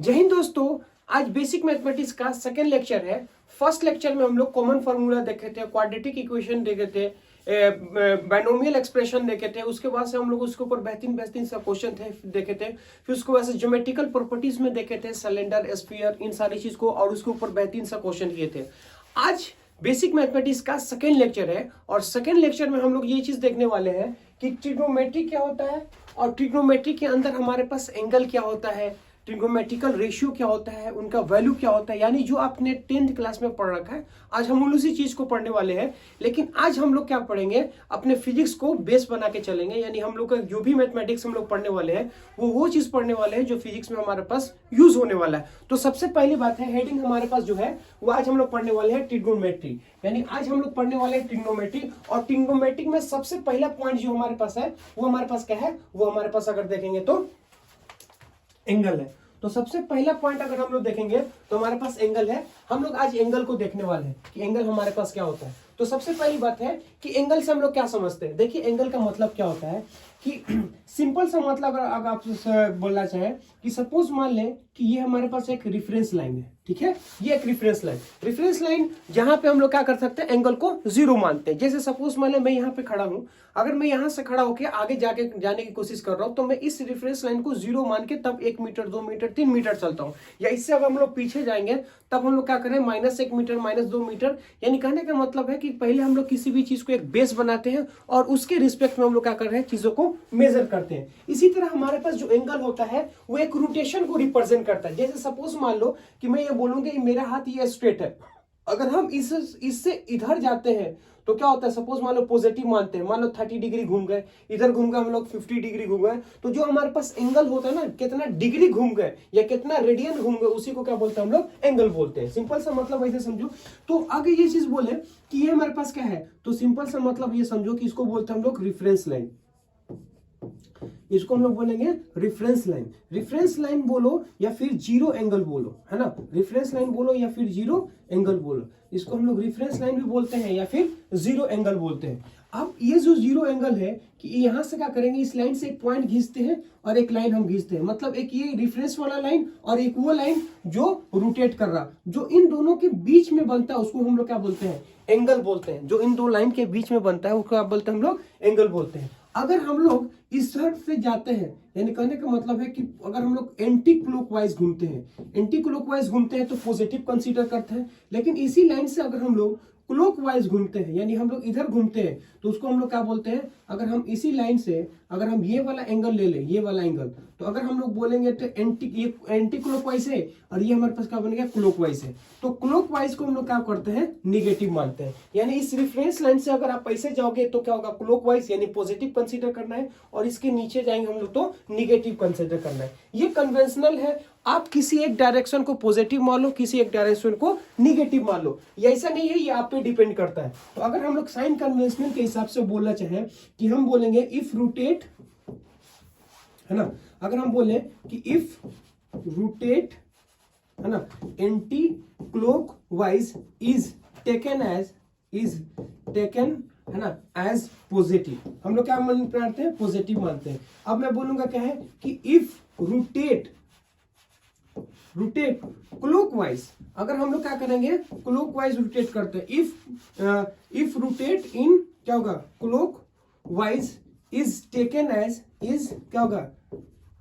जय हिंद दोस्तों। आज बेसिक मैथमेटिक्स का सेकेंड लेक्चर है। फर्स्ट लेक्चर में हम लोग कॉमन फार्मूला देखे थे, क्वाड्रेटिक इक्वेशन देखे थे, बाइनोमियल एक्सप्रेशन देखे थे। उसके बाद से हम लोग उसके ऊपर बेहतरीन बेहतरीन सा क्वेश्चन थे देखे थे। फिर उसके बाद से ज्योमेट्रिकल प्रॉपर्टीज में देखे थे, सिलेंडर, स्फीयर, इन सारी चीज को, और उसके ऊपर बेहतरीन सा क्वेश्चन किए थे। आज बेसिक मैथमेटिक्स का सेकेंड लेक्चर है और सेकेंड लेक्चर में हम लोग ये चीज देखने वाले हैं कि ट्रिग्नोमेट्री क्या होता है और ट्रिग्नोमेट्री के अंदर हमारे पास एंगल क्या होता है, ट्रिग्नोमेट्रिकल रेशियो क्या होता है, उनका वैल्यू क्या होता है, यानी जो आपने 10th क्लास में पढ़ रखा है। आज हम उसी चीज को पढ़ने वाले हैं, लेकिन आज हम लोग क्या पढ़ेंगे, अपने फिजिक्स को बेस बना के चलेंगे। यानी हम लोग का जो भी मैथमेटिक्स हम लोग पढ़ने वाले हैं वो चीज पढ़ने वाले हैं जो फिजिक्स में हमारे पास यूज होने वाला है। तो सबसे पहली बात है, हेडिंग हमारे पास जो है वो आज हम लोग पढ़ने वाले हैं ट्रिग्नोमेट्री। यानी आज हम लोग पढ़ने वाले हैं ट्रिग्नोमेट्री, और ट्रिग्नोमेट्री में सबसे पहला पॉइंट जो हमारे पास है वो हमारे पास क्या है, वो हमारे पास अगर देखेंगे तो एंगल है। तो सबसे पहला पॉइंट अगर हम लोग देखेंगे तो हमारे पास एंगल है। हम लोग आज एंगल को देखने वाले हैं कि एंगल हमारे पास क्या होता है। तो सबसे पहली बात है कि एंगल से हम लोग क्या समझते हैं। देखिए एंगल का मतलब क्या होता है कि सिंपल सा मतलब अगर आप बोलना चाहें कि सपोज मान लें कि ये हमारे पास एक रेफरेंस लाइन है, ठीक है, ये एक रेफरेंस लाइन जहां पे हम लोग क्या कर सकते हैं, एंगल को जीरो मानते हैं। जैसे सपोज मान लें मैं यहाँ पे खड़ा हूं, अगर मैं यहां से खड़ा होकर आगे जाने की कोशिश कर रहा हूं तो मैं इस रेफरेंस लाइन को जीरो मान के तब 1 मीटर, 2 मीटर, 3 मीटर चलता हूं। या इससे अगर हम लोग पीछे जाएंगे तब हम लोग क्या करें, -1 मीटर, -2 मीटर। यानी कहने का मतलब है कि पहले हम लोग किसी भी चीज को एक बेस बनाते हैं और उसके रिस्पेक्ट में हम लोग क्या कर रहे हैं, चीजों को मेजर करते हैं। इसी तरह हमारे पास जो एंगल होता है वो एक रोटेशन को रिप्रेजेंट करता है। जैसे सपोज मान लो कि मैं ये बोलूंगा कि मेरा हाथ ये स्ट्रेट है, अगर हम इससे इधर जाते हैं तो क्या होता है, सपोज मान लो पॉजिटिव मानते हैं, मान लो 30 डिग्री घूम गए, इधर घूम गए हम लोग 50 डिग्री घूम गए, तो जो हमारे पास एंगल होता है ना, कितना डिग्री घूम गए या कितना रेडियन घूम गए, उसी को क्या बोलते हैं हम लोग, एंगल बोलते हैं। सिंपल सा मतलब ऐसे समझो। तो आगे ये चीज बोले कि ये हमारे पास क्या है, तो सिंपल सा मतलब ये समझो कि इसको बोलते हैं हम लोग रेफरेंस लाइन। इसको हम लोग बोलेंगे रेफरेंस लाइन। रेफरेंस लाइन बोलो या फिर जीरो एंगल बोलो, है ना, रेफरेंस लाइन बोलो या फिर जीरो एंगल बोलो। इसको हम लोग रेफरेंस लाइन भी बोलते हैं या फिर जीरो एंगल बोलते हैं। अब ये जो जीरो एंगल है कि यहां से क्या करेंगे, इस लाइन से एक पॉइंट खींचते हैं और एक लाइन हम खींचते हैं, मतलब एक ये रेफरेंस वाला लाइन और एक वो लाइन जो रोटेट कर रहा, जो इन दोनों के बीच में बनता है उसको हम लोग क्या बोलते हैं, एंगल बोलते हैं। जो इन दो लाइन के बीच में बनता है उसको क्या बोलते हैं हम लोग, एंगल बोलते हैं। अगर हम लोग इस साइड से जाते हैं, यानी कहने का मतलब है कि अगर हम लोग एंटी क्लॉकवाइज घूमते हैं तो पॉजिटिव कंसीडर करते हैं। लेकिन इसी लाइन से अगर हम लोग क्लॉकवाइज घूमते हैं, यानी हम लोग इधर घूमते हैं, तो उसको हम लोग क्या बोलते हैं, अगर हम इसी लाइन से अगर हम ये वाला एंगल ले लें, ये वाला एंगल, तो अगर हम लोग बोलेंगे तो एंटी क्लॉकवाइज है और ये हमारे पास क्या बनेगा, क्लॉकवाइज है। तो क्लॉकवाइज को हम लोग क्या करते हैं, निगेटिव मानते हैं। यानी इस रेफरेंस लाइन से अगर आप ऐसे जाओगे तो क्या होगा, क्लॉकवाइज यानी पॉजिटिव कंसीडर करना है, और इसके नीचे जाएंगे हम लोग तो निगेटिव कंसीडर करना है। ये कन्वेंशनल है। आप किसी एक डायरेक्शन को पॉजिटिव मान लो, किसी एक डायरेक्शन को निगेटिव मान लो, ये ऐसा नहीं है, ये आप पे डिपेंड करता है। तो अगर हम लोग साइन कन्वेंशनल के हिसाब से बोलना चाहें कि हम बोलेंगे इफ रोटेट, है ना, अगर हम बोले कि इफ रोटेट, है ना, एंटी क्लॉकवाइज इज टेकन, है ना, एज पॉजिटिव, हम लोग क्या मानते हैं, पॉजिटिव मानते हैं। अब मैं बोलूंगा क्या है कि इफ रोटेट क्लॉकवाइज, अगर हम लोग क्या करेंगे, क्लॉकवाइज रोटेट करते हैं, इफ रोटेट इन क्या होगा, क्लॉकवाइज इज टेकन एज, क्या होगा,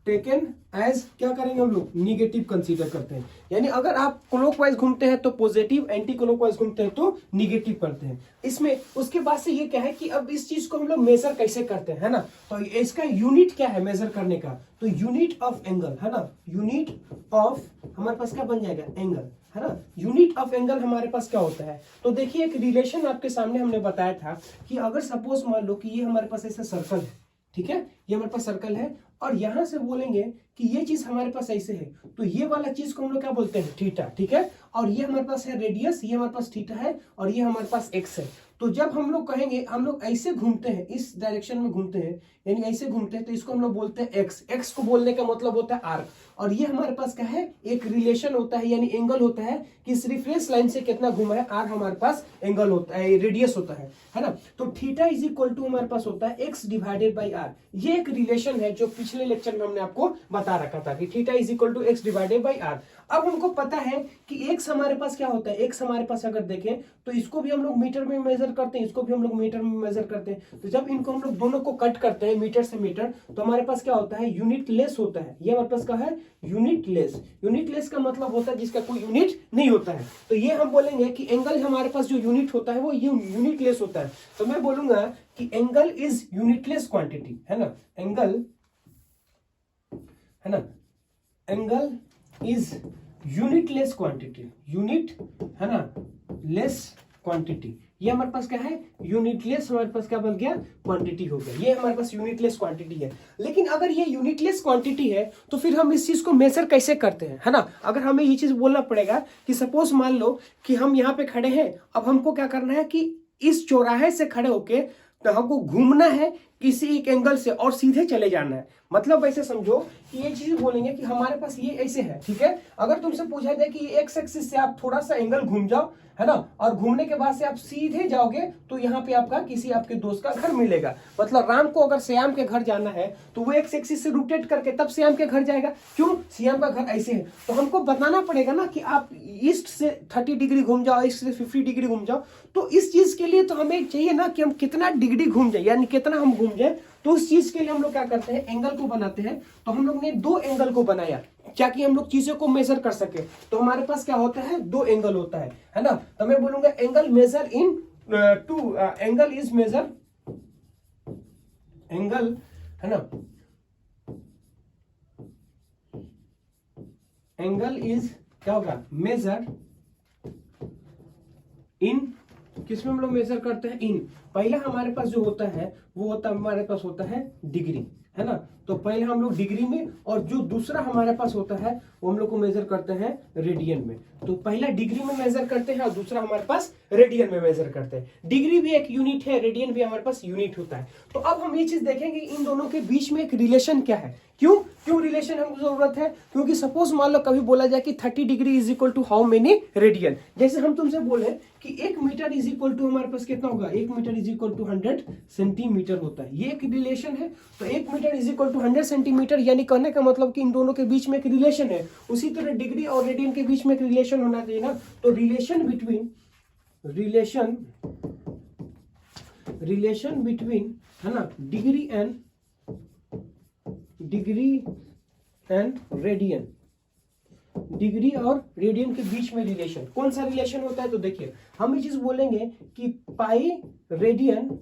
टेकन एज क्या करेंगे हम लोग, निगेटिव कंसीडर करते हैं। यानी अगर आप क्लॉकवाइज घूमते हैं तो पॉजिटिव, एंटी क्लॉकवाइज घूमते हैं तो निगेटिव करते हैं। इसमें उसके बाद से ये क्या है कि अब इस चीज को हम लोग मेजर कैसे करते हैं, है ना, तो इसका यूनिट क्या है मेजर करने का, तो यूनिट ऑफ एंगल, है ना, यूनिट ऑफ हमारे पास क्या बन जाएगा, एंगल, है ना। यूनिट ऑफ एंगल हमारे पास क्या होता है, तो देखिए एक रिलेशन आपके सामने हमने बताया था कि अगर सपोज मान लो कि ये हमारे पास ऐसा सर्कल है, ठीक है, ये हमारे पास सर्कल है, और यहां से बोलेंगे कि ये चीज हमारे पास ऐसे है, तो ये वाला चीज को हम लोग क्या बोलते हैं, थीटा, ठीक है, और ये हमारे पास है रेडियस, ये हमारे पास थीटा है, और ये हमारे पास एक्स है। तो जब हम लोग कहेंगे हम लोग ऐसे घूमते हैं, इस डायरेक्शन में घूमते हैं, यानी ऐसे घूमते हैं, तो इसको हम लोग बोलते हैं एक्स। एक्स को बोलने का मतलब होता है आर्क, और ये हमारे पास क्या है, एक रिलेशन होता है यानी एंगल होता है कि इस रेफरेंस लाइन से कितना घुमा है, आर हमारे पास एंगल होता है, रेडियस होता है ना। तो थीटा इज इक्वल टू हमारे पास होता है एक्स डिवाइडेड बाई आर। ये एक रिलेशन है जो पिछले लेक्चर में हमने आपको बता रखा था कि theta is equal to X divided by R. अब हमको पता है कि एक्स हमारे पास क्या होता है, एक्स हमारे पास अगर देखें तो इसको भी हम लोग मीटर में मेजर करते हैं, इसको भी हम लोग मीटर में मेजर करते हैं। तो जब इनको हम लोग दोनों को कट करते हैं मीटर से मीटर, तो हमारे पास क्या होता है, यूनिट लेस होता है। ये हमारे पास क्या है, यूनिट लेस। यूनिट लेस का मतलब होता है जिसका कोई यूनिट नहीं होता है। तो ये हम बोलेंगे कि एंगल हमारे पास जो यूनिट होता है वो यूनिट लेस होता है। तो मैं बोलूंगा कि एंगल इज यूनिटलेस क्वांटिटी, है ना, एंगल, है ना, angle is unitless quantity, unit, है ना, लेस क्वांटिटी। ये हमारे पास क्या है, यूनिटलेस, हमारे पास क्या बन गया, क्वांटिटी हो गया। ये हमारे पास यूनिटलेस क्वांटिटी है। लेकिन अगर ये यूनिटलेस क्वांटिटी है तो फिर हम इस चीज को मेजर कैसे करते हैं, है ना। अगर हमें ये चीज बोलना पड़ेगा कि सपोज मान लो कि हम यहाँ पे खड़े हैं, अब हमको क्या करना है कि इस चौराहे से खड़े होके तो हमको घूमना है किसी एक एंगल से और सीधे चले जाना है। मतलब ऐसे समझो कि ये चीज बोलेंगे कि हमारे पास ये ऐसे है, ठीक है। अगर तुमसे पूछा जाए कि एक्स एक्सिस से आप थोड़ा सा एंगल घूम जाओ, है ना, और घूमने के बाद से आप सीधे जाओगे तो यहाँ पे आपका किसी आपके दोस्त का घर मिलेगा। मतलब राम को अगर श्याम के घर जाना है तो वो एक्स एक्सिस से रोटेट करके तब श्याम के घर जाएगा। क्यों, श्याम का घर ऐसे है। तो हमको बताना पड़ेगा ना कि आप ईस्ट से 30 डिग्री घूम जाओ, ईस्ट से 50 डिग्री घूम जाओ। तो इस चीज के लिए तो हमें चाहिए ना कि हम कितना डिग्री घूम जाए, यानी कितना हम घूम जाए। तो उस चीज के लिए हम लोग क्या करते हैं, एंगल को बनाते हैं। तो हम लोग ने दो एंगल को बनाया ताकि हम लोग चीजों को मेजर कर सके। तो हमारे पास क्या होता है, दो एंगल होता है ना। तो मैं बोलूंगा angle measure in to, angle is measure, angle, है ना, एंगल इज क्या होगा, मेजर इन, किसमें हम लोग मेजर करते हैं, इन। पहला हमारे पास जो होता है वो होता है, हमारे पास होता है डिग्री, है ना। तो पहले हम लोग डिग्री में, और जो दूसरा हमारे पास होता है वो हम लोग को मेजर करते हैं रेडियन में। तो पहला डिग्री में मेजर करते हैं और दूसरा हमारे पास रेडियन में मेजर करते हैं। डिग्री भी एक यूनिट है, रेडियन भी हमारे पास यूनिट होता है। तो अब हम ये चीज देखेंगे इन दोनों के बीच में एक रिलेशन क्या है। क्यों रिलेशन हमको जरूरत है, क्योंकि सपोज मान लो कभी बोला जाए कि 30 degree is equal to how many radian. जैसे हम तुमसे बोले कि 1 मीटर इज इक्वल टू हमारे पास कितना होगा, 1 metre is equal to 100 centimetre होता है। ये एक रिलेशन है। तो 1 metre is equal to 100 centimetre, यानी कहने का मतलब कि इन दोनों के बीच में एक रिलेशन है। उसी तरह डिग्री और रेडियन के बीच में एक रिलेशन होना चाहिए ना। तो रिलेशन बिटवीन, है ना, डिग्री एंड रेडियन, डिग्री और रेडियन के बीच में रिलेशन, कौन सा रिलेशन होता है। तो देखिए हम ये चीज बोलेंगे कि pi radian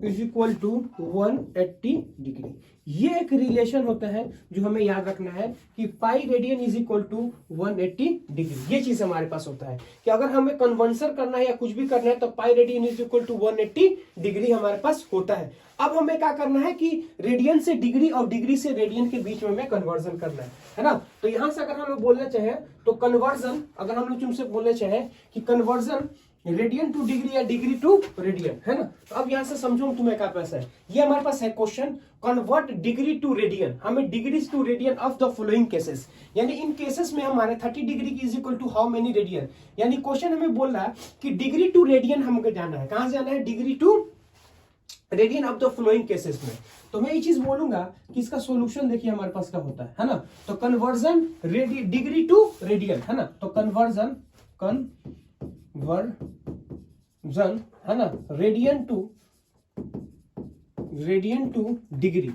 is equal to 180 degree. ये एक रिलेशन होता है जो हमें याद रखना है कि pi radian is equal to 180 degree. ये चीज हमारे पास होता है कि अगर हमें कन्वर्सन करना है या कुछ भी करना है तो pi radian is equal to 180 degree हमारे पास होता है। अब हमें क्या करना है कि रेडियन से डिग्री और डिग्री से रेडियन के बीच में हमें कन्वर्जन करना है ना। तो यहां से अगर हम लोग बोलना चाहें तो कन्वर्जन, अगर हम लोग तुमसे बोलना चाहें कि कन्वर्जन रेडियन टू डिग्री या डिग्री टू रेडियन, है ना। तो अब यहां से समझो तुम्हें क्या पास है, ये हमारे पास है question, convert degree to radian. हमें degree to radian of the following cases, यानी इन केसेस में हमारे 30 डिग्री की is equal to how many radian. यानी क्वेश्चन हमें बोल रहा है कि डिग्री टू रेडियन हमको जाना है। कहां जाना है, degree to radian of the following cases में। तो मैं ये चीज बोलूंगा कि इसका सॉल्यूशन देखिए हमारे पास क्या होता है ना। तो कन्वर्जन डिग्री टू रेडियन, है ना। तो कन्वर्जन, है ना, रेडियन टू डिग्री,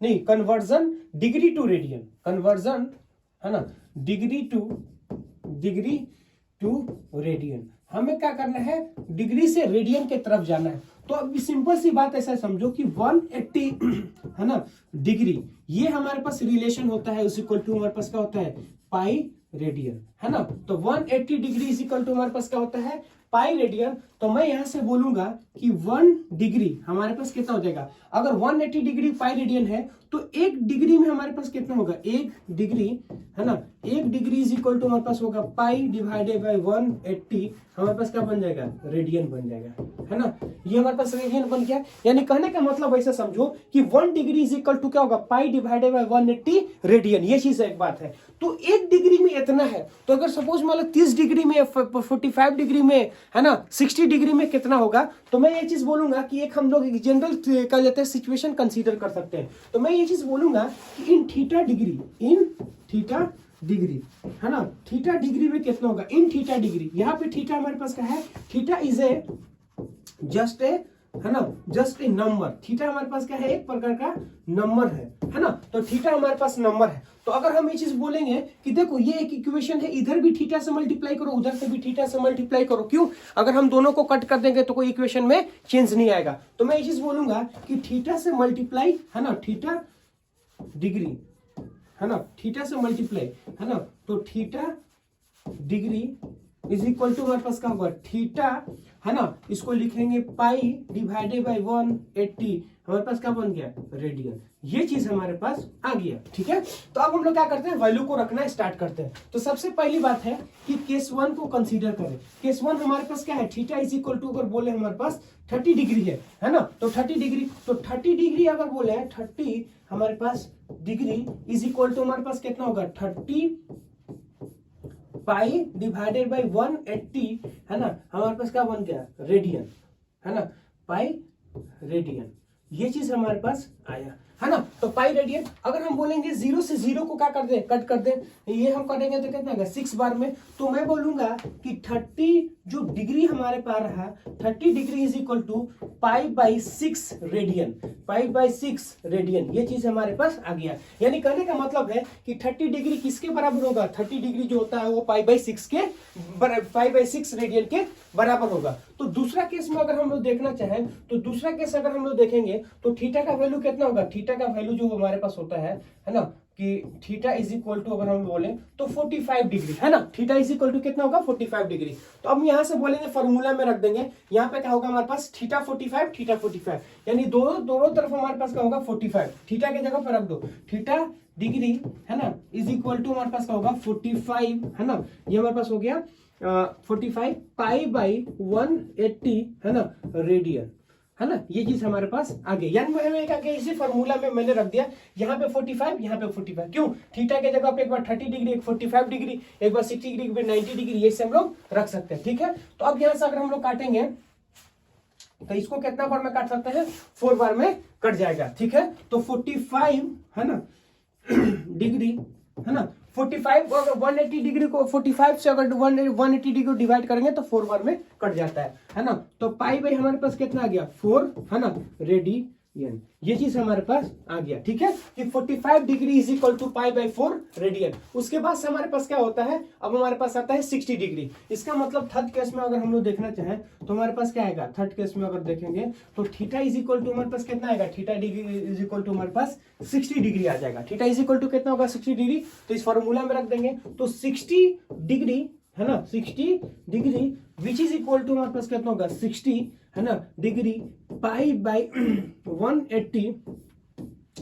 नहीं, conversion degree to radian, conversion, है ना, डिग्री टू रेडियन। हमें क्या करना है, डिग्री से रेडियन के तरफ जाना है। तो अब सिंपल सी बात ऐसा समझो कि 180 है ना डिग्री, ये हमारे पास रिलेशन होता है, उस इक्वल टू हमारे पास क्या होता है, पाई रेडियन, है ना। तो 180 डिग्री इज इक्वल टू हमारे पास क्या होता है, पाई रेडियन। तो मैं यहां से बोलूंगा कि 1 डिग्री हमारे पास कितना हो जाएगा, अगर 180 डिग्री पाई रेडियन है तो 1 डिग्री में हमारे पास कितना होगा, 1 डिग्री है ना, 1 डिग्री इज इक्वल टू हमारे पास होगा पाई डिवाइडेड बाय 180, हमारे पास क्या बन जाएगा, रेडियन बन जाएगा, है ना। ये हमारे पास रेडियन बन गया। यानी कहने का मतलब ऐसा समझो कि 1 डिग्री इज इक्वल टू क्या होगा, पाई डिवाइडेड बाय 180 रेडियन। ये चीज एक बात है। तो 1 डिग्री में इतना है, तो अगर सपोज मान लो 30 डिग्री में, 45 डिग्री में, है ना, 60 डिग्री में कितना होगा, तो मैं ये चीज बोलूंगा कि एक हम लोग जनरल कर लेते हैं सिचुएशन कंसीडर कर सकते हैं। तो मैं ये चीज बोलूंगा कि इन थीटा डिग्री, है ना, थीटा डिग्री में कितना होगा, इन थीटा डिग्री। यहाँ पे थीटा हमारे पास क्या है, theta is a just a, है ना, जस्ट ए नंबर। थीटा हमारे पास क्या है, एक प्रकार का नंबर है ना। तो थीटा हमारे पास नंबर है। तो अगर हम ये चीज बोलेंगे कि देखो ये एक इक्वेशन है, इधर भी थीटा से मल्टीप्लाई करो, उधर से भी थीटा से मल्टीप्लाई करो। क्यों, अगर हम दोनों को कट कर देंगे तो कोई इक्वेशन में चेंज नहीं आएगा। तो मैं ये चीज बोलूंगा कि थीटा से मल्टीप्लाई, है ना, थीटा डिग्री, है ना, थीटा से मल्टीप्लाई, है ना, तो theta degree is equal to हमारे पास क्या होगा, थीटा, है ना, इसको लिखेंगे पाई डिवाइडेड बाय 180, हमारे पास क्या बन गया, रेडियन। ये चीज हमारे पास आ गया। ठीक है, तो अब हम लोग क्या करते हैं, वैल्यू को रखना स्टार्ट करते हैं। तो सबसे पहली बात है कि केस 1 को कंसीडर करें। केस 1 हमारे पास क्या है, थीटा इज इक्वल टू, अगर बोले हमारे पास 30 डिग्री है ना, तो 30 डिग्री, तो 30 डिग्री अगर बोले 30 हमारे पास डिग्री इज इक्वल टू हमारे पास कितना होगा, 30 पाई डिवाइडेड बाय 180, है ना, हमारे पास क्या बन गया, रेडियन, है ना, पाई रेडियन। ये चीज हमारे पास आया, है ना। तो पाई रेडियन। अगर हम बोलेंगे 0 से 0 को क्या कर दें, कट कर दें, ये हम करेंगे तो कितना होगा, 6 बार में। तो मैं बोलूंगा कि 30 जो डिग्री हमारे पास रहा, 30 degree is equal to pi by 6 radian, pi by 6 radian. ये चीज हमारे पास आ गया। यानी कहने का मतलब है कि 30 डिग्री किसके बराबर होगा, 30 डिग्री जो होता है वो पाई बाई 6 के, पाई बाई 6 रेडियन के बराबर होगा। तो दूसरा केस में अगर हम लोग देखना चाहें, तो दूसरा केस अगर हम लोग देखेंगे तो थीटा का वैल्यू कितना होगा, थीटा का वैल्यू जो हमारे पास होता है ना, कि थीटा इज इक्वल टू अगर हम बोलें तो 45 डिग्री, है ना। थीटा इज इक्वल टू कितना होगा, 45 डिग्री। तो अब यहां से बोलेंगे फॉर्मूला में रख देंगे, यहाँ पे क्या होगा हमारे पास, थीटा 45, थीटा 45, यानी दोनों तरफ हमारे पास क्या होगा, 45। थीटा के जगह पर रख दो थीटा डिग्री, है ना, इज इक्वल टू हमारे पास क्या होगा, 45, है ना। ये हमारे पास हो गया 45 पाई बाई 180, है ना, रेडियन, है ना। ये चीज हमारे पास आ गई। यानी मैंने क्या किया, इसी फॉर्मूला में मैंने रख दिया, यहाँ पे 45, यहाँ पे 45। क्यों, थीटा के जगह पे एक बार 30 डिग्री, एक 45 डिग्री, एक बार 60 डिग्री, एक बार 90 डिग्री, ये से हम लोग रख सकते हैं। ठीक है, तो अब यहाँ से अगर हम लोग काटेंगे तो इसको कितना बार में काट सकते हैं, 4 बार में कट जाएगा। ठीक है, तो 45, है ना, डिग्री, है ना, 45 अगर 180 डिग्री को 45 से अगर 180 डिग्री को डिवाइड करेंगे तो 4 बार में कट जाता है ना। तो पाई बाई हमारे पास कितना आ गया, 4, है ना, रेडियन। ये चीज हमारे पास आ गया। ठीक है, कि 45 degree is equal to pi by 4 radian. उसके बाद से हमारे पास क्या होता है, अब हमारे पास आता है 60 डिग्री। इसका मतलब थर्ड केस में अगर हम लोग देखना चाहें तो हमारे पास क्या आएगा, थर्ड केस में अगर देखेंगे तो थीटा इज इक्वल टू हमारे पास कितना आएगा, theta degree is equal to हमारे पास 60 डिग्री आ जाएगा। थीटा इज इक्वल टू कितना होगा, 60 डिग्री। तो इस फॉर्मूला में रख देंगे, तो 60 डिग्री, है ना, 60 degree which is equal to हमारे पास कितना होगा, 60, है ना, डिग्री पाई बाई 180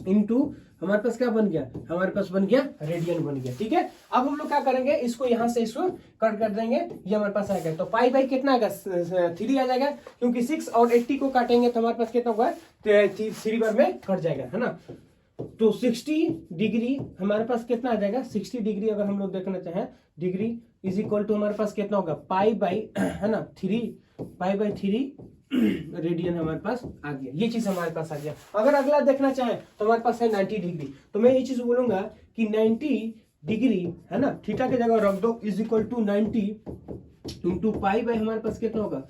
इंटू हमारे पास क्या बन गया, हमारे पास बन गया रेडियन बन गया। ठीक है, अब हम लोग क्या करेंगे, इसको यहां से इसको कट कर देंगे, ये हमारे पास आएगा। तो पाई बाई कितना आएगा, 3 आ जाएगा, क्योंकि 6 और 80 को काटेंगे तो हमारे पास कितना होगा, 3 बार में कट जाएगा, है ना। तो 60 डिग्री हमारे पास कितना आ जाएगा, 60 डिग्री अगर हम लोग देखना चाहें, डिग्री इज इक्वल टू हमारे पास कितना होगा, पाई बाई, है ना, 3, पाई बाई 3 रेडियन हमारे पास आ गया। ये चीज हमारे पास आ गया। अगर अगला देखना चाहें तो हमारे पास है 90 डिग्री। तो मैं ये चीज बोलूंगा कि 90 डिग्री, है ना, थीटा के जगह रख दो, is equal to 90 into pi by हमारे पास कितना होगा,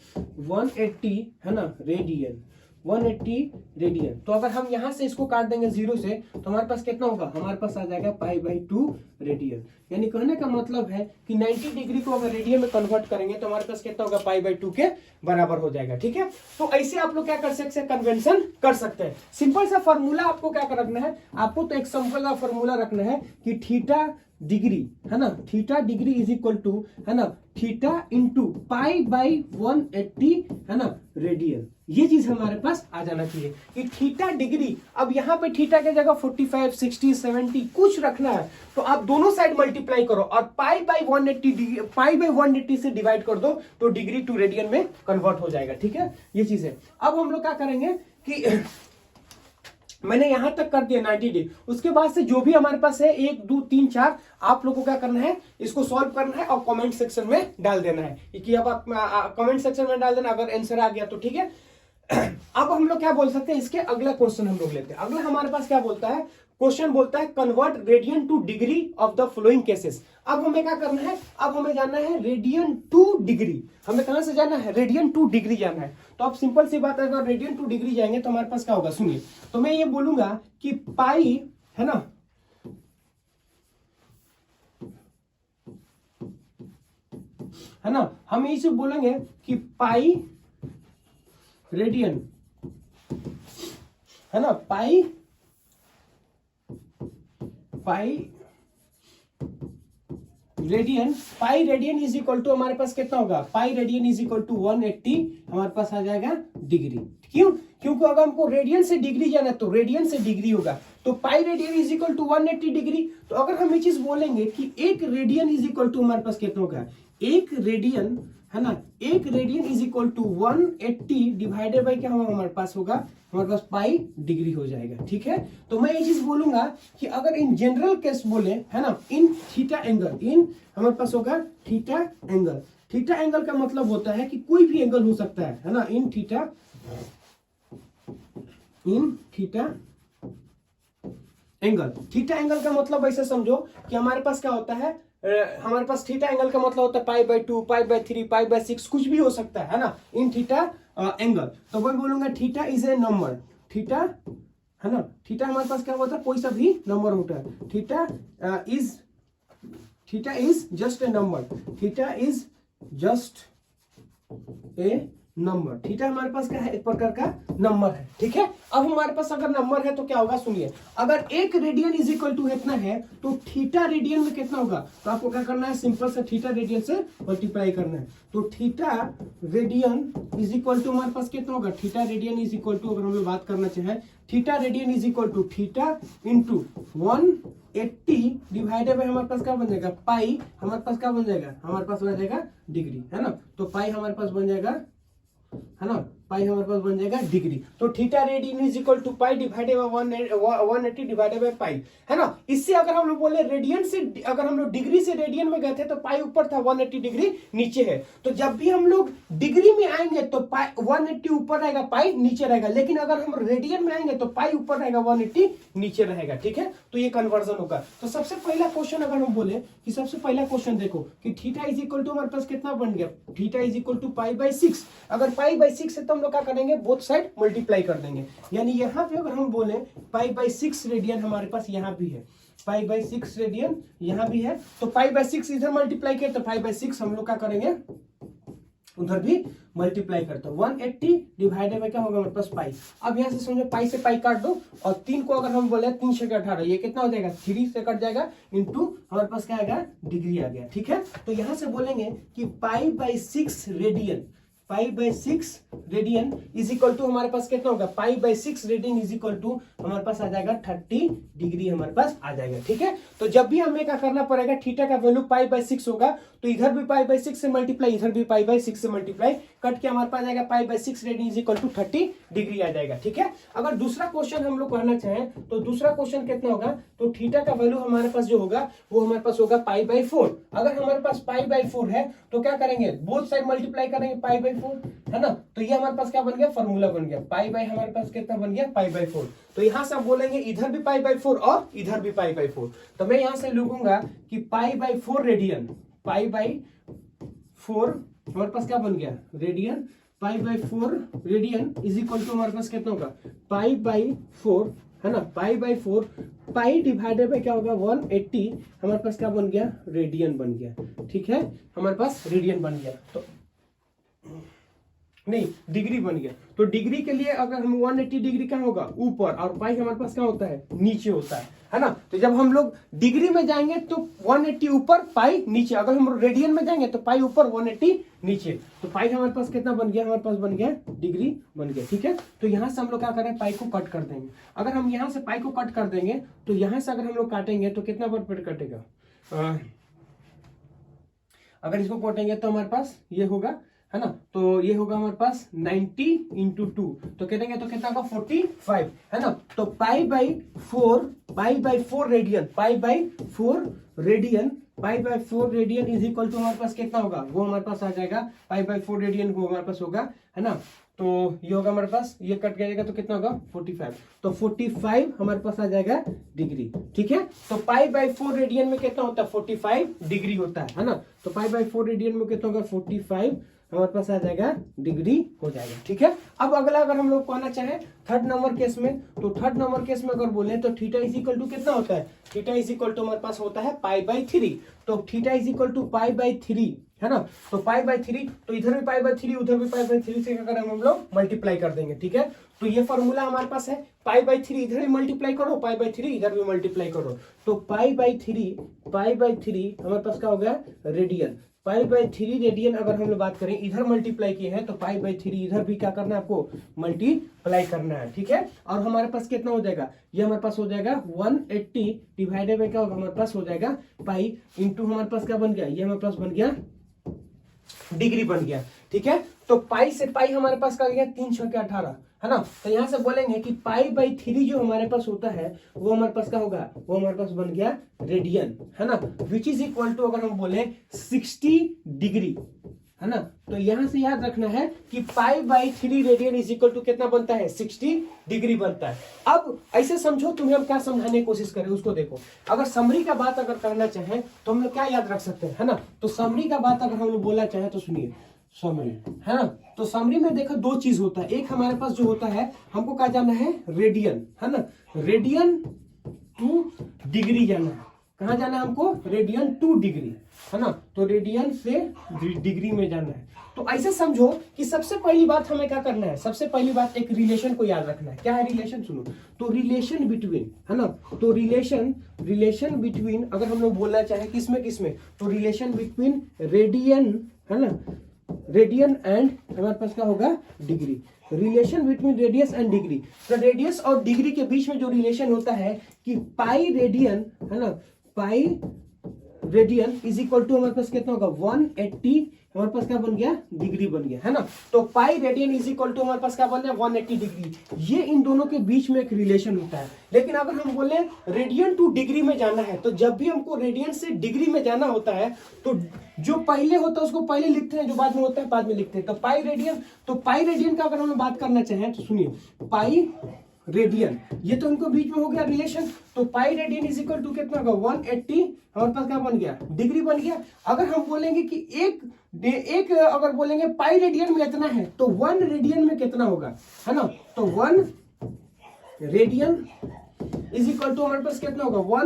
180, है ना, रेडियन, 180 रेडियन। तो अगर हम यहां से इसको काट देंगे 0 से तो हमारे पास कितना होगा, हमारे पास आ जाएगा पाई बाई 2 रेडियन। यानी कहने का मतलब है कि 90 डिग्री को अगर रेडियन में कन्वर्ट करेंगे तो हमारे पास कितना होगा, पाई बाई 2 के बराबर हो जाएगा। ठीक है, तो ऐसे आप लोग क्या कर सकते हैं, कन्वेंशन कर सकते हैं। सिंपल सा फॉर्मूला आपको क्या रखना है, आपको तो एक सिंपल सा फॉर्मूला रखना है कि थीटा डिग्री, है ना, theta degree is equal to, है ना, थीटा इंटू पाई बाई 180, है ना, रेडियन। ये चीज हमारे पास आ जाना चाहिए कि थीटा डिग्री, अब यहाँ पे थीटा के जगह 45, 60, 70 कुछ रखना है तो आप दोनों साइड मल्टीप्लाई करो और पाई बाई 180 से डिवाइड कर दो तो डिग्री टू रेडियन में कन्वर्ट हो जाएगा। ठीक है, ये चीज है। अब हम लोग क्या करेंगे कि मैंने यहां तक कर दिया 90 डिग्री, उसके बाद से जो भी हमारे पास है 1 2 3 4 आप लोगों को क्या करना है, इसको सॉल्व करना है और कमेंट सेक्शन में डाल देना है कि अब आप कमेंट सेक्शन में डाल देना अगर आंसर आ गया तो। ठीक है, अब हम लोग क्या बोल सकते हैं, इसके अगला क्वेश्चन हम लोग लेते हैं। अगला हमारे पास क्या बोलता है, क्वेश्चन बोलता है convert radian to degree of the following cases. अब हमें क्या करना है, अब हमें जाना है रेडियन टू डिग्री। हमें कहां से जाना है, रेडियन टू डिग्री जाना है। तो अब सिंपल सी बात है, अगर रेडियन टू डिग्री जाएंगे तो हमारे पास क्या होगा, सुनिए। तो मैं ये बोलूंगा कि पाई, है ना, हम इसे बोलेंगे कि पाई रेडियन, है ना, pi radian is equal to हमारे पास कितना होगा, pi radian is equal to 180 हमारे पास आ जाएगा डिग्री। क्यों, क्योंकि अगर हमको रेडियन से डिग्री जाना तो रेडियन से डिग्री होगा, तो pi radian is equal to 180 degree. तो अगर हम ये चीज बोलेंगे कि एक रेडियन इज इक्वल टू हमारे पास कितना होगा, एक रेडियन, है ना, एक radian is equal to 180 divided by क्या होगा, हमारे पास होगा, हमारे पास पाई डिग्री हो जाएगा। ठीक है, तो मैं ये चीज बोलूंगा कि अगर इन जनरल केस बोले, है ना, इन थीटा एंगल, इन हमारे पास होगा थीटा एंगल। थीटा एंगल का मतलब होता है कि कोई भी एंगल हो सकता है ना, इन थीटा एंगल। थीटा एंगल का मतलब ऐसे समझो कि हमारे पास क्या होता है, हमारे पास थीटा एंगल का मतलब होता है pi by 2, pi by 3, pi by 6, कुछ भी हो सकता है ना, इन थीटा एंगल। तो मैं बोलूंगा theta is a number, theta, है ना, थीटा हमारे पास क्या होता है, कोई सा भी नंबर होता है। Theta is just a number, theta is just a number. Theta हमारे पास क्या है, एक प्रकार का नंबर है। ठीक है, अब हमारे पास अगर नंबर है तो क्या होगा, सुनिए, अगर एक रेडियन इज इक्वल टू इतना है तो थीटा रेडियन में कितना होगा, तो आपको क्या करना है, सिंपल से थीटा रेडियन से मल्टीप्लाई करना है। तो theta radian is equal to हमारे पास कितना होगा, theta radian is equal to, अगर हम लोग बात करना चाहें, theta radian is equal to theta into 180 divided by हमारे पास क्या बन जाएगा, पाई, हमारे पास क्या बन जाएगा, हमारे पास बन जाएगा डिग्री, है ना। तो पाई हमारे पास बन जाएगा, है ना, पाई हमारे पास बन जाएगा डिग्री। तो theta radian is equal to pi divided by 180 divided by pi, है ना। इससे अगर हम लोग बोले रेडियन से, अगर हम लोग डिग्री से रेडियन में गए थे तो पाई ऊपर था, 180 डिग्री नीचे है। तो जब भी हम लोग डिग्री में आएंगे तो पाई 180 ऊपर रहेगा, पाई नीचे रहेगा। लेकिन अगर हम रेडियन में आएंगे तो पाई ऊपर रहेगा, 180 नीचे रहेगा। ठीक है, तो ये कन्वर्जन होगा। तो सबसे पहला क्वेश्चन अगर हम बोले कि सबसे पहला क्वेश्चन देखो कि थीटा इज इक्वल टू हमारे पास कितना बन गया, theta is equal to pi by 6। अगर पाई बाई 6 है तो हम लोग क्या करेंगे, बोथ साइड मल्टीप्लाई कर देंगे। यानी यहाँ पे अगर हम बोले पाई बाई 6 रेडियन हमारे पास यहाँ भी है, पाई बाई 6 रेडियन यहाँ भी है, तो पाई बाई 6 इधर मल्टीप्लाई किया तो पाई बाई 6 हम लोग क्या करेंगे, उधर भी मल्टीप्लाई करते हैं। 180 डिवाइडेड बाय क्या होगा हमारे पास पाई। अब यहाँ से समझो पाई से पाई काट दो और 3 को अगर हम बोले 3 से 18, ये कितना हो जाएगा, 3 से कट जाएगा, इंटू हमारे पास क्या आएगा, डिग्री आ गया। ठीक है, तो यहाँ से बोलेंगे कि pi by 6 radian, pi by 6 radian is equal to हमारे पास कितना होगा, pi by 6 radian is equal to हमारे पास आ जाएगा 30 डिग्री हमारे पास आ जाएगा। ठीक है, तो जब भी हमें क्या करना पड़ेगा, थीटा का वैल्यू पाई बाई 6 होगा तो इधर भी पाई बाई 6 से मल्टीप्लाई, इधर भी पाई बाई 6 से मल्टीप्लाई, कट के हमारे पास आएगा pi by 6 radian is equal to 30 degree आ जाएगा। ठीक है, अगर दूसरा क्वेश्चन हम लोग करना चाहें तो दूसरा क्वेश्चन कितना होगा, तो थीटा का वैल्यू हमारे पास जो होगा वो हमारे पास होगा पाई बाई 4। अगर हमारे पास पाई बाई 4 है तो क्या करेंगे, बोथ साइड मल्टीप्लाई करेंगे पाई बाई 4, है ना। तो ये हमारे पास क्या बन गया, फॉर्मूला बन गया, पाई बाई हमारे पास कितना बन गया, पाई बाई 4। तो यहां से आप बोलेंगे इधर भी पाई बाई 4 और इधर भी पाई बाई 4। तो मैं यहां से लिखूंगा कि pi by 4 radian, pi by 4 हमारे पास क्या बन गया, radian, pi by 4 radian is equal to हमारे पास कितना होगा, पाई बाई 4, है ना, pi by 4, pi divided by क्या होगा 180, हमारे पास क्या बन गया, रेडियन बन गया। ठीक है, हमारे पास रेडियन बन गया। नहीं, डिग्री बन गया। तो डिग्री के लिए अगर हम 180 डिग्री क्या होगा ऊपर, और पाई हमारे पास क्या होता है नीचे होता है ना। तो जब हम लोग डिग्री में जाएंगे तो 180 ऊपर, पाई नीचे। अगर हम रेडियन में जाएंगे तो पाई ऊपर 180 नीचे। तो पाई हमारे पास कितना बन गया, हमारे पास बन गया डिग्री बन गया। ठीक है, तो यहाँ से हम लोग क्या करें, पाई को कट कर देंगे। अगर हम यहाँ से पाई को कट कर देंगे तो यहाँ से अगर हम लोग काटेंगे तो कितना पर कटेगा, अगर इसको काटेंगे तो हमारे पास ये होगा, है ना। तो ये होगा हमारे पास 90 इंटू 2, तो कहेंगे तो कितना होगा 45, है ना। तो pi by 4 radian, pi by 4 radian is equal to हमारे पास कितना होगा, वो हमारे पास आ जाएगा पाई बाई 4 रेडियन वो हमारे पास होगा, है ना। तो ये होगा हमारे पास, ये कट जाएगा तो कितना होगा 45, तो 45 हमारे पास आ जाएगा डिग्री। ठीक है, तो पाई बाई 4 रेडियन में कितना होता है 45 डिग्री होता है ना। तो पाई बाई 4 रेडियन में कितना होगा 45 हमारे पास आ जाएगा डिग्री हो जाएगा। ठीक है, अब अगला अगर हम लोग कहना चाहे थर्ड नंबर केस में, तो थर्ड नंबर केस में अगर बोले तो थीटा इज इक्वल टू कितना होता है, थीटा इज इक्वल टू हमारे पास होता है पाई बाई 3। तो theta is equal to pi by 3, है ना। तो पाई बाई 3, तो इधर भी पाई बाई 3 उधर भी पाई बाई 3 से क्या करेंगे हम लोग मल्टीप्लाई कर देंगे। ठीक है, तो ये फॉर्मूला हमारे पास है, पाई बाई 3 इधर भी मल्टीप्लाई करो, पाई बाई 3 इधर भी मल्टीप्लाई करो। तो पाई बाई 3 हमारे पास क्या हो गया रेडियन। पाई बाई 3 रेडियन अगर हम लोग बात करें, इधर मल्टीप्लाई किए हैं तो पाई बाई 3 इधर भी क्या करना है आपको मल्टीप्लाई करना है। ठीक है, और हमारे पास कितना हो जाएगा, ये हमारे पास हो जाएगा 180 डिवाइडेड बाई क्या होगा हमारे पास हो जाएगा पाई इंटू हमारे पास क्या बन गया, ये हमारे पास बन गया डिग्री बन गया। ठीक है, तो पाई से पाई हमारे पास क्या गया 3 6 के 18, है ना। तो यहां से बोलेंगे कि पाई बाई 3 जो हमारे पास होता है वो हमारे पास क्या होगा, वो हमारे पास बन गया रेडियन, है ना, विच इज इक्वल टू अगर हम बोले 60 डिग्री, है ना। तो यहां से याद रखना है कि pi by 3 radian is equal to कितना बनता है 60 डिग्री बनता है। अब ऐसे समझो, तुम्हें हम क्या समझाने की कोशिश करें उसको देखो। अगर समरी का बात अगर करना चाहें तो हम लोग क्या याद रख सकते हैं, है ना। तो समरी का बात अगर हम लोग बोलना चाहें तो सुनिए, समरी, है ना। तो समरी में देखो दो चीज होता है, एक हमारे पास जो होता है हमको क्या जाना है रेडियन, है ना, रेडियन टू डिग्री जाना है। कहाँ जाना है हमको, रेडियन टू डिग्री, है ना। तो रेडियन से डिग्री में जाना है। तो ऐसे समझो कि सबसे पहली बात हमें क्या करना है, सबसे पहली बात एक रिलेशन को याद रखना है। क्या है रिलेशन, सुनो। तो रिलेशन बिटवीन, है ना, तो रिलेशन बिटवीन अगर हम लोग बोलना चाहे किसमें किसमें, तो रिलेशन बिटवीन रेडियन, है ना, रेडियन एंड हमारे पास क्या होगा degree, relation between radius and degree. तो रेडियस और डिग्री के बीच में जो रिलेशन होता है कि पाई रेडियन, है ना, pi radian is equal to हमारे पास कितना होगा 180 हमारे पास क्या बन गया डिग्री बन गया, है ना। तो pi radian is equal to हमारे पास क्या बन गया 180 डिग्री। ये इन दोनों के बीच में एक रिलेशन होता है। लेकिन अगर हम बोले रेडियन टू डिग्री में जाना है, तो जब भी हमको रेडियन से डिग्री में जाना होता है तो जो पहले होता है उसको पहले लिखते हैं, जो बाद में होता है बाद में लिखते हैं। तो पाई रेडियन का अगर हम बात करना चाहें तो सुनिए, पाई रेडियन, ये तो उनको बीच में हो गया रिलेशन। तो pi radian is equal to कितना होगा 180 हमारे पास क्या बन गया डिग्री बन गया। अगर हम बोलेंगे कि एक अगर बोलेंगे पाई रेडियन में इतना है तो 1 रेडियन में कितना होगा, है ना। तो 1 रेडियन इज इक्वल टू हमारे पास कितना होगा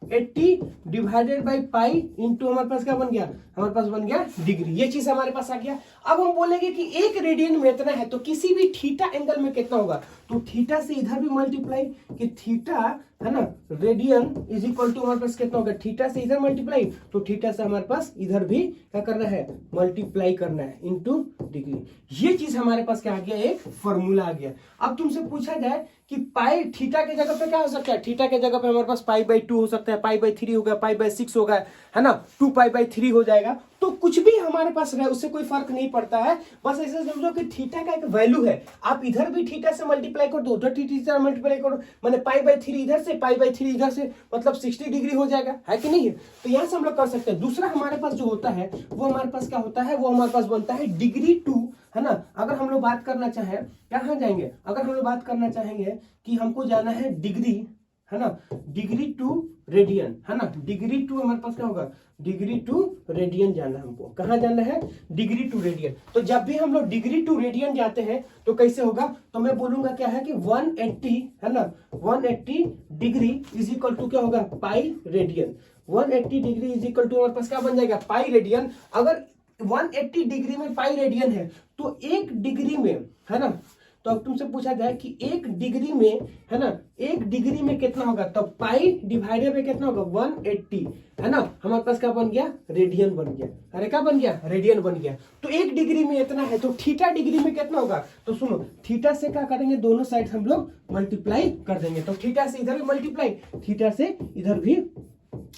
180 डिवाइडेड बाई पाई इंटू हमारे पास क्या बन गया, हमारे पास बन गया डिग्री। ये चीज हमारे पास आ गया। अब हम बोलेंगे कि 1 रेडियन में इतना है तो किसी भी थीटा एंगल में कितना होगा, तो थीटा से इधर भी मल्टीप्लाई कि थीटा, है ना, रेडियन इज इक्वल टू हमारे पास कितना होगा, थीटा से इधर मल्टीप्लाई तो थीटा से हमारे पास इधर भी क्या करना है मल्टीप्लाई करना है इंटू डिग्री। ये चीज हमारे पास क्या आ गया, एक फॉर्मूला आ गया। अब तुमसे पूछा जाए कि पाई थीटा के जगह पे क्या हो सकता है, थीटा के जगह पे हमारे पास पाई बाई 2 हो सकता है, पाई बाई 3 हो गया, पाई बाई 6 होगा, है ना, 2 पाई बाई 3 हो जाएगा। तो कुछ भी हमारे पास रहे उससे कोई फर्क नहीं पड़ता है। बस ऐसे समझो कि थीटा का एक वैल्यू है, आप इधर भी थीटा से मल्टीप्लाई कर दो, उधर थीटा से मल्टीप्लाई करो, माने पाई बाई 3 इधर से पाई बाई 3 इधर से, मतलब 60 डिग्री हो जाएगा, है कि नहीं है। तो यहां से हम लोग कर सकते हैं। दूसरा हमारे पास जो होता है वो हमारे पास क्या होता है, वो हमारे पास बनता है डिग्री टू, है ना। अगर हम लोग बात करना चाहें कहाँ जाएंगे, अगर हम लोग बात करना चाहेंगे कि हमको जाना है डिग्री, है ना, डिग्री टू रेडियन, है ना, डिग्री टू हमारे पास क्या होगा डिग्री टू रेडियन जाना, हमको कहाँ जाना है डिग्री टू रेडियन। तो जब भी हम लोग डिग्री टू रेडियन जाते हैं तो कैसे होगा, तो मैं बोलूंगा क्या है कि 180, है ना, 180 डिग्री इज इक्वल टू क्या होगा pi radian. 180 degree is equal to हमारे पास क्या बन जाएगा पाई रेडियन। अगर 180 डिग्री में पाई रेडियन है, तो 1 डिग्री में, है ना, तो अब तुमसे पूछा जाए कि 1 डिग्री में, है ना, 1 डिग्री में कितना होगा, तो पाई डिवाइडेड बाय कितना होगा 180, है ना, हमारे पास क्या बन गया, रेडियन बन गया। अरे क्या बन गया, रेडियन बन गया। तो 1 डिग्री में इतना है, तो थीटा डिग्री में कितना होगा, तो सुनो थीटा से क्या करेंगे, दोनों साइड हम लोग मल्टीप्लाई कर देंगे। तो थीटा से इधर भी मल्टीप्लाई, थीटा से इधर भी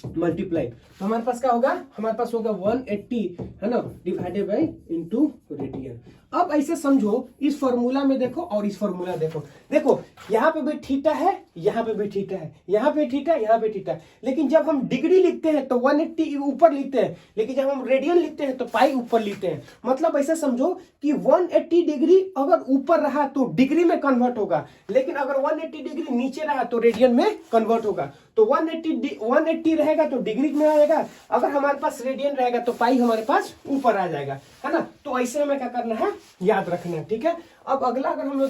मल्टीप्लाई, तो हमारे पास क्या होगा, हमारे पास होगा 180, है ना, डिवाइडेड बाय इनटू रेडियन। अब ऐसे समझो, इस फॉर्मूला में देखो और इस फॉर्मूला देखो, देखो यहाँ पे भी थीटा है, यहाँ पे भी थीटा है, यहाँ पे थीटा, यहाँ पे थीटा, लेकिन जब हम डिग्री लिखते हैं तो 180 ऊपर लिखते हैं, लेकिन जब हम रेडियन लिखते हैं तो पाई ऊपर लिखते हैं। मतलब ऐसे समझो कि 180 डिग्री अगर ऊपर रहा तो डिग्री में कन्वर्ट होगा, लेकिन अगर 180 डिग्री नीचे रहा तो रेडियन में कन्वर्ट होगा। तो 180 रहेगा तो डिग्री में आएगा, अगर हमारे पास रेडियन रहेगा तो पाई हमारे पास ऊपर आ जाएगा, है ना। तो ऐसे हमें क्या करना है, याद रखना है, ठीक है। अब अगला अगर हम लोग,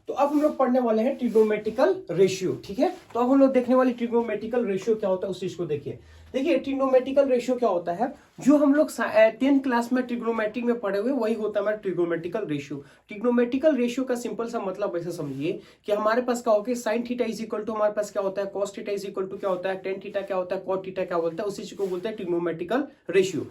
तो अब हम लोग पढ़ने वाले हैं ट्रिग्नोमेट्रिकल रेशियो, ठीक है। तो अब हम लोग देखने वाले ट्रिग्नोमेट्रिकल रेशियो क्या होता है उस चीज को देखिए। देखिए ट्रिग्नोमेट्रिकल रेशियो क्या होता है, जो हम लोग 10th क्लास में ट्रिग्नोमेट्री में पढ़े हुए वही होता है हमारा ट्रिग्नोमेट्रिकल रेशियो। ट्रिग्नोमेट्रिकल रेशियो का सिंपल सा मतलब ऐसे समझिए कि हमारे पास क्या होगा, sine theta is equal to हमारे पास क्या होता है, cos theta is equal to क्या होता है, टेन थीटा क्या होता है, कॉट थीटा क्या बोलता है, उसी चीज को बोलते हैं ट्रिग्नोमेट्रिकल रेशियो।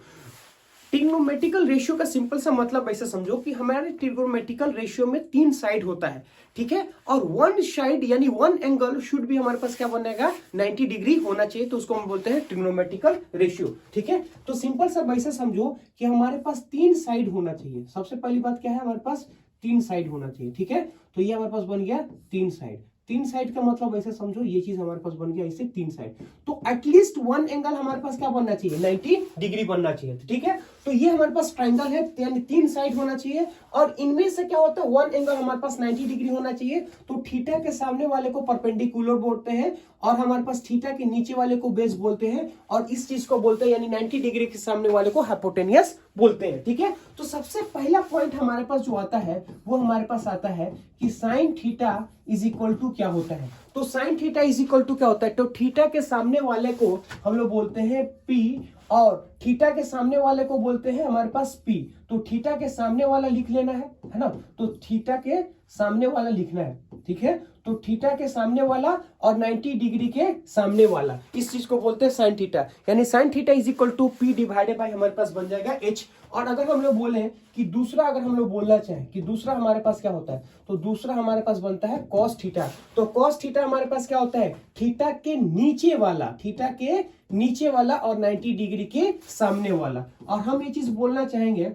ट्रिग्नोमेट्रिकल रेशियो का सिंपल सा मतलब ऐसे समझो कि हमारे ट्रिग्नोमेट्रिकल रेशियो में 3 साइड होता है, ठीक है, और 1 साइड यानी 1 एंगल शुड भी हमारे पास क्या बनेगा, 90 डिग्री होना चाहिए, तो उसको हम बोलते हैं ट्रिग्नोमेट्रिकल रेशियो, ठीक है। तो सिंपल सा वैसे समझो कि हमारे पास 3 साइड होना चाहिए। सबसे पहली बात क्या है, हमारे पास 3 साइड होना चाहिए, ठीक है। तो ये हमारे पास बन गया 3 साइड। 3 साइड का मतलब ऐसे समझो, ये चीज हमारे पास बन गया ऐसे 3 साइड, तो एटलीस्ट 1 एंगल हमारे पास क्या बनना चाहिए, 90 डिग्री बनना चाहिए, ठीक है। तो ये हमारे पास ट्रायंगल है, यानी 3 साइड होना चाहिए, और इनमें से क्या होता है 1 एंगल हमारे पास 90 डिग्री होना चाहिए। तो थीटा के सामने वाले को परपेंडिकुलर बोलते हैं, और हमारे पास थीटा के नीचे वाले को बेस बोलते हैं, और इस चीज को बोलते हैं यानी 90 डिग्री के सामने वाले को हाइपोटेनियस बोलते हैं, ठीक है। तो सबसे पहला पॉइंट हमारे पास जो आता है वो हमारे पास आता है कि sine theta is equal to क्या होता है। तो sine theta is equal to क्या होता है, तो थीटा के सामने वाले को हम लोग बोलते हैं पी, और थीटा के सामने वाले को बोलते हैं हमारे पास पी। तो थीटा के सामने वाला लिख लेना है ना, तो थीटा के सामने वाला लिखना है, ठीक है। तो थीटा के सामने वाला और 90 डिग्री के सामने वाला, इस चीज को बोलते हैं साइन थीटा, यानी sine theta is equal to P divided by हमारे पास बन जाएगा एच। और अगर हम लोग बोले कि दूसरा, अगर हम लोग बोलना चाहें कि दूसरा हमारे पास क्या होता है, तो दूसरा हमारे पास बनता है कॉस थीटा। तो कॉस थीटा हमारे पास क्या होता है, थीटा के नीचे वाला, थीटा के नीचे वाला और 90 डिग्री के सामने वाला। और हम ये चीज बोलना चाहेंगे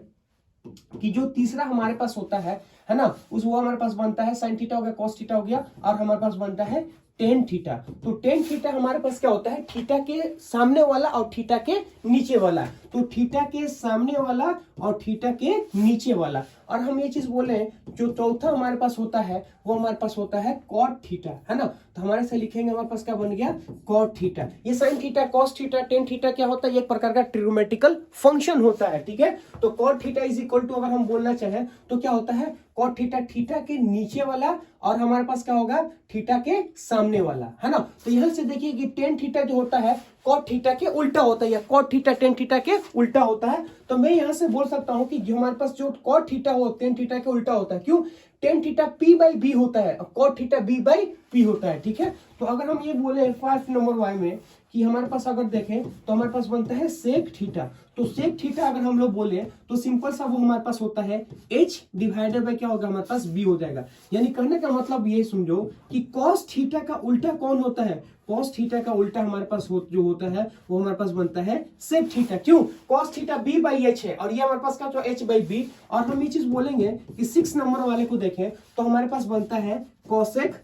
कि जो तीसरा हमारे पास होता है ना, उस वो हमारे पास बनता है साइन थीटा हो गया, कॉस थीटा हो गया, और हमारे पास बनता है टेन थीटा। तो टेन थीटा हमारे पास क्या होता है, थीटा के सामने वाला और थीटा के नीचे वाला। तो थीटा के सामने वाला और थीटा के नीचे वाला। और हम ये चीज बोले जो चौथा हमारे पास होता है वो हमारे पास होता है कॉट थीटा, है ना। तो हमारे से लिखेंगे हमारे पास क्या बन गया, कॉट थीटा। ये sine theta, cos theta, tan theta क्या होता है, एक प्रकार का ट्रिग्नोमेट्रिकल फंक्शन होता है, ठीक है। तो cot theta is equal to अगर हम बोलना चाहें तो क्या होता है, कॉट थीटा, थीटा के नीचे वाला, और हमारे पास क्या होगा, थीटा के सामने वाला, है ना। तो यहां से देखिए कि टेन थीटा जो होता है कॉट थीटा के उल्टा होता है, या कॉट थीटा टेन थीटा के उल्टा होता है। तो मैं यहां से बोल सकता हूं कि जो हमारे पास जो कॉट थीटा हो टेन थीटा के उल्टा होता है। क्यों, tan theta P by B होता है और cot theta B by P होता है, ठीक है। तो अगर हम ये बोले 5 नंबर वाई में कि हमारे पास अगर देखें तो हमारे पास बनता है सेक थीटा। तो सेक थीटा अगर हम लोग बोले तो सिंपल सा वो हमारे पास होता है h डिवाइडेड बाय क्या होगा, हमारे पास b हो जाएगा। यानी कहने का मतलब ये समझो कि cos थीटा का उल्टा कौन होता है, cos थीटा का उल्टा हमारे पास जो होता है वो हमारे पास बनता है सेक थीटा। क्यों, cos theta b by h है और ये हमारे पास क्या होता है h बाई b। और हम ये चीज बोलेंगे कि 6 नंबर वाले को देखें तो हमारे पास बनता है कोसेक,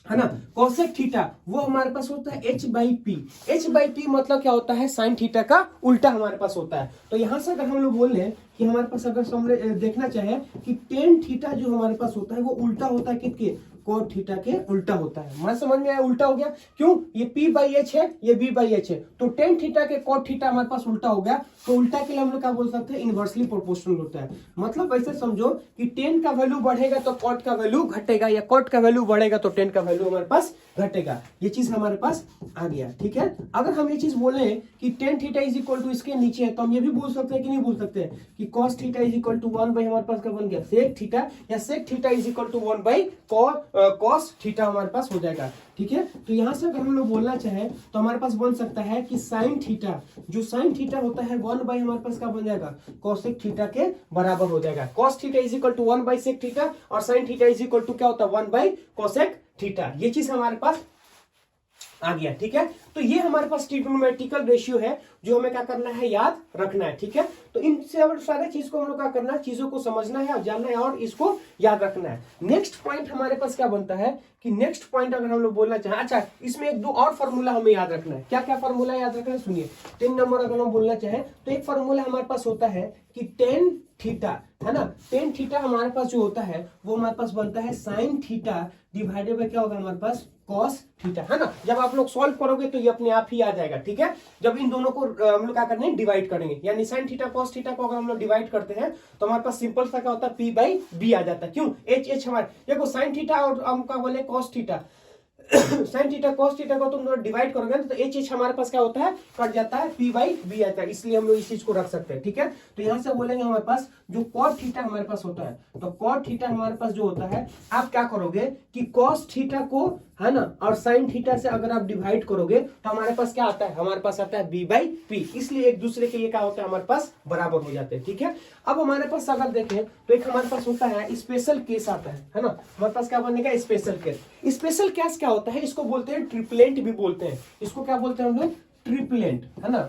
है ना, कोसेक थीटा, वो हमारे पास होता है h by P. h by P मतलब क्या होता है, साइन थीटा का उल्टा हमारे पास होता है। तो यहां से अगर हम लोग बोल रहे कि हमारे पास अगर देखना चाहे कि टेन थीटा जो हमारे पास होता है वो उल्टा होता है किसके, कोट थीटा के उल्टा होता है। मैं समझ में आया, उल्टा हो गया क्यों, ये p/h है, ये b/h है, तो टेन थीटा के कोट थीटा हमारे पास उल्टा हो गया, तो उल्टा के लिए हम लोग क्या बोल सकते हैं, इनवर्सली प्रोपोर्शनल होता है। मतलब ऐसे समझो कि टेन का वैल्यू बढ़ेगा तो कोट का वैल्यू घटेगा, या कोट का वैल्यू बढ़ेगा तो टेन का वैल्यू हमारे पास घटेगा। ये चीज हमारे पास आ गया, ठीक है। अगर हम ये चीज बोले कि tan theta is equal to इसके नीचे है, तो हम ये भी बोल सकते हैं कि नहीं बोल सकते हैं कि cos theta is equal to 1 by हमारे पास क्या बन गया, सेक थीटा, या sec theta is equal to 1 by cos theta हमारे पास हो जाएगा, ठीक है। तो यहां से अगर हम लोग बोलना चाहें तो हमारे पास बन सकता है कि साइन थीटा, जो साइन थीटा होता है 1 बाई हमारे पास क्या बन जाएगा, कोसेक थीटा के बराबर हो जाएगा। Cos theta is equal to 1 by sec theta, और sine theta is equal to क्या होता है, 1 बाई कोसेक थीटा। ये चीज हमारे पास आ गया, ठीक है। तो ये हमारे पास ट्रिग्नोमेट्रिकल रेशियो है जो हमें क्या करना है, याद रखना है, ठीक है। तो इन सारे चीज को हम लोग क्या करना है, चीजों को समझना है और जानना है और इसको याद रखना है। नेक्स्ट पॉइंट हमारे पास क्या बनता है कि नेक्स्ट पॉइंट अगर हम लोग बोलना चाहें, अच्छा इसमें एक दो और फॉर्मूला हमें याद रखना है। क्या क्या फॉर्मूला याद रखना है, सुनिए। 10 नंबर अगर हम बोलना चाहें तो एक फॉर्मूला हमारे पास होता है कि टेन थीटा, है ना, टेन थीटा हमारे पास जो होता है वो हमारे पास बनता है साइन थीटा डिवाइडेड बाय क्या होगा हमारे पास, कॉस थीटा, है ना। जब आप लोग सॉल्व करोगे तो ये अपने आप ही आ जाएगा, ठीक है। जब इन दोनों को हम लोग क्या करने हैं, डिवाइड करेंगे, यानी साइन थीटा कॉस थीटा को अगर हम लोग डिवाइड करते हैं तो हमारे पास सिंपल सा क्या होता है, p बाई b आ जाता है। क्यों, h हमारे देखो साइन थीटा और हम क्या बोले cos theta, sine theta cos theta को तुम डिवाइड करोगे तो एच हमारे पास क्या होता है, कट जाता है, p बाई b आता है, इसलिए हम लोग इस चीज को रख सकते हैं, ठीक है। तो यहां से बोलेंगे हमारे पास जो कॉट थीटा हमारे पास होता है, तो कॉट थीटा हमारे पास जो होता है, आप क्या करोगे कि कॉस थीटा को, है ना, और साइन थीटा से अगर आप डिवाइड करोगे तो हमारे पास क्या आता है, हमारे पास आता है b बाई p, इसलिए एक दूसरे के ये क्या होता है, हमारे पास बराबर हो जाते हैं, ठीक है। अब हमारे पास अगर देखें तो एक हमारे पास होता है स्पेशल केस आता है ना, हमारे पास क्या बनेगा, स्पेशल केस। स्पेशल केस क्या होता है, इसको बोलते हैं ट्रिपलेंट भी बोलते हैं, इसको क्या बोलते हैं हम लोग, ट्रिपलेंट, है ना।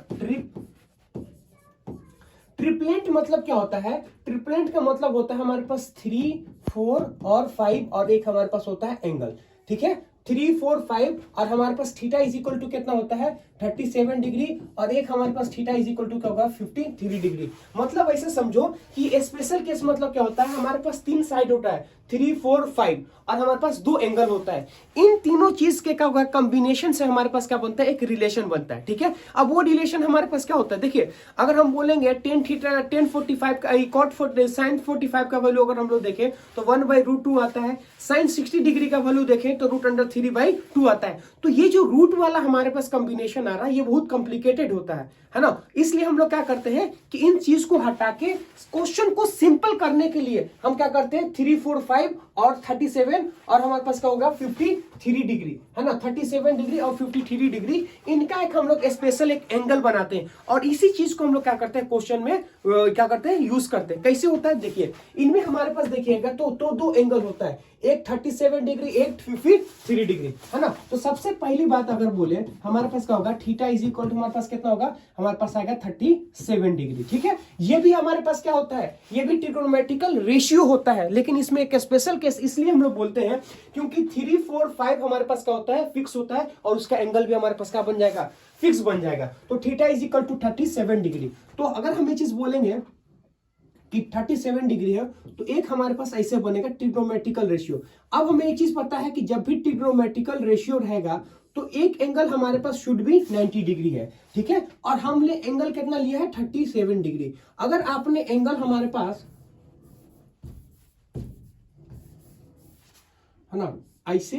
ट्रिपलेंट मतलब क्या होता है, ट्रिपलेंट का मतलब होता है हमारे पास 3, 4 और 5 और एक हमारे पास होता है एंगल, ठीक है। 3, 4, 5 और हमारे पास थीटा इज इक्वल टू कितना होता है, 37 डिग्री, और एक हमारे पास थीटा इज इक्वल टू क्या होगा, 53 डिग्री। मतलब ऐसे समझो कि स्पेशल केस मतलब क्या होता है, हमारे पास 3 साइड होता है, 3, 4, 5 और हमारे पास 2 एंगल होता है। इन तीनों चीज के क्या होगा, कॉम्बिनेशन से हमारे पास क्या बनता है, एक रिलेशन बनता है, ठीक है। अब वो रिलेशन हमारे पास क्या होता है, देखिए अगर हम बोलेंगे टेन थीटा, टेन 45 का कॉट साइन 45 का वैल्यू अगर हम लोग देखें तो 1/√2 आता है, साइन 60 डिग्री का वैल्यू देखें तो √3/2 आता है। तो ये जो रूट वाला हमारे पास कॉम्बिनेशन आ रहा है ये बहुत कॉम्प्लिकेटेड होता है ना। इसलिए हम लोग क्या करते हैं कि इन चीज को हटा के क्वेश्चन को सिंपल करने के लिए हम क्या करते हैं, 3, 4, 5 और 37 और हमारे पास क्या होगा 53 डिग्री, है ना, 37 डिग्री और 53 डिग्री, इनका एक हम लोग स्पेशल एक एंगल बनाते हैं और इसी चीज को हम लोग क्या करते हैं क्वेश्चन में क्या करते हैं, यूज करते हैं। कैसे होता है, देखिए इनमें हमारे पास देखिएगा तो 2 एंगल होता है, एक 37 डिग्री, एक 53 डिग्री, है ना। तो सबसे पहली बात अगर बोले हमारे पास क्या होगा, थीटा इज इक्वल टू हमारे पास कितना होगा, हमारे पास आएगा 37 डिग्री, ठीक है। ये भी हमारे पास क्या होता है, ये भी ट्रिग्नोमेट्रिकल रेशियो होता है, लेकिन इसमें एक स्पेशल केस इसलिए हम लोग बोलते हैं क्योंकि 3, 4, 5 हमारे पास क्या होता है, फिक्स होता है और उसका एंगल भी हमारे पास क्या बन जाएगा, फिक्स बन जाएगा। तो theta is equal to 37 degree. तो अगर हम ये चीज बोलेंगे कि 37 डिग्री है तो एक हमारे पास ऐसे बनेगा ट्रिग्नोमेट्रिकल रेशियो। अब हमें एक चीज पता है कि जब भी ट्रिग्नोमेट्रिकल रेशियो रहेगा तो एक एंगल हमारे पास शुड भी 90 डिग्री है, ठीक है। और हमने एंगल कितना लिया है, 37 डिग्री। अगर आपने एंगल हमारे पास, है ना, ऐसे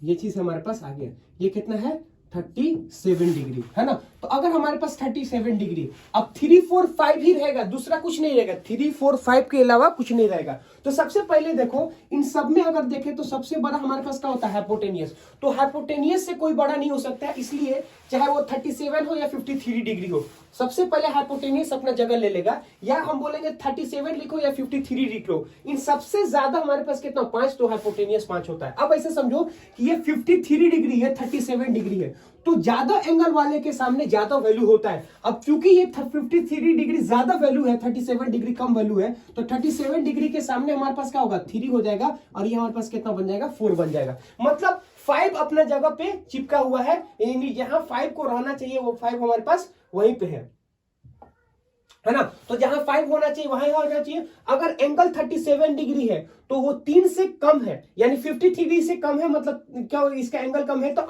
ये चीज हमारे पास आ गया, ये कितना है 37 डिग्री, है ना। तो अगर हमारे पास 37 डिग्री, अब 3, 4, 5 ही रहेगा, दूसरा कुछ नहीं रहेगा, 3, 4, 5 के अलावा कुछ नहीं रहेगा। तो सबसे पहले देखो इन सब में अगर देखें तो सबसे बड़ा हमारे पास क्या होता है, हाइपोटेनियस। तो हाइपोटेनियस से कोई बड़ा नहीं हो सकता है, इसलिए चाहे वो 37 हो या 53 डिग्री हो, सबसे पहले हाइपोटेनियस अपना जगह ले लेगा। या हम बोलेंगे 37 लिखो या 53 लिखो, इन सबसे ज्यादा हमारे पास कितना 5, तो हाइपोटेनियस 5 होता है। अब ऐसे समझो कि ये 53 डिग्री है, 37 डिग्री है, तो ज्यादा एंगल वाले के सामने ज्यादा वैल्यू होता है। अब क्योंकि ये 53 डिग्री ज्यादा वैल्यू है, 37 डिग्री कम वैल्यू है, तो 37 डिग्री के सामने हमारे पास क्या होगा, 3 हो जाएगा और ये हमारे पास कितना बन जाएगा, 4 बन जाएगा। मतलब 5 अपना जगह पे चिपका हुआ है, यानी जहां 5 को रहना चाहिए वो 5 हमारे पास वहीं पे है। है ना। तो जहां 5 होना चाहिए वहां होना चाहिए। अगर एंगल 37 डिग्री है तो वो 3 से कम है, यानी 53 से कम है, मतलब क्या इसका एंगल कम है तो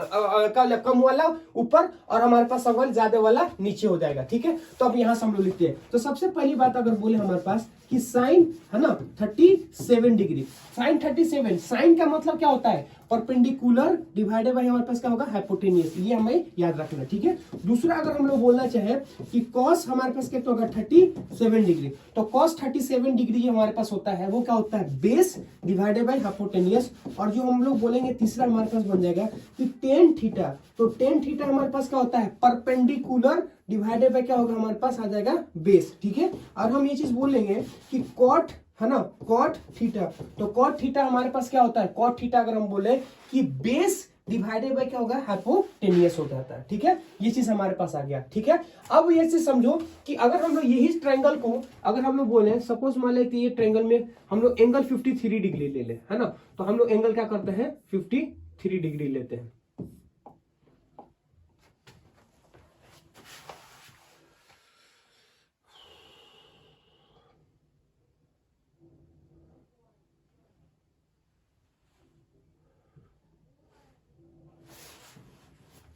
कम वाला ऊपर और हमारे पास अव्वल ज्यादा वाला नीचे हो जाएगा। ठीक है, तो अब यहां से हम लोग लिखते हैं। तो सबसे पहली बात अगर बोले हमारे पास कि साइन है ना 37 डिग्री, साइन 37, साइन का मतलब क्या होता है, परपेंडिकुलर डिवाइडेड बाय हमारे पास क्या होगा, हाइपोटेनियस, ये हमें याद रखना। ठीक है, दूसरा अगर हम लोग बोलना चाहे कि कॉस हमारे पास कितना होगा 37 डिग्री, तो कॉस 37 डिग्री हमारे पास होता है वो क्या होता है, बेस डिवाइडेड बाय हाइपोटेनियस। और जो हम लोग बोलेंगे तीसरा हमारे पास बन जाएगा कि टेन थीटा, तो टेन थीटा हमारे पास क्या होता है, परपेंडिकुलर डिवाइडेड बाय क्या होगा, हमारे पास आ जाएगा बेस। ठीक है, और हम ये चीज बोलेंगे कि कॉट है ना, कॉट थीटा, तो कॉट थीटा हमारे पास क्या होता है, कॉट थीटा अगर हम बोले कि बेस डिवाइडेड बाय क्या होगा, हाइपोटेनियस हो जाता है। ठीक है, ये चीज हमारे पास आ गया। ठीक है, अब ये चीज समझो कि अगर हम लोग यही ट्रायंगल को अगर हम लोग बोले, सपोज मान लेते ये ट्रायंगल में हम लोग एंगल 53 डिग्री ले ले, है ना, तो हम लोग एंगल क्या करते हैं 53 डिग्री लेते हैं।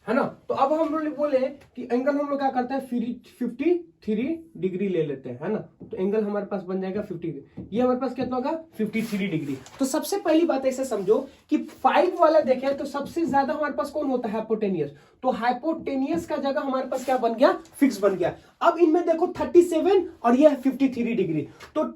है ना, तो अब हम लोग बोले कि एंगल हम लोग क्या करते हैं 53 डिग्री ले लेते हैं, है ना, तो एंगल हमारे पास बन जाएगा 50, ये हमारे पास कितना होगा 53 डिग्री। तो सबसे पहली बात ऐसे समझो कि 5 वाला देखें तो सबसे ज्यादा हमारे पास कौन होता है, हाइपोटेनियस, तो हाइपोटेनियस का जगह हमारे पास क्या बन गया, फिक्स बन गया। अब इनमें देखो 37 और ये 53 डिग्री, तो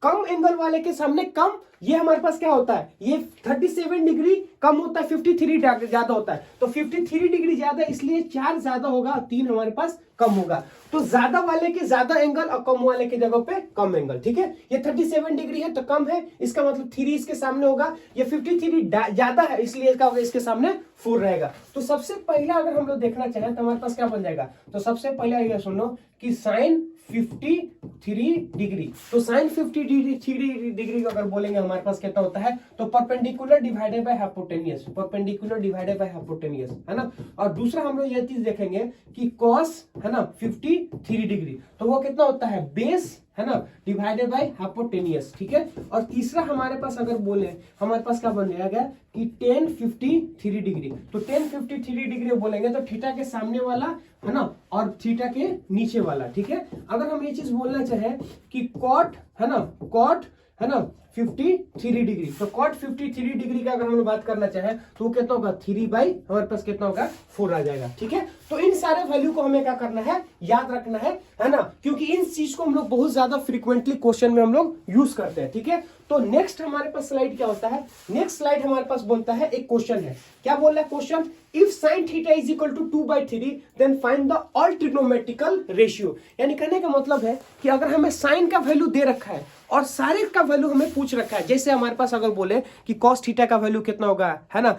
कम एंगल वाले के सामने कम, ये हमारे पास क्या होता है, ये 37 डिग्री कम होता है, 53 ज्यादा होता है, तो 53 डिग्री ज्यादा, इसलिए 4 ज्यादा होगा, 3 हमारे पास कम होगा। तो ज्यादा वाले के ज्यादा एंगल और कम वाले के जगह पे कम एंगल। ठीक है, ये 37 डिग्री है तो कम है, इसका मतलब 3 इसके सामने होगा, ये 53 ज्यादा है इसलिए क्या होगा, इसके सामने 4 रहेगा। तो सबसे पहला अगर हम लोग देखना चाहें तो हमारे पास क्या बन जाएगा, तो सबसे पहले ये सुनो कि साइन 53 डिग्री, तो साइन 53 डिग्री का अगर बोलेंगे हमारे पास कितना होता है, तो perpendicular divided by hypotenuse, perpendicular divided by hypotenuse, है ना। और दूसरा हम लोग ये चीज देखेंगे कि कॉस है ना 53 डिग्री, तो वो कितना होता है, बेस है ना डिवाइडेड बाय हाइपोटेनियस। ठीक है, और तीसरा हमारे पास अगर बोले हमारे पास क्या बन जाएगा कि tan 53 डिग्री, तो tan 53 डिग्री बोलेंगे तो थीटा के सामने वाला है ना और थीटा के नीचे वाला। ठीक है, अगर हम ये चीज बोलना चाहे कि कॉट है ना, कॉट है ना 53 डिग्री, तो कॉट 53 डिग्री का अगर हम लोग बात करना चाहे तो वो कितना होगा 3 बाई हमारे पास कितना होगा 4 आ जाएगा। ठीक है, तो इन सारे वैल्यू को हमें क्या करना है, याद रखना है ना, क्योंकि इन चीज को हम लोग बहुत ज्यादा फ्रीक्वेंटली क्वेश्चन में हम लोग यूज करते हैं। ठीक है, तो नेक्स्ट हमारे पास स्लाइड क्या होता है, नेक्स्ट स्लाइड हमारे पास बोलता है, एक क्वेश्चन है, क्या बोल रहा है question, if sine theta is equal to 2/3 then find the all trigonometrical ratio. यानी कहने का मतलब है कि अगर हमें साइन का वैल्यू दे रखा है और सारे का वैल्यू हमें पूछ रखा है, जैसे हमारे पास अगर बोले कि कॉस थीटा का वैल्यू कितना होगा, है ना,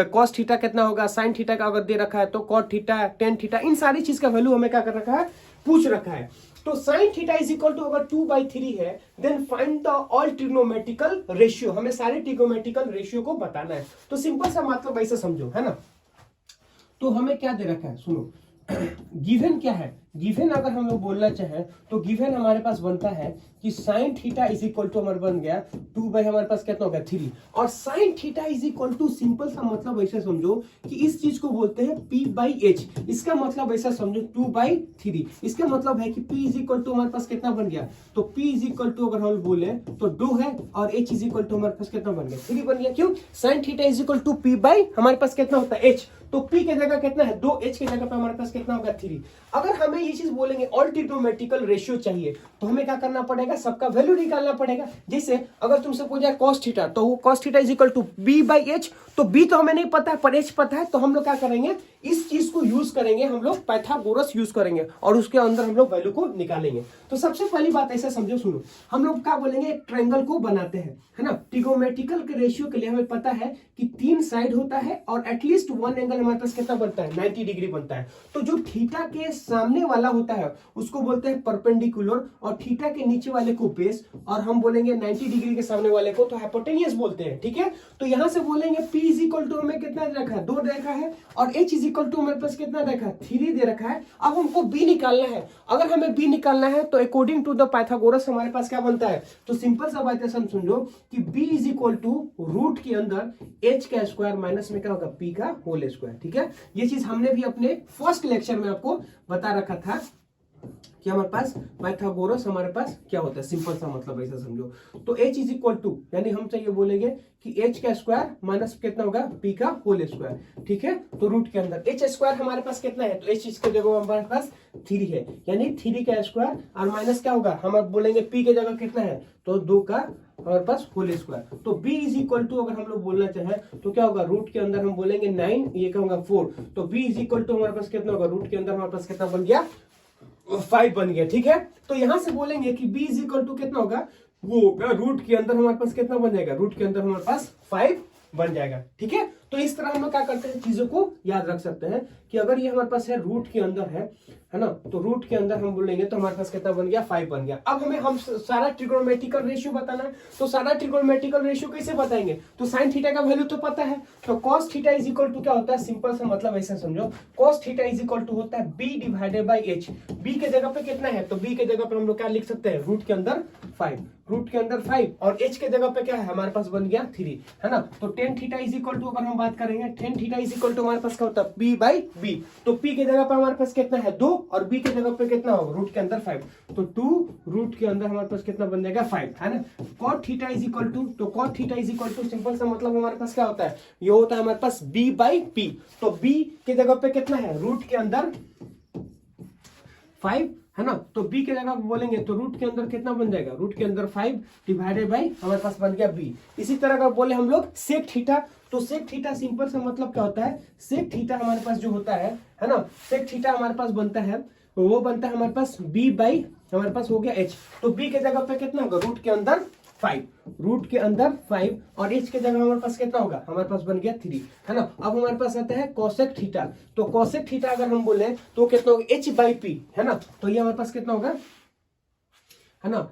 कॉस थीटा कितना होगा, साइन थीटा का अगर दे रखा है तो कॉट थीटा, टेन थीटा, इन सारी चीज का वैल्यू हमें क्या कर रखा है, पूछ रखा है। तो sine theta is equal to अगर 2/3 है then find the all trigonometrical ratio, हमें सारे ट्रिग्नोमेट्रिकल रेशियो को बताना है। तो सिंपल सा मतलब ऐसे समझो, है ना, तो हमें क्या दे रखा है, सुनो गिवन क्या है, गिवन अगर हम लोग बोलना चाहें तो गिवन हमारे पास बनता है कि sine theta is equal to हमारे बन गया 2 बाई हमारे पास कितना हो गया 3, और sine theta is equal to simple सा मतलब ऐसे समझो कि इस चीज को बोलते हैं P/H, इसका मतलब ऐसा समझो 2/3, इसका मतलब है कि P इज इक्वल टू हमारे पास कितना बन गया, तो P इज इक्वल टू अगर हम बोले तो 2 है और H इज इक्वल टू हमारे पास कितना बन गया 3 बन गया। क्यों, sine theta is equal to P by हमारे पास कितना होता है H, तो P के जगह कितना है 2, H के जगह पे हमारे पास कितना होगा 3। अगर हमें ये चीज बोलेंगे ऑल ट्रिग्नोमेट्रिकल रेशियो चाहिए तो हमें क्या करना पड़ेगा, सबका वैल्यू निकालना पड़ेगा। जैसे अगर तुमसे पूछा cos थीटा, तो वो cos theta is equal to B/H, तो B तो हमें नहीं पता है पर H पता है, तो हम लोग क्या करेंगे, इस चीज को यूज करेंगे, हम लोग पाइथागोरस यूज करेंगे और उसके अंदर हम लोग वैल्यू को निकालेंगे। तो सबसे पहली बात ऐसा समझो, सुनो, हम लोग क्या बोलेंगे, एक ट्रायंगल को बनाते हैं, है ना, ट्रिग्नोमेट्रिकल के रेशियो के लिए हमें पता है कि 3 साइड होता है और एटलीस्ट 1 एंगल हमारे पास कितना बनता है 90 डिग्री बनता है। तो जो थीटा के सामने वाला होता है उसको बोलते हैं परपेंडिकुलर और थीटा के नीचे वाले को बेस, और हम बोलेंगे 90 डिग्री के सामने वाले को तो हाइपोटेनियस बोलते हैं। ठीक है, तो यहां से बोलेंगे P इज इक्वल टू हमें कितना रखा है 2 रखा है और H इज इक्वल टू हमारे पास कितना देखा है 3 दे रखा है। अब हमको b निकालना है। अगर हमें b निकालना है तो अकॉर्डिंग टू द पाइथागोरस हमारे पास क्या बनता है, तो सिंपल सा बात है समझो कि b is equal to root के अंदर h का स्क्वायर माइनस में क्या होगा p का होल स्क्वायर। ठीक है, ये चीज हमने भी अपने फर्स्ट लेक्चर में आपको बता रखा था कि हमारे पास पाइथागोरस हमारे पास क्या होता है, सिंपल सा मतलब ऐसा समझो। तो h इज इक्वल टू यानी हम चाहिए बोलेंगे कि h का स्क्वायर माइनस कितना होगा p का होल स्क्वायर। ठीक है, तो रूट के अंदर h स्क्वायर हमारे पास कितना है, तो h इसके जगह हमारे पास 3 है, यानी 3 का स्क्वायर और माइनस क्या होगा, हम बोलेंगे p के जगह कितना है, तो 2 का हमारे पास होल स्क्वायर। तो b इज इक्वल टू अगर हम लोग बोलना चाहें तो क्या होगा, रूट के अंदर हम बोलेंगे 9, ये क्या होगा 4, तो b इज इक्वल टू हमारे पास कितना होगा, रूट के अंदर हमारे पास कितना बन गया 5 बन गया। ठीक है, तो यहां से बोलेंगे कि b इज इक्वल टू कितना होगा, वो रूट के अंदर हमारे पास कितना बन जाएगा, रूट के अंदर हमारे पास 5 बन जाएगा। ठीक है, तो इस तरह हम लोग क्या करते हैं, चीजों को याद रख सकते हैं कि अगर ये हमारे पास है रूट के अंदर है ना, तो रूट के अंदर हम बोलेंगे तो हमारे पास कितना बन गया 5 बन गया। अब हम सारा ट्रिग्नोमेट्रिकल रेशियो बताना है, तो सारा ट्रिग्नोमेट्रिकल रेशियो कैसे बताएंगे, तो साइन थीटा का वैल्यू तो पता है, तो cos theta is equal to क्या होता है, सिंपल सा मतलब ऐसा समझो, cos theta is equal to होता है b divided by h। b के जगह पे कितना है, तो b के जगह पे हम लोग क्या लिख सकते हैं, रूट के अंदर 5, रूट के अंदर 5 और h के जगह पे क्या है हमारे पास बन गया 3, है ना। तो tan theta is equal to अगर हम बात करेंगे, tan theta is equal to हमारे पास क्या होता है p बाई b, तो p के जगह पे हमारे पास कितना है 2 और b के जगह पे कितना होगा, रूट के अंदर 5, तो 2 रूट के अंदर हमारे पास कितना बन जाएगा 5, है ना। cot theta is equal to, तो cot theta is equal to simple सा मतलब हमारे पास क्या होता है, ये होता है हमारे पास b बाई p, तो b के जगह पे कितना है, रूट के अंदर 5, है ना, तो b के जगह बोलेंगे तो रूट के अंदर कितना बन जाएगा, रूट के अंदर 5 डिवाइडेड बाई हमारे पास बन गया b। इसी तरह का बोले हम लोग सेक थीटा, तो सेक थीटा सिंपल सा मतलब क्या होता है, सेक थीटा हमारे पास जो होता है ना, सेक थीटा हमारे पास बनता है, वो बनता है हमारे पास b बाई हमारे पास हो गया h, तो b के जगह पे कितना होगा, रूट के अंदर 5, रूट के अंदर 5 और h के जगह हमारे पास कितना होगा, हमारे पास बन गया 3, है ना। अब हमारे पास आता है कोसेक थीटा, तो कोसेक थीटा अगर हम बोले तो कितना होगा h बाई p, है ना, तो ये हमारे पास कितना होगा, है ना,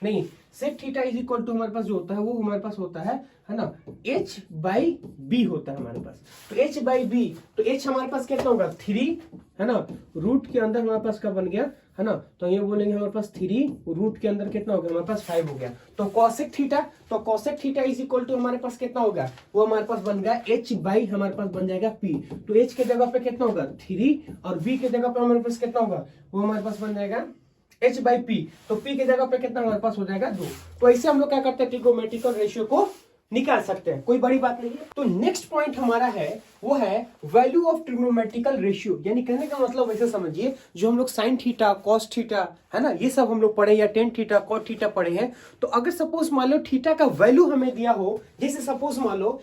नहीं sec theta is equal to हमारे पास जो होता है वो हमारे पास होता है ना h बाई b होता है हमारे पास, तो h बाई b, तो h हमारे पास कितना होगा 3, है ना, रूट के अंदर हमारे पास क्या बन गया, है ना, तो ये बोलेंगे हमारे पास 3 रूट के अंदर कितना हो गया, हमारे पास 5 हो गया। तो कोसेक थीटा, तो cosec theta is equal to हमारे पास कितना होगा, वो हमारे पास बन गया h बाई हमारे पास बन जाएगा p, तो h के जगह पे कितना होगा 3 और b के जगह पे हमारे पास कितना होगा, वो हमारे पास बन जाएगा h बाई p, तो p के जगह पे कितना हमारे पास हो जाएगा 2। तो ऐसे हम लोग क्या करते हैं, ट्रिग्नोमेट्रिकल रेशियो को निकाल सकते हैं, कोई बड़ी बात नहीं है। तो नेक्स्ट पॉइंट हमारा है वो है वैल्यू ऑफ ट्रिग्नोमेट्रिकल रेशियो, यानी कहने का मतलब ऐसे समझिए, जो हम लोग साइन थीटा कॉस थीटा है ना, ये सब हम लोग पढ़े या टेन थीटा कॉट थीटा पढ़े हैं, तो अगर सपोज मान लो थीटा का वैल्यू हमें दिया हो, जैसे सपोज मान लो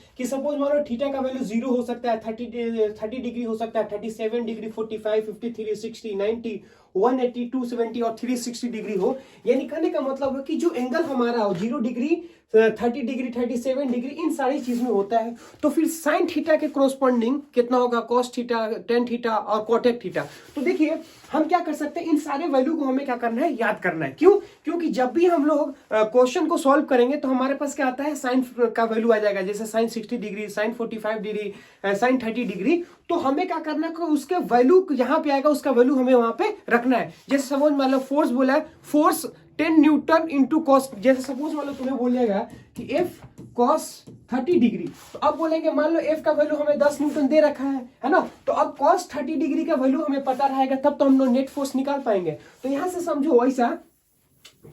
थीटा का वैल्यू 0 हो सकता है, 30 डिग्री हो सकता है, 37 डिग्री, 45, 53, 60, 90, 180, 270 और 360 डिग्री हो, यानी कहने का मतलब है कि जो एंगल हमारा हो 0 डिग्री, 30 डिग्री, 37 डिग्री, इन सारी चीज में होता है, तो फिर साइन थीटा के क्रोस्पॉन्डिंग कितना होगा, कॉस थीटा, टेन थीटा और कोटेक थीटा। तो देखिए हम क्या कर सकते हैं, इन सारे वैल्यू को हमें क्या करना है, याद करना है। क्यों, क्योंकि जब भी हम लोग क्वेश्चन को सॉल्व करेंगे तो हमारे पास क्या आता है, साइन का वैल्यू आ जाएगा, जैसे sine 60 degree, sine 45 degree, sine 30 degree, तो हमें क्या करना है, उसके वैल्यू यहाँ पे आएगा, उसका वैल्यू हमें वहां पे रखना है। जैसे सपोज मान लो फोर्स बोला है, फोर्स 10 न्यूटन इंटू कॉस, जैसे सपोज मान लो तुम्हें बोलेगा कि एफ कॉस 30 डिग्री, तो अब बोलेंगे मान लो एफ का वैल्यू हमें 10 न्यूटन दे रखा है ना, तो अब कॉस 30 डिग्री का वैल्यू हमें पता रहेगा, तब तो हम लोग नेट फोर्स निकाल पाएंगे। तो यहां से समझो ऐसा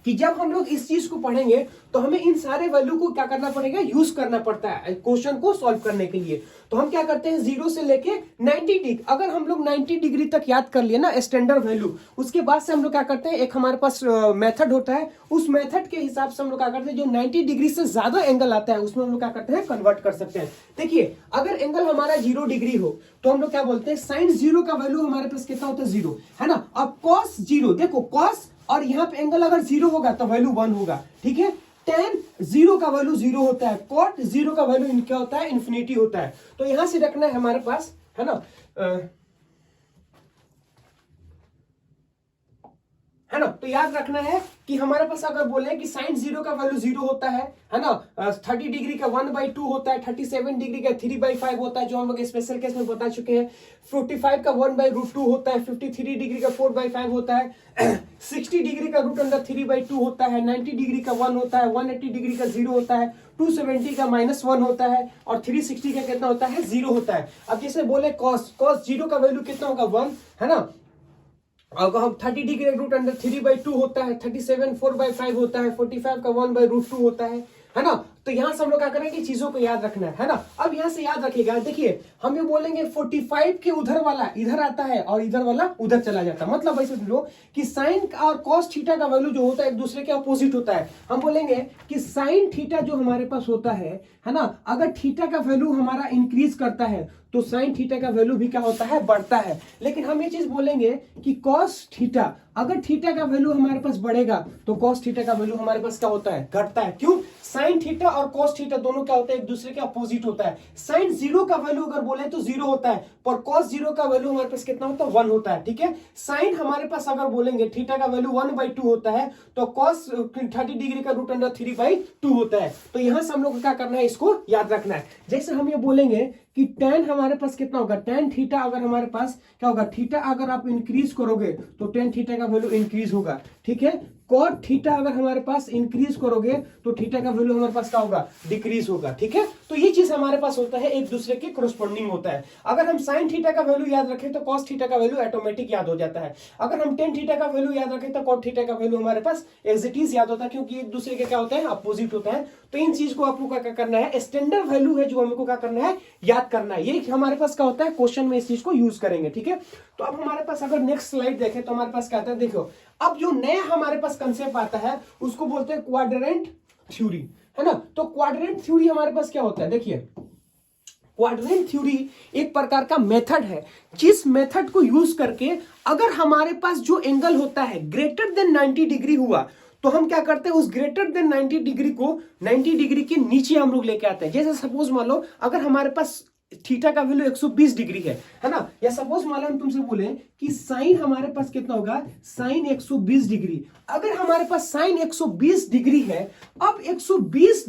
कि जब हम लोग इस चीज को पढ़ेंगे तो हमें इन सारे वैल्यू को क्या करना पड़ेगा, यूज करना पड़ता है क्वेश्चन को सॉल्व करने के लिए। तो हम क्या करते हैं, 0 से लेके 90 डिग्री, अगर हम लोग 90 डिग्री तक याद कर लिए ना स्टैंडर्ड वैल्यू, उसके बाद से हम लोग क्या करते हैं, एक हमारे पास मेथड होता है, उस मेथड के हिसाब से हम लोग क्या करते हैं, जो 90 डिग्री से ज्यादा एंगल आता है उसमें हम लोग क्या करते हैं, कन्वर्ट कर सकते हैं। देखिए अगर एंगल हमारा 0 डिग्री हो तो हम लोग क्या बोलते हैं, साइन 0 का वैल्यू हमारे पास कितना होता है, 0, है ना। अब कॉस 0, देखो कॉस और यहाँ पे एंगल अगर 0 होगा तो वैल्यू 1 होगा, ठीक है। tan 0 का वैल्यू 0 होता है, cot 0 का वैल्यू क्या होता है, इन्फिनिटी होता है। तो यहां से रखना है हमारे पास, है ना, है ना। तो याद रखना है कि हमारे पास अगर बोले कि साइन 0 का वैल्यू 0 होता है ना, 30 डिग्री का 1/2 होता है, 37 डिग्री का 3/5 होता है जो हम लोग स्पेशल केस में बता चुके हैं, 45 का 1/√2 होता है, 53 डिग्री का 4/5 होता है, 60 डिग्री का √3/2 होता है, 90 डिग्री का 1 होता है, 180 डिग्री का 0 होता है, 270 का -1 होता है और 360 का कितना होता है 0 होता है। अब जैसे बोले cos 0 का वैल्यू कितना होगा 1, है ना। अगर हम 30 डिग्री √3/2 होता है, 37 4/5 होता है, 45 का 1/√2 होता है ना। तो यहां से हम लोग क्या करेंगे, चीजों को याद रखना है ना। अब यहां से याद रखिएगा, देखिए हम ये बोलेंगे 45 के उधर वाला इधर आता है और इधर वाला उधर चला जाता है। मतलब ऐसे समझो कि साइन और कॉस थीटा का वैल्यू जो होता है एक दूसरे के अपोजिट होता है। हम बोलेंगे कि साइन थीटा जो हमारे पास होता है ना, अगर थीटा का वैल्यू हमारा इंक्रीज करता है तो साइन थीटा का वैल्यू भी क्या होता है, बढ़ता है। लेकिन हम ये चीज बोलेंगे कि कॉस थीटा, अगर थीटा का वैल्यू हमारे पास बढ़ेगा तो कॉस थीटा का वैल्यू हमारे पास क्या होता है, घटता है। क्यों? साइन थीटा और कॉस थीटा दोनों क्या होता है, एक दूसरे के अपोजिट होता है। साइन 0 का वैल्यू अगर बोले तो 0 होता है, पर कॉस 0 का वैल्यू हमारे पास कितना होता है, 1 होता है। ठीक है, साइन हमारे पास अगर बोलेंगे थीटा का वैल्यू 1/2 होता है तो कॉस 30 डिग्री का √3/2 होता है। तो यहां से हम लोग को क्या करना है, इसको याद रखना है। जैसे हम ये बोलेंगे कि tan हमारे पास कितना होगा, tan थीटा अगर हमारे पास क्या होगा, थीटा अगर आप इंक्रीज करोगे तो tan थीटा का वैल्यू इंक्रीज होगा। ठीक है, cot थीटा अगर हमारे पास इंक्रीज करोगे तो थीटा का वैल्यू हमारे पास क्या होगा, डिक्रीज होगा। ठीक है, तो ये चीज हमारे पास होता है, एक दूसरे के corresponding होता है। अगर हम sin थीटा का वैल्यू याद रखें तो cos थीटा का वैल्यू ऑटोमेटिक याद हो जाता है। अगर हम tan थीटा का वैल्यू याद रखें तो cot थीटा का वैल्यू हमारे पास एज इट इज याद होता है, क्योंकि एक दूसरे के क्या होता है, अपोजिट होता है। तो इन चीज को आपको क्या करना है, स्टैंडर्ड वैल्यू है जो हमको क्या करना है, याद करना है। ये हमारे पास क्या होता है, क्वेश्चन में इस चीज को यूज करेंगे। ठीक है, तो अब हमारे पास अगर नेक्स्ट स्लाइड देखें तो हमारे पास क्या आता है, देखो अब जो नया हमारे पास कंसेप्ट आता है उसको बोलते हैं क्वाड्रेंट थ्योरी, है ना। तो क्वाड्रेंट थ्योरी हमारे पास क्या होता है, देखिए क्वाड्रेंट थ्योरी एक प्रकार का मेथड है जिस मेथड को यूज करके अगर हमारे पास जो एंगल होता है ग्रेटर देन 90 डिग्री हुआ तो हम क्या करते हैं, उस ग्रेटर देन 90 डिग्री को 90 डिग्री के नीचे हम लोग लेके आते हैं। जैसे सपोज मान लो अगर हमारे पास थीटा का वैल्यू 120 डिग्री है ना, या सपोज मान लो हम तुमसे बोले कि साइन हमारे पास कितना होगा, साइन 120 डिग्री। अगर हमारे पास साइन 120 डिग्री है, अब 120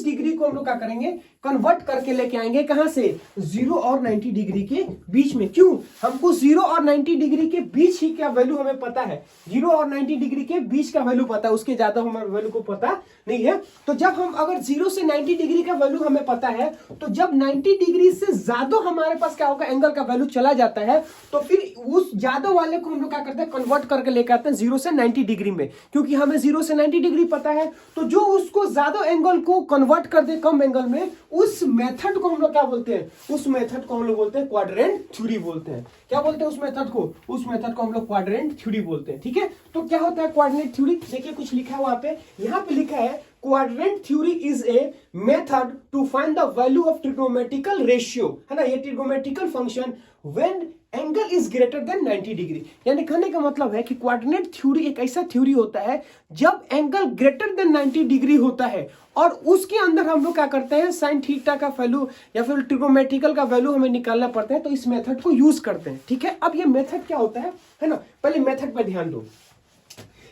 डिग्री को हम लोग क्या करेंगे, कन्वर्ट करके लेके आएंगे कहां से, 0 और 90 डिग्री के बीच में। क्यों? हमको 0 और 90 डिग्री के बीच ही क्या वैल्यू हमें पता है, 0 और 90 डिग्री के बीच का वैल्यू पता है, उसके ज्यादा हमारे वैल्यू को पता नहीं है। तो जब हम अगर 0 से 90 डिग्री का वैल्यू हमें पता है तो जब 90 डिग्री से ज्यादा हमारे पास क्या होगा, एंगल का वैल्यू चला जाता है, तो फिर उस ज्यादा वाले को हम लोग क्या करते हैं, कन्वर्ट करके लेके आते हैं 0 से 90 डिग्री में। क्योंकि हमें 0 से 90 डिग्री पता है, तो जो उसको ज्यादा एंगल को कन्वर्ट कर दे कम एंगल में, उस मेथड को हम लोग क्या बोलते हैं, उस मेथड को हम लोग बोलते हैं क्वाड्रेंट थ्योरी बोलते हैं। क्या बोलते हैं उस मेथड को, उस मेथड को हम लोग क्वाड्रेंट थ्योरी बोलते हैं। ठीक है, तो क्या होता है क्वाड्रेंट थ्योरी, देखिए कुछ लिखा है वहां पे, यहां पे लिखा है quadrant theory is a method to find the value of trigonometrical ratio, है ना, ये trigonometrical function when angle is greater than 90 degree. यानी कहने का मतलब है कि क्वाड्रेंट थ्योरी एक ऐसा थ्योरी होता है जब एंगल ग्रेटर देन 90 डिग्री होता है और उसके अंदर हम लोग क्या करते हैं, साइन थीटा का वैल्यू या फिर ट्रिग्नोमेट्रिकल का वैल्यू हमें निकालना पड़ता है, तो इस मेथड को यूज करते हैं। ठीक है, अब ये मेथड क्या होता है ना, पहले मेथड पर ध्यान दो।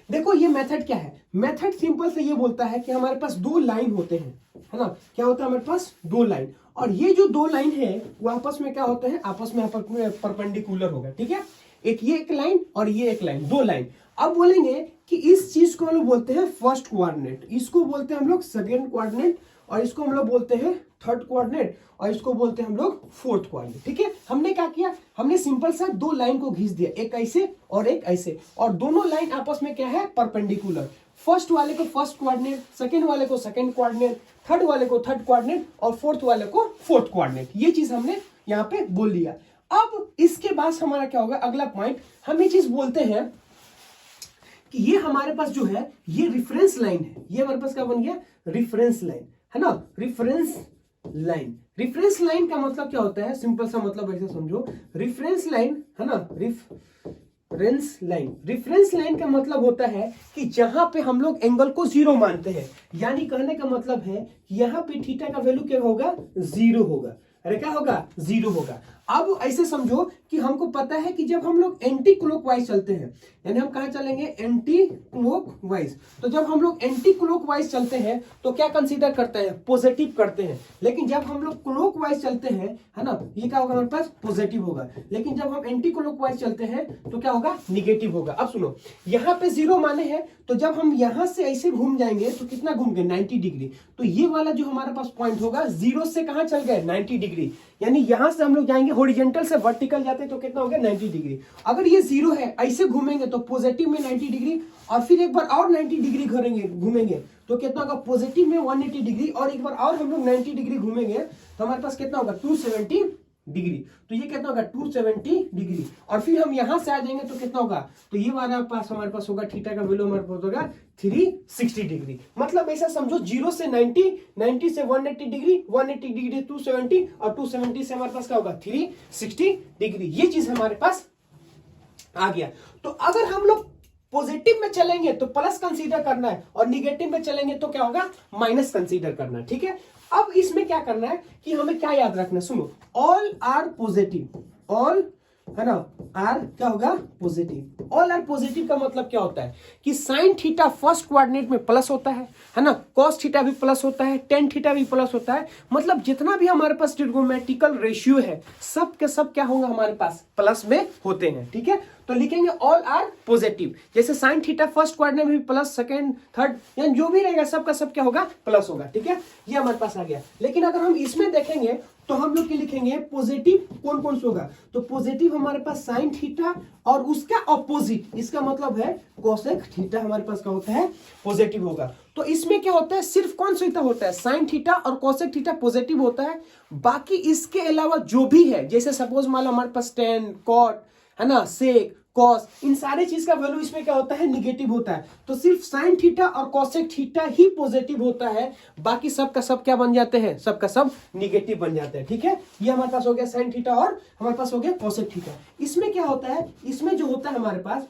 देखो ये मेथड क्या है, मेथड सिंपल से ये बोलता है कि हमारे पास दो लाइन होते हैं, है ना, क्या होता है हमारे पास दो लाइन, और ये जो दो लाइन है वो आपस में क्या होते हैं, आपस में परपेंडिकुलर होगा। ठीक है, एक ये एक लाइन और ये एक लाइन, दो लाइन। अब बोलेंगे कि इस चीज को हम लोग बोलते हैं फर्स्ट कोऑर्डिनेट, इसको बोलते हैं हम लोग सेकंड कोऑर्डिनेट, और इसको हम लोग बोलते हैं थर्ड कोऑर्डिनेट, और इसको बोलते हैं हम लोग फोर्थ कोऑर्डिनेट। ठीक है, हमने क्या किया, हमने सिंपल सा दो लाइन को खींच दिया, एक ऐसे और एक ऐसे, और दोनों लाइन आपस में क्या है, परपेंडिकुलर। फर्स्ट वाले को फर्स्ट कोऑर्डिनेट, सेकंड वाले को सेकंड कोऑर्डिनेट, थर्ड वाले को थर्ड कोऑर्डिनेट और फोर्थ वाले को फोर्थ कोऑर्डिनेट। ये चीज हमने यहाँ पे बोल दिया। अब इसके बाद हमारा क्या होगा, अगला पॉइंट हम ये चीज बोलते हैं कि ये हमारे पास जो है ये रेफरेंस लाइन है, ये हमारे पास क्या बन गया, रेफरेंस लाइन, है ना, रेफरेंस लाइन। रेफरेंस लाइन का मतलब क्या होता है, सिंपल सा मतलब ऐसे समझो, रेफरेंस लाइन, है ना, रेफरेंस लाइन, रेफरेंस लाइन का मतलब होता है कि जहां पे हम लोग एंगल को जीरो मानते हैं, यानी कहने का मतलब है कि यहाँ पे थीटा का वैल्यू क्या होगा, जीरो होगा। अरे क्या होगा, जीरो होगा। अब ऐसे समझो कि हमको पता है कि जब हम लोग एंटी क्लॉकवाइज चलते हैं, यानी हम कहां चलेंगे, एंटी क्लॉकवाइज। तो जब हम लोग एंटी क्लॉकवाइज चलते हैं तो क्या कंसीडर करते हैं, पॉजिटिव करते हैं। लेकिन जब हम लोग क्लॉकवाइज चलते हैं, है ना, ये क्या होगा हमारे पास, पॉजिटिव होगा। लेकिन जब हम एंटी क्लॉकवाइज चलते हैं तो क्या होगा, निगेटिव होगा। अब सुनो, यहाँ पे 0 माने हैं, तो जब हम यहां से ऐसे घूम जाएंगे तो कितना घूम गए, 90 डिग्री। तो ये वाला जो हमारे पास पॉइंट होगा, 0 से कहां चल गए, 90 डिग्री। यानी यहां से हम लोग जाएंगे हॉरिजॉन्टल से वर्टिकल जाते हैं तो कितना हो गया, 90 डिग्री। अगर ये 0 है, ऐसे घूमेंगे तो पॉजिटिव में 90 डिग्री, और फिर एक बार और 90 डिग्री घूमेंगे तो कितना होगा, पॉजिटिव में 180 डिग्री, और एक बार और हम लोग 90 डिग्री घूमेंगे तो हमारे पास कितना होगा, 270 डिग्री। तो ये कितना होगा, 270 डिग्री। और फिर हम यहां से आ जाएंगे तो कितना होगा, तो ये वाला पास हमारे पास होगा, थीटा का वैल्यू हमारे पास होगा 360 डिग्री। मतलब ऐसा समझो, 0 से 90, 90 से 180 डिग्री, 180 डिग्री 270, और 270 से हमारे पास क्या होगा, 360 डिग्री। ये चीज हमारे पास आ गया। तो अगर हम लोग पॉजिटिव में चलेंगे तो प्लस कंसीडर करना है, और निगेटिव में चलेंगे तो क्या होगा, माइनस कंसीडर करना है। ठीक है, अब इसमें क्या करना है कि हमें क्या याद रखना है, सुनो, ऑल आर पॉजिटिव, ऑल, है ना, आर क्या होगा, पॉजिटिव। ऑल आर पॉजिटिव का मतलब क्या होता है कि साइन थीटा फर्स्ट कोऑर्डिनेट में प्लस होता है ना, कॉस थीटा भी प्लस होता है, टेन थीटा भी प्लस होता है। मतलब जितना भी हमारे पास ट्रिगोनोमेट्रिकल रेशियो है, सब के सब क्या होगा, हमारे पास प्लस में होते हैं। ठीक है, तो लिखेंगे ऑल आर पॉजिटिव। जैसे साइन थीटा फर्स्ट कोऑर्डिनेट में भी प्लस, सेकंड, थर्ड, यानी जो भी रहेगा सबका सब क्या होगा, प्लस होगा। ठीक है, ये हमारे पास आ गया। लेकिन अगर हम इसमें देखेंगे तो हम लोग क्या लिखेंगे, पॉजिटिव कौन कौन से होगा, तो पॉजिटिव हमारे पास साइन थीटा, और उसका ऑपोजिट, इसका मतलब है कोसेक थीटा हमारे पास क्या होता है, पॉजिटिव होगा। तो इसमें क्या होता है, सिर्फ कौन सा होता है, साइन थीटा और कोसेक थीटा पॉजिटिव होता है। बाकी इसके अलावा जो भी है, जैसे सपोज मान लो हमारे पास टेन, कॉट, है ना, सेक, कॉस, इन सारे चीज का वैल्यू इसमें क्या होता है, निगेटिव होता है। तो सिर्फ साइन थीटा और कोसेक थीटा ही पॉजिटिव होता है, बाकी सब का सब क्या बन जाते हैं, सब का सब निगेटिव बन जाते हैं। ठीक है, ये हमारे पास हो गया साइन थीटा, और हमारे पास हो गया कोसेक थीटा। इसमें क्या होता है, इसमें जो होता है हमारे पास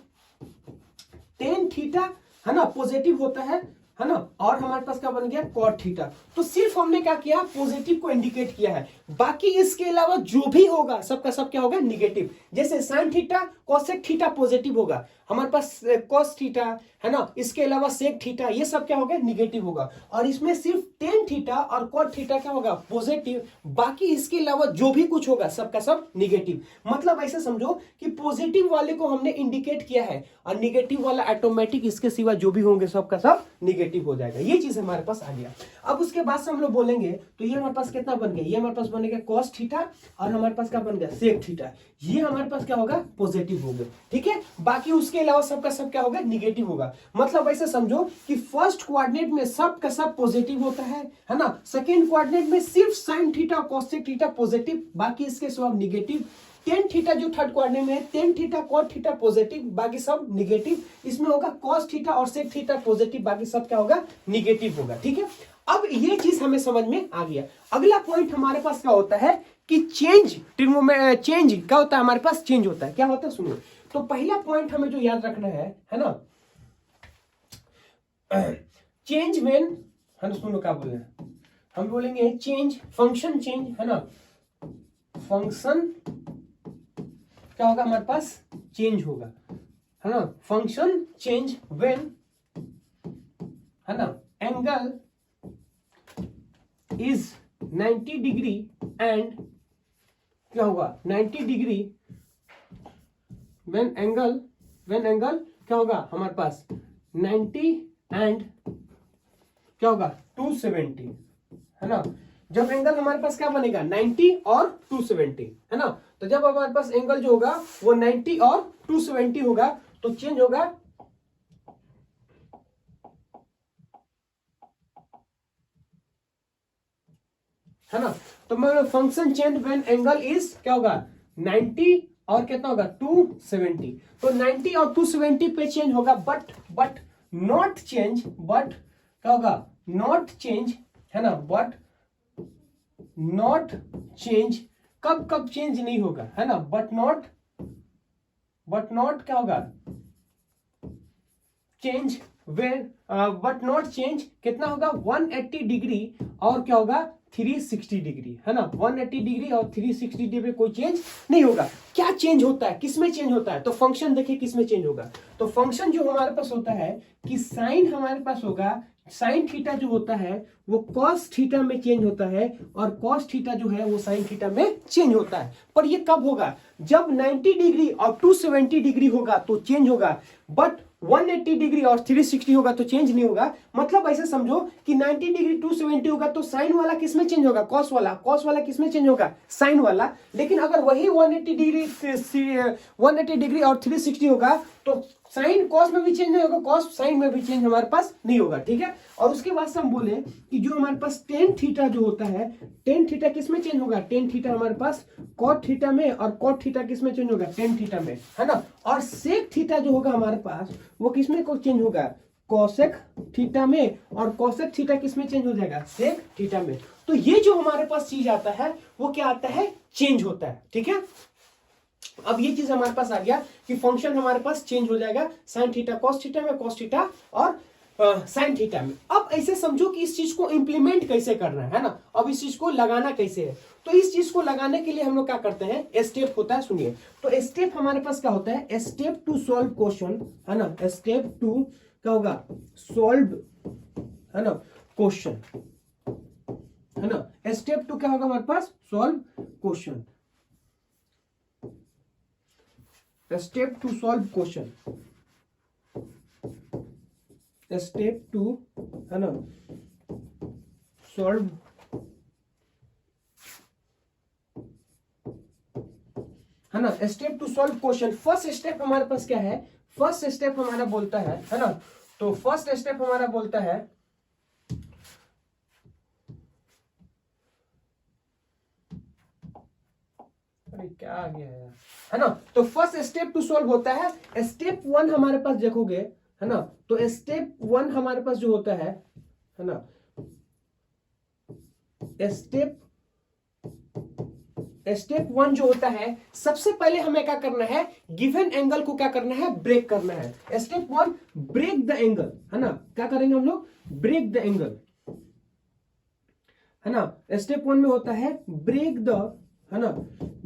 टेन थीटा, है ना, पॉजिटिव होता है ना, और हमारे पास क्या बन गया, कॉट थीटा। तो सिर्फ हमने क्या किया, पॉजिटिव को इंडिकेट किया है, बाकी इसके अलावा जो भी होगा सबका सब क्या होगा, निगेटिव। जैसे sign theta cosec theta positive होगा, हमारे पास कॉस थीटा, है ना, इसके अलावा सेक थीटा, ये सब क्या होगा, निगेटिव होगा। और इसमें सिर्फ टेन थीटा और कॉट थीटा क्या होगा, पॉजिटिव, बाकी इसके अलावा जो भी कुछ होगा सबका सब निगेटिव। मतलब ऐसे समझो कि पॉजिटिव वाले को हमने इंडिकेट किया है, और निगेटिव वाला ऑटोमेटिक इसके सिवा जो भी होंगे सबका सब निगेटिव हो जाएगा। ये चीज हमारे पास आ गया। अब उसके बाद से हम लोग बोलेंगे तो ये हमारे पास कितना बन गया, ये हमारे पास बनेगा कॉस थीटा, और हमारे पास क्या बन गया, सेक थीटा। ये हमारे पास क्या होगा, पॉजिटिव हो गए। ठीक है, बाकी उसके अलावा सबका सब क्या होगा, निगेटिव होगा। मतलब ऐसे समझो कि फर्स्ट कोऑर्डिनेट में सब का सब पॉजिटिव होता है ना, सेकंड कोऑर्डिनेट में सिर्फ sine theta cosec theta positive, बाकी इसके सब निगेटिव। टेन थीटा जो थर्ड कोऑर्डिनेट में है, tan theta cot theta positive, बाकी सब निगेटिव। इसमें होगा कॉस थीटा और सेक थीटा पॉजिटिव, बाकी सब क्या होगा, निगेटिव होगा। ठीक है, अब ये चीज हमें समझ में आ गया। अगला पॉइंट हमारे पास क्या होता है कि चेंज, चेंज क्या होता है, हमारे पास चेंज होता है, क्या होता है, सुनो। तो पहला पॉइंट हमें जो याद रखना है ना, चेंज व्हेन, है ना, सुनो क्या बोले, हम बोलेंगे चेंज, फंक्शन चेंज, है ना, फंक्शन क्या होगा, हमारे पास चेंज होगा, है ना, फंक्शन चेंज व्हेन, है ना, एंगल इज 90 डिग्री एंड क्या होगा, 90 डिग्री व्हेन एंगल क्या होगा हमारे पास 90 एंड क्या होगा 270, है ना। जब एंगल हमारे पास क्या बनेगा 90 और 270, है ना। तो जब हमारे पास एंगल जो होगा वो 90 और 270 होगा तो चेंज होगा, है ना। तो मैं function change when angle is क्या होगा 90 और कितना होगा 270। तो 90 और 270 पे चेंज होगा, बट नॉट चेंज, बट क्या होगा नॉट चेंज, है ना, बट नॉट चेंज कब चेंज नहीं होगा, है ना, बट नॉट क्या होगा change when, but not change कितना होगा 180 डिग्री और क्या होगा 360 डिग्री, है ना, 180 डिग्री और 360 डिग्री में कोई चेंज नहीं होगा। क्या चेंज होता है, किसमें चेंज होता है, तो फंक्शन देखिए किसमें चेंज होगा। तो फंक्शन जो हमारे पास होता है कि साइन हमारे पास होगा, साइन थीटा जो होता है वो कॉस थीटा में चेंज होता है, और कॉस थीटा जो है वो साइन थीटा में चेंज होता है। पर ये कब होगा, जब 90 डिग्री और 270 डिग्री होगा तो चेंज होगा, बट 180 डिग्री और 360 होगा तो चेंज नहीं होगा। मतलब ऐसे समझो कि 90 डिग्री 270 होगा तो साइन वाला किसमें चेंज होगा, कॉस वाला, कॉस वाला किसमें चेंज होगा, साइन वाला। लेकिन अगर वही 180 डिग्री और 360 होगा तो साइन कॉस में भी चेंज नहीं होगा, कॉस साइन में भी चेंज हमारे पास नहीं होगा, ठीक है। और उसके बाद से हम बोले कि जो हमारे पास टेन थीटा जो होता है, टेन थीटा किसमें चेंज होगा, टेन थीटा हमारे पास कॉट थीटा में, और कॉट थीटा किसमें चेंज होगा, टेन थीटा में, है ना। और सेक थीटा जो होगा हमारे पास वो किसमें को चेंज होगा, कोसेक थीटा में, और कोसेक थीटा किसमें चेंज हो जाएगा, सेक थीटा में। तो ये जो हमारे पास चीज आता है वो क्या आता है, चेंज होता है, ठीक है। अब ये चीज हमारे पास आ गया कि फंक्शन हमारे पास चेंज हो जाएगा साइन थीटा कॉस थीटा में, कॉस थीटा और साइन थीटा में। अब ऐसे समझो कि इस चीज को इंप्लीमेंट कैसे करना है ना, अब इस चीज को लगाना कैसे है। तो इस चीज को लगाने के लिए हम लोग क्या करते हैं, स्टेप होता है, सुनिए। तो स्टेप हमारे पास क्या होता है, स्टेप टू सॉल्व क्वेश्चन, है ना, स्टेप टू क्या होगा, सॉल्व, है ना, क्वेश्चन, है ना। स्टेप टू क्या होगा हमारे पास, solve question, step two solve question, step two, है ना, सॉल्व, है ना, step two solve question. First step हमारे पास क्या है, फर्स्ट स्टेप हमारा बोलता है ना, तो फर्स्ट स्टेप हमारा बोलता है, अरे क्या आ गया है ना। तो फर्स्ट स्टेप टू सॉल्व होता है, स्टेप वन हमारे पास देखोगे, है ना, तो स्टेप वन हमारे पास जो होता है ना, स्टेप वन जो होता है, सबसे पहले हमें क्या करना है, गिवन एंगल को क्या करना है, ब्रेक करना है। Step one, break the angle, है ना, क्या करेंगे हम लोग, ब्रेक द एंगल, है ना। स्टेप वन में होता है ब्रेक द, है ना,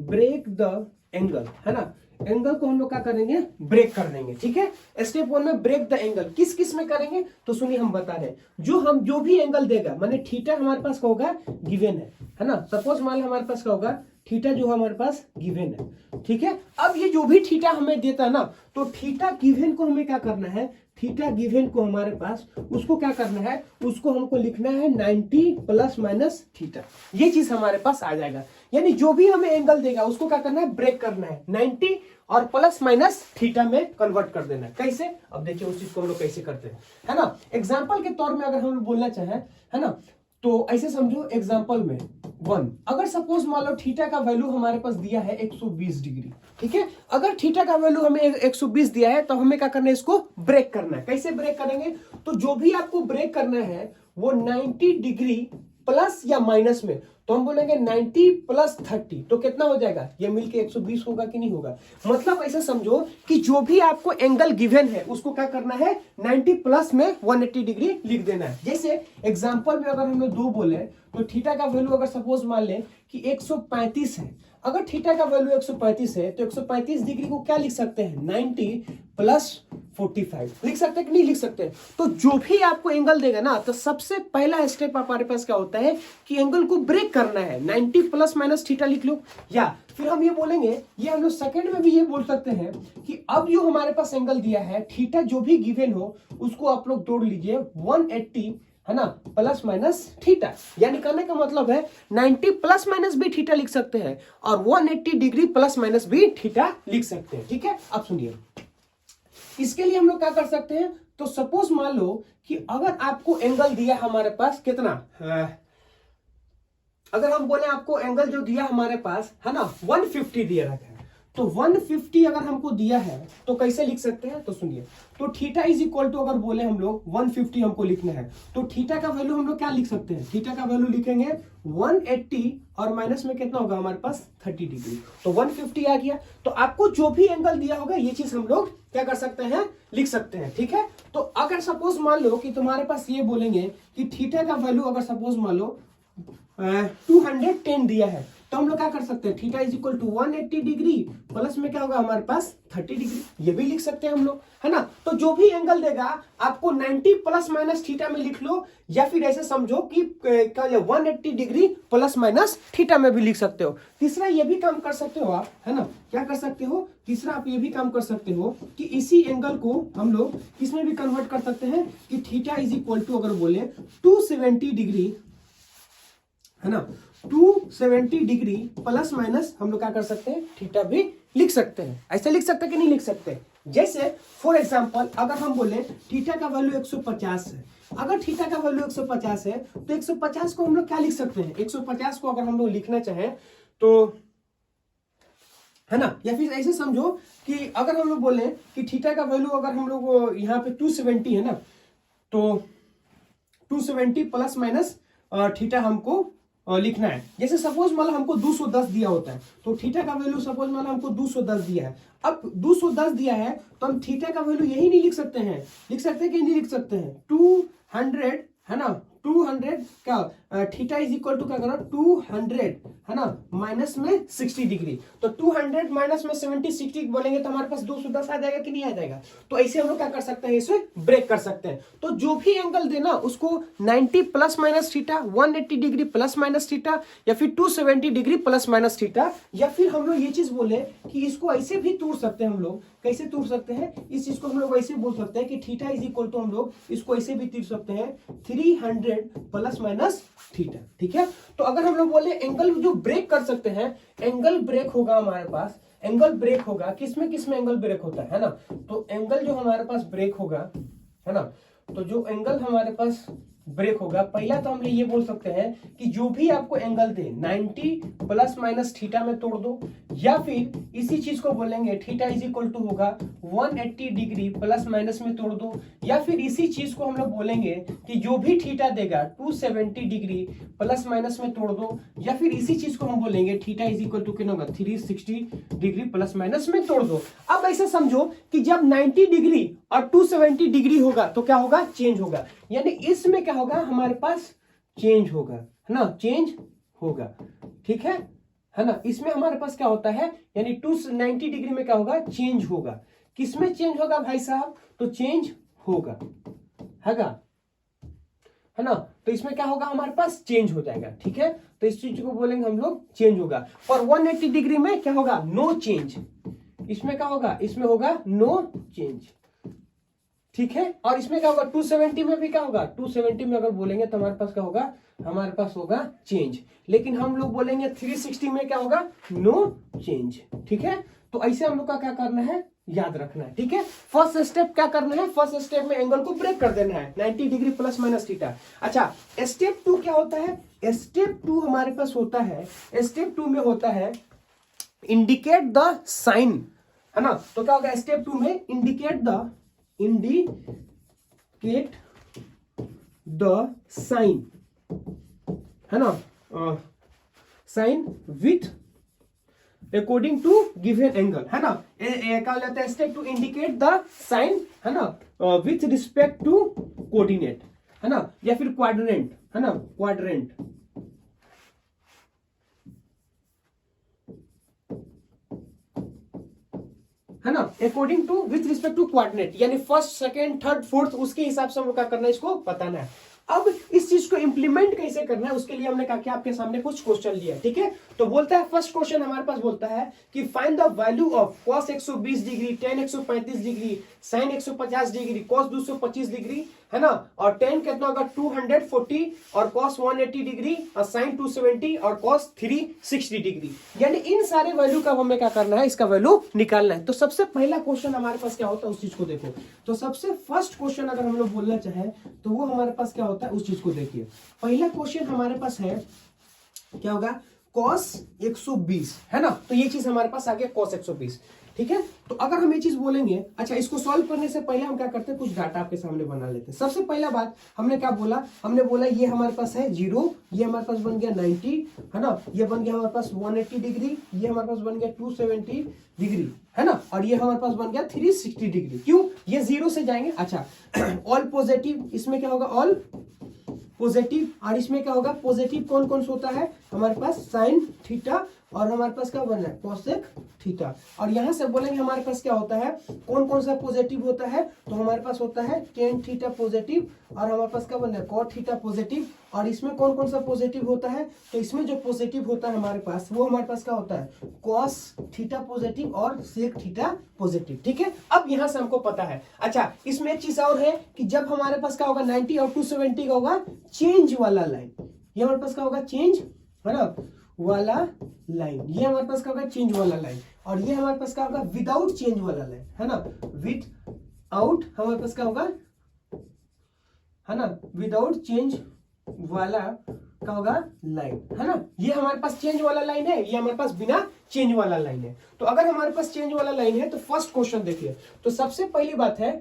ब्रेक द एंगल, है ना, एंगल को हम लोग क्या करेंगे, ब्रेक कर देंगे, ठीक है। स्टेप वन में ब्रेक द एंगल किस किस में करेंगे, तो सुनिए हम बता रहे हैं, जो भी एंगल देगा, माने थीटा हमारे पास क्या होगा, गिवन है ना। सपोज मान लो हमारे पास क्या होगा, थीटा जो हमारे पास गिवन है, ठीक है। अब ये जो भी थीटा हमें देता है ना, तो थीटा गिवन को हमें क्या करना है, थीटा गिवन को हमारे पास उसको क्या करना है, उसको हमको लिखना है 90 प्लस माइनस थीटा, ये चीज हमारे पास आ जाएगा। यानी जो भी हमें एंगल देगा उसको क्या करना है, ब्रेक करना है, 90 और प्लस माइनस थीटा में कन्वर्ट कर देना है। कैसे, अब देखिए उस चीज को हम लोग कैसे करते हैं, है ना। एग्जाम्पल के तौर में अगर हम लोग बोलना चाहें, है ना, तो ऐसे समझो एग्जाम्पल में वन, अगर सपोज मान लो थीटा का वैल्यू हमारे पास दिया है 120 डिग्री, ठीक है। अगर थीटा का वैल्यू हमें 120 दिया है तो हमें क्या करना है, इसको ब्रेक करना है। कैसे ब्रेक करेंगे, तो जो भी आपको ब्रेक करना है वो 90 डिग्री प्लस या माइनस में, तो हम बोलेंगे 90 प्लस 30, तो कितना हो जाएगा, ये मिलके 120 होगा कि नहीं होगा। मतलब ऐसा समझो कि जो भी आपको एंगल गिवन है उसको क्या करना है, 90 प्लस में 180 डिग्री लिख देना है। जैसे एग्जांपल में अगर हम लोग 2 बोले तो थीटा का वैल्यू अगर सपोज मान लें कि 135 है, अगर थीटा का वैल्यू 135 है तो 135 डिग्री को क्या लिख सकते हैं, 90 प्लस 45 लिख सकते हैं कि नहीं लिख सकते। तो जो भी आपको एंगल देगा ना, तो सबसे पहला स्टेप हमारे पास क्या होता है कि एंगल को ब्रेक करना है, 90 प्लस माइनस थीटा लिख लो। या फिर हम ये बोलेंगे, ये हम लोग सेकंड में भी ये बोल सकते हैं कि अब जो हमारे पास एंगल दिया है, थीटा जो भी गिवन हो उसको आप लोग तोड़ लीजिए 180, है ना, प्लस माइनस थीटा। यानी कहने का मतलब है 90 प्लस माइनस भी थीटा लिख सकते हैं और 180 डिग्री प्लस माइनस भी थीटा लिख सकते हैं, ठीक है। अब सुनिए, इसके लिए हम लोग क्या कर सकते हैं, तो सपोज मान लो कि अगर आपको एंगल दिया हमारे पास कितना, अगर हम बोले आपको एंगल जो दिया हमारे पास, है ना, 150 दिया रखा है, तो 150 अगर हमको दिया है तो कैसे लिख सकते हैं, तो सुनिए, तो थीटा इज इक्वल टू, अगर बोले हम लोग 150 हमको लिखना है, तो थीटा का वैल्यू हम लोग क्या लिख सकते हैं, थीटा का वैल्यू लिखेंगे 180 और माइनस में कितना होगा हमारे पास 30 डिग्री, तो 150 आ गया। तो आपको जो भी एंगल दिया होगा ये चीज हम लोग क्या कर सकते हैं, लिख सकते हैं, ठीक है। तो अगर सपोज मान लो कि तुम्हारे पास ये बोलेंगे कि थीटा का वैल्यू अगर सपोज मान लो 210 दिया है, तो हम लोग क्या कर सकते हैं, theta is equal to 180 degree plus में क्या होगा हमारे पास 30 डिग्री, ये भी लिख सकते हैं हम लोग, है ना। तो जो भी एंगल देगा आपको 90 प्लस माइनस थीटा में लिख लो, या फिर ऐसे समझो कि 180 डिग्री प्लस माइनस थीटा में भी लिख सकते हो। तीसरा ये भी काम कर सकते हो आप, है ना, क्या कर सकते हो, तीसरा आप ये भी काम कर सकते हो कि इसी एंगल को हम लोग इसमें भी कन्वर्ट कर सकते हैं कि थीटा इज इक्वल टू अगर बोले 270 डिग्री, है ना, 270 डिग्री प्लस माइनस हम लोग क्या कर सकते हैं, थीटा भी लिख सकते हैं। ऐसे लिख सकते हैं कि नहीं लिख सकते। जैसे फॉर एग्जांपल अगर हम बोले थीटा का वैल्यू 150 है, अगर थीटा का वैल्यू 150 है तो 150 को हम लोग क्या लिख सकते हैं, 150 को अगर हम लोग लिखना चाहें तो, है ना, या फिर ऐसे समझो कि अगर हम लोग बोले कि थीटा का वैल्यू अगर हम लोग यहाँ पे 270 है ना, तो 270 प्लस माइनस थीटा हमको लिखना है। जैसे सपोज मान लो हमको 210 दिया होता है, तो थीटा का वैल्यू सपोज मान लो हमको 210 दिया है। अब 210 दिया है तो हम थीटा का वैल्यू यही नहीं लिख सकते हैं, लिख सकते हैं कि नहीं लिख सकते हैं, 200, है ना, 200 क्या थीटा इज इक्वल टू क्या करो 200, है ना, माइनस में 60 डिग्री, तो 200 माइनस में 70 60 बोलेंगे तो हमारे पास 210 आ जाएगा कि नहीं आ जाएगा। तो ऐसे हम लोग क्या कर सकते हैं, इसे ब्रेक कर सकते हैं। तो जो भी एंगल देना उसको 90 plus minus theta, 180 degree plus minus theta, या फिर 270 डिग्री प्लस माइनस थीटा, या फिर हम लोग ये चीज बोले कि इसको ऐसे भी तोड़ सकते हैं हम लोग। कैसे तोड़ सकते हैं, इस चीज को हम लोग ऐसे बोल सकते हैं कि थीटा इज इक्वल टू हम लोग इसको ऐसे भी तोड़ सकते हैं 300 प्लस माइनस थीटा, ठीक है। तो अगर हम लोग बोले एंगल जो ब्रेक कर सकते हैं, एंगल ब्रेक होगा हमारे पास, एंगल ब्रेक होगा किसमें किसमें एंगल ब्रेक होता है ना, तो एंगल जो हमारे पास ब्रेक होगा, है ना, तो जो एंगल हमारे पास ब्रेक होगा, पहला तो हम ये बोल सकते हैं कि जो भी आपको एंगल दे 90 प्लस माइनस थीटा में तोड़ दो, या फिर इसी चीज को बोलेंगे थीटा इज इक्वल टू होगा 180 डिग्री प्लस माइनस में तोड़ दो, या फिर इसी चीज को हम लोग बोलेंगे कि जो भी थीटा देगा 270 डिग्री प्लस माइनस में तोड़ दो, या फिर इसी चीज को हम बोलेंगे थीटा इज इक्वल टू कितना होगा 360 डिग्री प्लस माइनस में तोड़ दो। अब ऐसे समझो कि जब 90 डिग्री और 270 डिग्री होगा तो क्या होगा, चेंज होगा, यानी इसमें क्या होगा हमारे पास चेंज होगा, है ना, चेंज होगा, ठीक है ना। इसमें हमारे पास क्या होता है, यानी 290 डिग्री में क्या होगा, चेंज होगा। किसमें चेंज होगा भाई साहब, तो चेंज होगा, है ना, तो इसमें क्या होगा हमारे पास चेंज हो जाएगा, ठीक है। तो इस चीज को बोलेंगे हम लोग चेंज होगा। और 180 डिग्री में क्या होगा, नो चेंज, इसमें क्या होगा, इसमें होगा नो चेंज, ठीक है। और इसमें क्या होगा 270 में भी क्या होगा, 270 में अगर बोलेंगे तो हमारे पास क्या होगा, हमारे पास होगा चेंज। लेकिन हम लोग बोलेंगे 360 में क्या होगा, नो चेंज, ठीक है। तो ऐसे हम लोग का क्या करना है, याद रखना है, ठीक है। फर्स्ट स्टेप क्या करना है, फर्स्ट स्टेप में एंगल को ब्रेक कर देना है 90 डिग्री प्लस माइनस थीटा। अच्छा, स्टेप 2 क्या होता है, स्टेप 2 हमारे पास होता है, स्टेप 2 में होता है इंडिकेट द साइन, है ना। तो क्या होगा स्टेप 2 में, इंडिकेट द साइन, है ना, sine with according to given angle, है ना। क्या लेते हैं स्टेप 2, इंडिकेट द साइन, है ना, विथ रिस्पेक्ट टू कोऑर्डिनेट, है ना, या फिर क्वाड्रेंट, है ना, क्वाड्रेंट, है ना, according to with respect to coordinate, यानी फर्स्ट सेकंड थर्ड फोर्थ उसके हिसाब से हम क्या करना है, इसको बताना है। अब इस चीज को इंप्लीमेंट कैसे करना है उसके लिए हमने कहा कि आपके सामने कुछ क्वेश्चन लिया है, ठीक है। तो बोलता है फर्स्ट क्वेश्चन हमारे पास बोलता है कि find the value of cos 120 degree, tan 135 degree, sin 150 degree, cos 225 degree, है ना, और tan कितना होगा 240, और cos 180 डिग्री, और sin 270, और cos 360 डिग्री। यानी इन सारे वैल्यू का हमें क्या करना है, इसका वैल्यू निकालना है। तो सबसे पहला क्वेश्चन हमारे पास क्या होता है उस चीज को देखो। तो सबसे फर्स्ट क्वेश्चन अगर हम लोग बोलना चाहे तो वो हमारे पास क्या होता है उस चीज को देखिए। पहला क्वेश्चन हमारे पास है क्या होगा, cos 120, है ना, तो ये चीज हमारे पास आ गया cos 120, ठीक है। तो अगर हम ये चीज बोलेंगे, अच्छा इसको सॉल्व करने से पहले हम क्या करते हैं, कुछ डाटा आपके सामने बना लेते हैं। सबसे पहला बात हमने क्या बोला, हमने बोला ये हमारे पास है 0, ये हमारे पास बन गया 90, है ना, ये बन गया हमारे पास 180 डिग्री, ये हमारे पास बन गया 270 डिग्री, है ना, और ये हमारे पास बन गया 360 डिग्री। क्यों, ये 0 से जाएंगे। अच्छा, ऑल पॉजिटिव, इसमें क्या होगा, ऑल पॉजिटिव, और इसमें क्या होगा पॉजिटिव कौन कौन सा होता है हमारे पास साइन थीटा, और हमारे पास क्या बनना है कोसेक थीटा। और यहां से बोलेंगे हमारे पास क्या होता है कौन कौन सा पॉजिटिव होता है, तो हमारे पास होता है टेन थीटा पॉजिटिव, और हमारे पास क्या बनना है कॉट थीटा पॉजिटिव। और इसमें कौन कौन सा पॉजिटिव होता है, तो इसमें जो पॉजिटिव होता है हमारे पास वो हमारे पास क्या होता है कॉस थीटा पॉजिटिव और सेक थीटा पॉजिटिव। ठीक है, अब यहां से हमको पता है। अच्छा, इसमें एक चीज और है कि जब हमारे पास क्या होगा 90 और 270 का होगा चेंज वाला लाइन, ये हमारे पास क्या होगा चेंज है ना वाला लाइन, ये हमारे पास क्या होगा चेंज वाला लाइन, और ये हमारे पास क्या होगा विदाउट चेंज वाला लाइन है ना, विद आउट हमारे पास क्या होगा है ना विदाउट चेंज वाला क्या होगा लाइन है ना। ये हमारे पास चेंज वाला लाइन है, ये हमारे पास बिना चेंज वाला लाइन है। तो अगर हमारे पास चेंज वाला लाइन है तो फर्स्ट क्वेश्चन देखिए, तो सबसे पहली बात है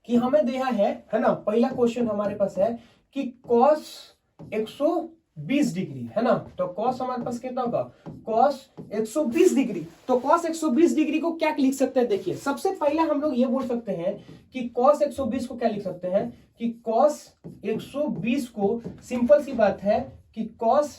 कि हमें दिया है ना, पहला क्वेश्चन हमारे पास है कि cos 120 डिग्री है ना, तो cos हमारे पास कितना होगा cos 120 डिग्री। तो cos 120 डिग्री को क्या लिख सकते हैं, देखिए सबसे पहला हम लोग ये बोल सकते हैं कि cos 120 को क्या लिख सकते हैं कि cos 120 को सिंपल सी बात है कि cos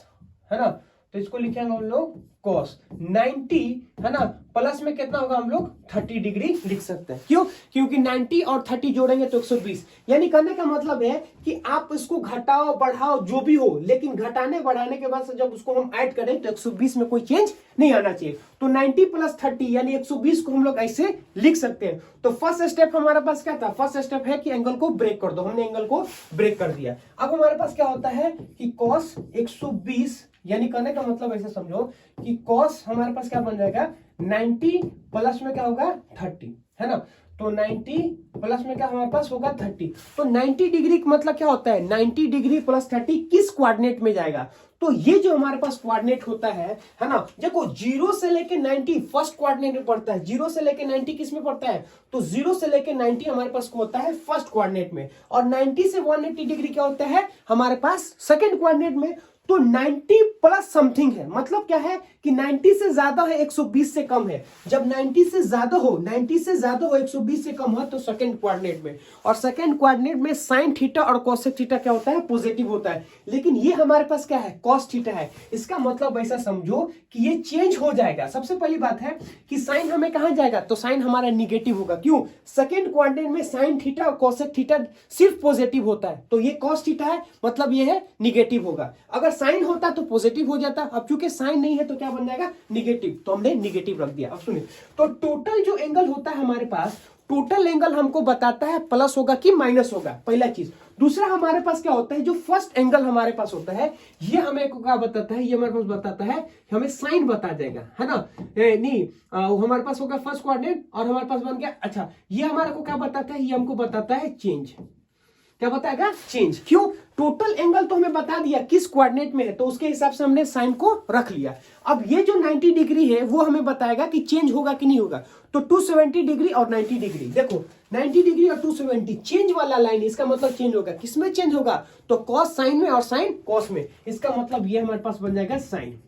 है ना, तो इसको लिखेंगे हम लोग cos 90 है ना, प्लस में कितना होगा हम लोग 30 डिग्री लिख सकते हैं। क्यों, क्योंकि 90 और 30 जोड़ेंगे तो 120, यानी करने का मतलब है कि आप इसको घटाओ बढ़ाओ जो भी हो, लेकिन घटाने बढ़ाने के बाद से जब उसको हम ऐड करें तो 120 में कोई चेंज नहीं आना चाहिए। तो 90 प्लस 30 यानी 120 को हम लोग ऐसे लिख सकते हैं। तो फर्स्ट स्टेप हमारे पास क्या था, फर्स्ट स्टेप है कि एंगल को ब्रेक कर दो, हमने एंगल को ब्रेक कर दिया। अब हमारे पास क्या होता है कि cos 120 यानी करने का मतलब ऐसे समझो कि cos हमारे पास क्या बन जाएगा 90 प्लस में क्या होगा 30 है ना, तो 90 प्लस में क्या हमारे पास होगा 30। तो 90 डिग्री का मतलब क्या होता है 90 डिग्री प्लस 30 किस कोऑर्डिनेट में जाएगा, तो ये जो हमारे पास कोऑर्डिनेट होता है ना, देखो 0 से लेके 90 फर्स्ट कोऑर्डिनेट में पड़ता है, 0 से लेके 90 किस में पड़ता है, तो 0 से लेके 90 हमारे पास होता है फर्स्ट कोऑर्डिनेट में, और 90 से 180 डिग्री क्या होता है हमारे पास सेकंड कोऑर्डिनेट में। तो 90 प्लस समथिंग है, मतलब क्या है कि 90 से ज्यादा है 120 से कम है, जब 90 से ज्यादा हो 120 से कम हो तो सेकंड कोऑर्डिनेट में, और सेकंड कोऑर्डिनेट में साइन थीटा और कोसेक थीटा क्या होता है पॉजिटिव होता है, लेकिन ये हमारे पास क्या है कॉस थीटा है। इसका मतलब ऐसा समझो कि ये चेंज हो जाएगा। सबसे पहली बात है कि साइन हमें कहां जाएगा, तो साइन हमारा निगेटिव होगा। क्यों, सेकंड कोऑर्डिनेट में साइन थीटा और कोसेक थीटा सिर्फ पॉजिटिव होता है, तो ये कॉस थीटा है मतलब ये है निगेटिव होगा। अगर साइन होता तो पॉजिटिव हो जाता, अब चूंकि साइन नहीं है तो क्या बन जाएगा निगेटिव, तो हमने निगेटिव रख दिया। अब सुनिए, तो टोटल जो एंगल होता है हमारे पास, टोटल एंगल हमको बताता है प्लस होगा कि माइनस होगा, पहला चीज। दूसरा हमारे पास क्या होता है जो फर्स्ट एंगल हमारे पास होता है ये हमें क्या बताता है, ये हमारे पास बताता है हमें साइन बता देगा है ना, नहीं हमारे पास होगा फर्स्ट कोऑर्डिनेट और हमारे पास बन गया। अच्छा, ये हमारे को क्या बताता है, ये हमको बताता है चेंज, क्या बताएगा चेंज। क्यों, टोटल एंगल तो हमें बता दिया किस कोऑर्डिनेट में है, तो उसके हिसाब से हमने साइन को रख लिया। अब ये जो 90 डिग्री है वो हमें बताएगा कि चेंज होगा कि नहीं होगा। तो 270 डिग्री और 90 डिग्री, देखो 90 डिग्री और 270 चेंज वाला लाइन, इसका मतलब चेंज होगा, किसमें चेंज होगा, तो कॉस साइन में और साइन कॉस में। इसका मतलब ये हमारे पास बन जाएगा साइन।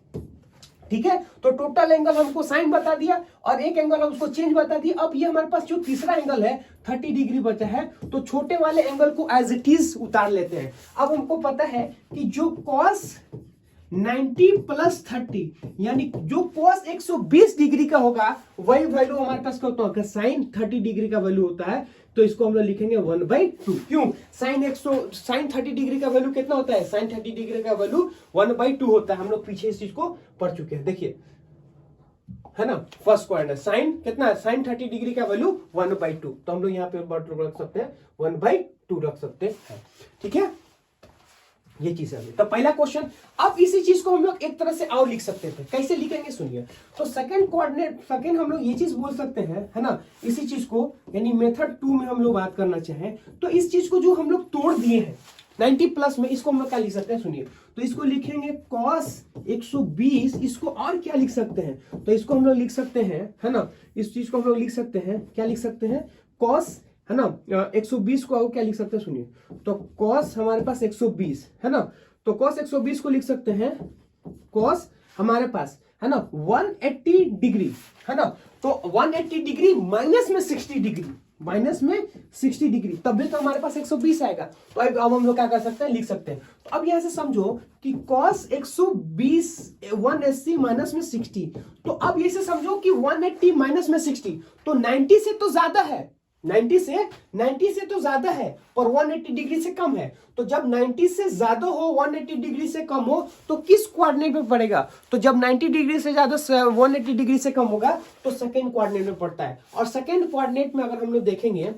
ठीक है, तो टोटल एंगल हमको साइन बता दिया और एक एंगल हम उसको चेंज बता दिया। अब ये हमारे पास जो तीसरा एंगल है 30 डिग्री बचा है, तो छोटे वाले एंगल को एज इट इज उतार लेते हैं। अब हमको पता है कि जो cos 90 प्लस 30 यानी जो cos 120 डिग्री का होगा वही वैल्यू हमारे पास क्या होता है साइन 30 डिग्री का वैल्यू होता है, तो इसको हम लोग लिखेंगे 1/2। क्यों, साइन 30 डिग्री का वैल्यू कितना होता है, साइन 30 डिग्री का वैल्यू 1/2 होता है। हम लोग पीछे इस चीज को पढ़ चुके हैं, देखिए है ना, फर्स्ट क्वाड्रेंट साइन कितना है, साइन 30 डिग्री का वैल्यू 1/2, तो हम लोग यहाँ पे रख सकते हैं 1/2 रख सकते हैं। ठीक है, ये चीज है। तो पहला क्वेश्चन, अब इसी चीज को हम लोग एक तरह से और लिख सकते थे, कैसे लिखेंगे सुनिए। तो सेकंड कोऑर्डिनेट, सेकंड हम लोग ये चीज बोल सकते हैं है ना, इसी चीज को यानी मेथड 2 में हम लोग बात करना चाहें तो इस चीज को जो हम लोग तोड़ दिए हैं 90 प्लस में, इसको हम लोग क्या लिख सकते हैं सुनिए। तो इसको लिखेंगे cos 120, इसको और क्या लिख सकते हैं, तो इसको हम लोग लिख सकते हैं है ना, इस चीज को हम लोग लिख सकते हैं, क्या लिख सकते हैं cos है ना 120 को क्या लिख सकते हैं सुनिए। तो cos हमारे पास 120 है ना, तो cos 120 को लिख सकते हैं cos हमारे पास है ना 180 डिग्री है ना, तो 180 डिग्री माइनस में 60 डिग्री माइनस में 60 डिग्री, तब भी तो हमारे पास 120 आएगा। तो अब हम लोग क्या कर सकते हैं, लिख सकते हैं। तो अब यहां से समझो कि cos 120 180 माइनस में 60, तो अब ये से समझो कि 180 माइनस में 60 तो 90 से तो ज्यादा है, 90 से तो ज्यादा है, पर 180 डिग्री से कम है। तो जब 90 से ज्यादा हो 180 डिग्री से कम हो तो किस कोऑर्डिनेट में पड़ेगा, तो जब 90 डिग्री से ज्यादा 180 डिग्री से कम होगा तो सेकेंड कोऑर्डिनेट में पड़ता है। और सेकेंड कोऑर्डिनेट में अगर हम लोग देखेंगे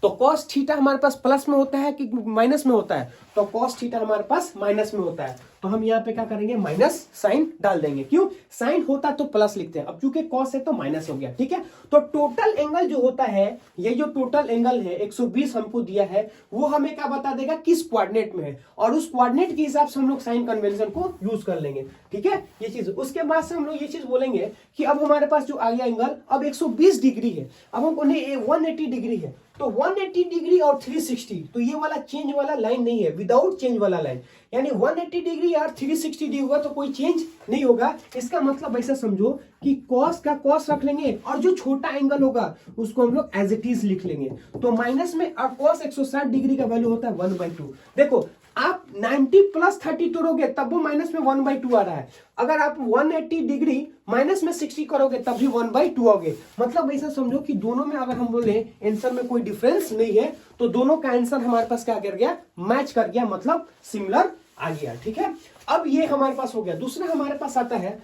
तो cos थीटा हमारे पास प्लस में होता है कि माइनस में होता है, तो cos थीटा हमारे पास माइनस में होता है। तो हम यहाँ पे क्या करेंगे, माइनस साइन डाल देंगे। क्यों, साइन होता तो प्लस लिखते हैं, अब चूंकि cos है तो माइनस हो गया। ठीक है, तो टोटल एंगल जो होता है, ये जो टोटल एंगल है 120 हमको दिया है, वो हमें क्या बता देगा, किस कोऑर्डिनेट में है, और उस कोऑर्डिनेट के हिसाब से हम लोग साइन कन्वेंशन को यूज कर लेंगे। ठीक है, ये चीज। उसके बाद से हम लोग ये चीज बोलेंगे कि अब हमारे पास जो आ गया एंगल अब 120 डिग्री है, अब हम बोले 180 डिग्री है, तो 180 डिग्री और 360, तो ये वाला चेंज वाला लाइन नहीं है, विदाउट चेंज वाला लाइन, यानी 180 डिग्री और 360 डिग्री होगा तो कोई चेंज नहीं होगा। इसका मतलब ऐसा समझो कि cos का cos रख लेंगे और जो छोटा एंगल होगा उसको हम लोग एज इट इज लिख लेंगे। तो माइनस में और cos 160 डिग्री का वैल्यू होता है 1/2। देखो आप 90 प्लस 30 करोगे तब वो माइनस में 1/2 आ रहा है, अगर आप 180 डिग्री माइनस में 60 करोगे तब भी 1/2 आओगे। मतलब ऐसा समझो कि दोनों में अगर हम बोले आंसर में कोई डिफरेंस नहीं है तो दोनों का आंसर हमारे पास क्या कर गया, मैच कर गया, मतलब सिमिलर आ गया। ठीक है, अब ये हमारे पास हो गया। दूसरा हमारे पास आता है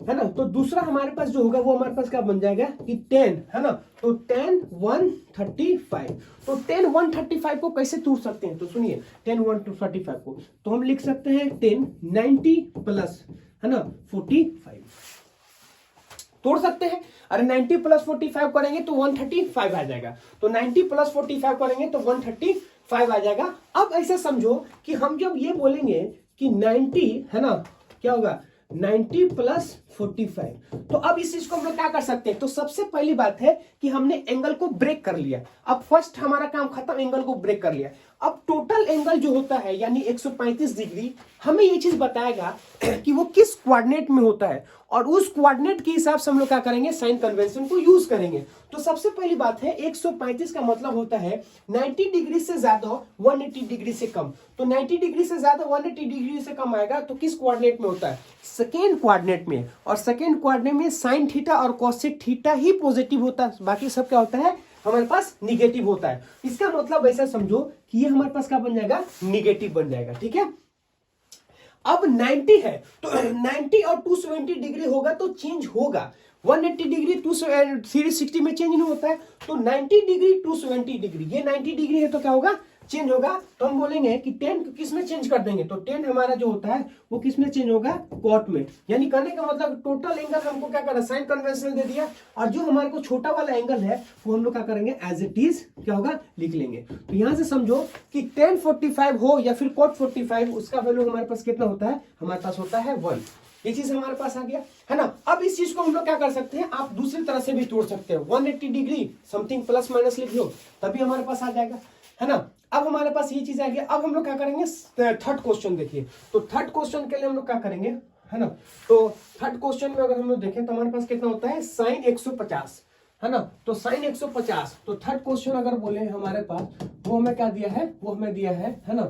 ना, तो दूसरा हमारे पास जो होगा वो हमारे पास क्या बन जाएगा कि 10 है ना, तो 10 135, तो 10 135 को कैसे तोड़ सकते हैं, तो सुनिए 10 135 को तो हम लिख सकते हैं 10 90 प्लस है ना 45 तोड़ सकते हैं। अरे 90 प्लस 45 करेंगे तो 135 आ जाएगा, तो 90 प्लस 45 करेंगे तो 135 आ जाएगा। अब ऐसा समझो कि हम जब ये बोलेंगे कि 90 है ना, क्या होगा 90 प्लस 45, तो अब इस चीज को हम लोग क्या कर सकते हैं, तो सबसे पहली बात है कि हमने एंगल को ब्रेक कर लिया। अब फर्स्ट हमारा काम खत्म, एंगल को ब्रेक कर लिया। अब टोटल एंगल जो होता है यानी 135 डिग्री हमें ये चीज बताएगा कि वो किस कोऑर्डिनेट में होता है, और उस कोऑर्डिनेट के हिसाब से हम लोग क्या करेंगे, साइन कन्वेंशन को यूज करेंगे। तो सबसे पहली बात है 135 का मतलब होता है 90 डिग्री से ज्यादा 180 डिग्री से कम, तो 90 डिग्री से ज्यादा 180 डिग्री से कम आएगा तो किस कोऑर्डिनेट में होता है, सेकेंड कोऑर्डिनेट में। और सेकेंड कोऑर्डिनेट में साइन थीटा और कॉसेक थीटा ही पॉजिटिव होता है, बाकी सब क्या होता है हमारे पास निगेटिव होता है। इसका मतलब ऐसा समझो कि ये हमारे पास क्या बन जाएगा, निगेटिव बन जाएगा। ठीक है, अब 90 है तो 90 और 270 डिग्री होगा तो चेंज होगा, 180 डिग्री 360 में चेंज नहीं होता है, तो 90 डिग्री 270 डिग्री, ये 90 डिग्री है तो क्या होगा, चेंज होगा। तो हम बोलेंगे कि 10 किस में चेंज कर देंगे, तो 10 हमारा जो होता है वो किस में चेंज होगा, कॉट में। यानी कहने का मतलब टोटल एंगल हमको क्या करना, साइन कन्वेंशन दे दिया, और जो हमारे को छोटा वाला एंगल है वो हम लोग क्या करेंगे, एज इट इज क्या होगा, लिख लेंगे। तो यहां से समझो कि 1045 हो या फिर cot 45, उसका वैल्यू हमारे पास कितना होता है, हमारे पास होता है 1। ये चीज हमारे पास आ गया है ना। अब इस चीज को हम लोग क्या कर सकते हैं, आप दूसरी तरह से भी तोड़ सकते हैं, 180 डिग्री समथिंग प्लस माइनस लिख लो तभी हमारे पास आ जाएगा, है ना। अब हमारे पास ये चीज आ गया। अब हम लोग क्या करेंगे, थर्ड क्वेश्चन देखिए। तो थर्ड क्वेश्चन के लिए हम लोग क्या करेंगे, है ना, तो थर्ड क्वेश्चन में अगर हम लोग देखें तो हमारे पास कितना होता है, साइन 150 है ना, तो साइन 150। तो थर्ड क्वेश्चन अगर बोले हमारे पास, वो हमें क्या दिया है, वो हमें दिया है ना,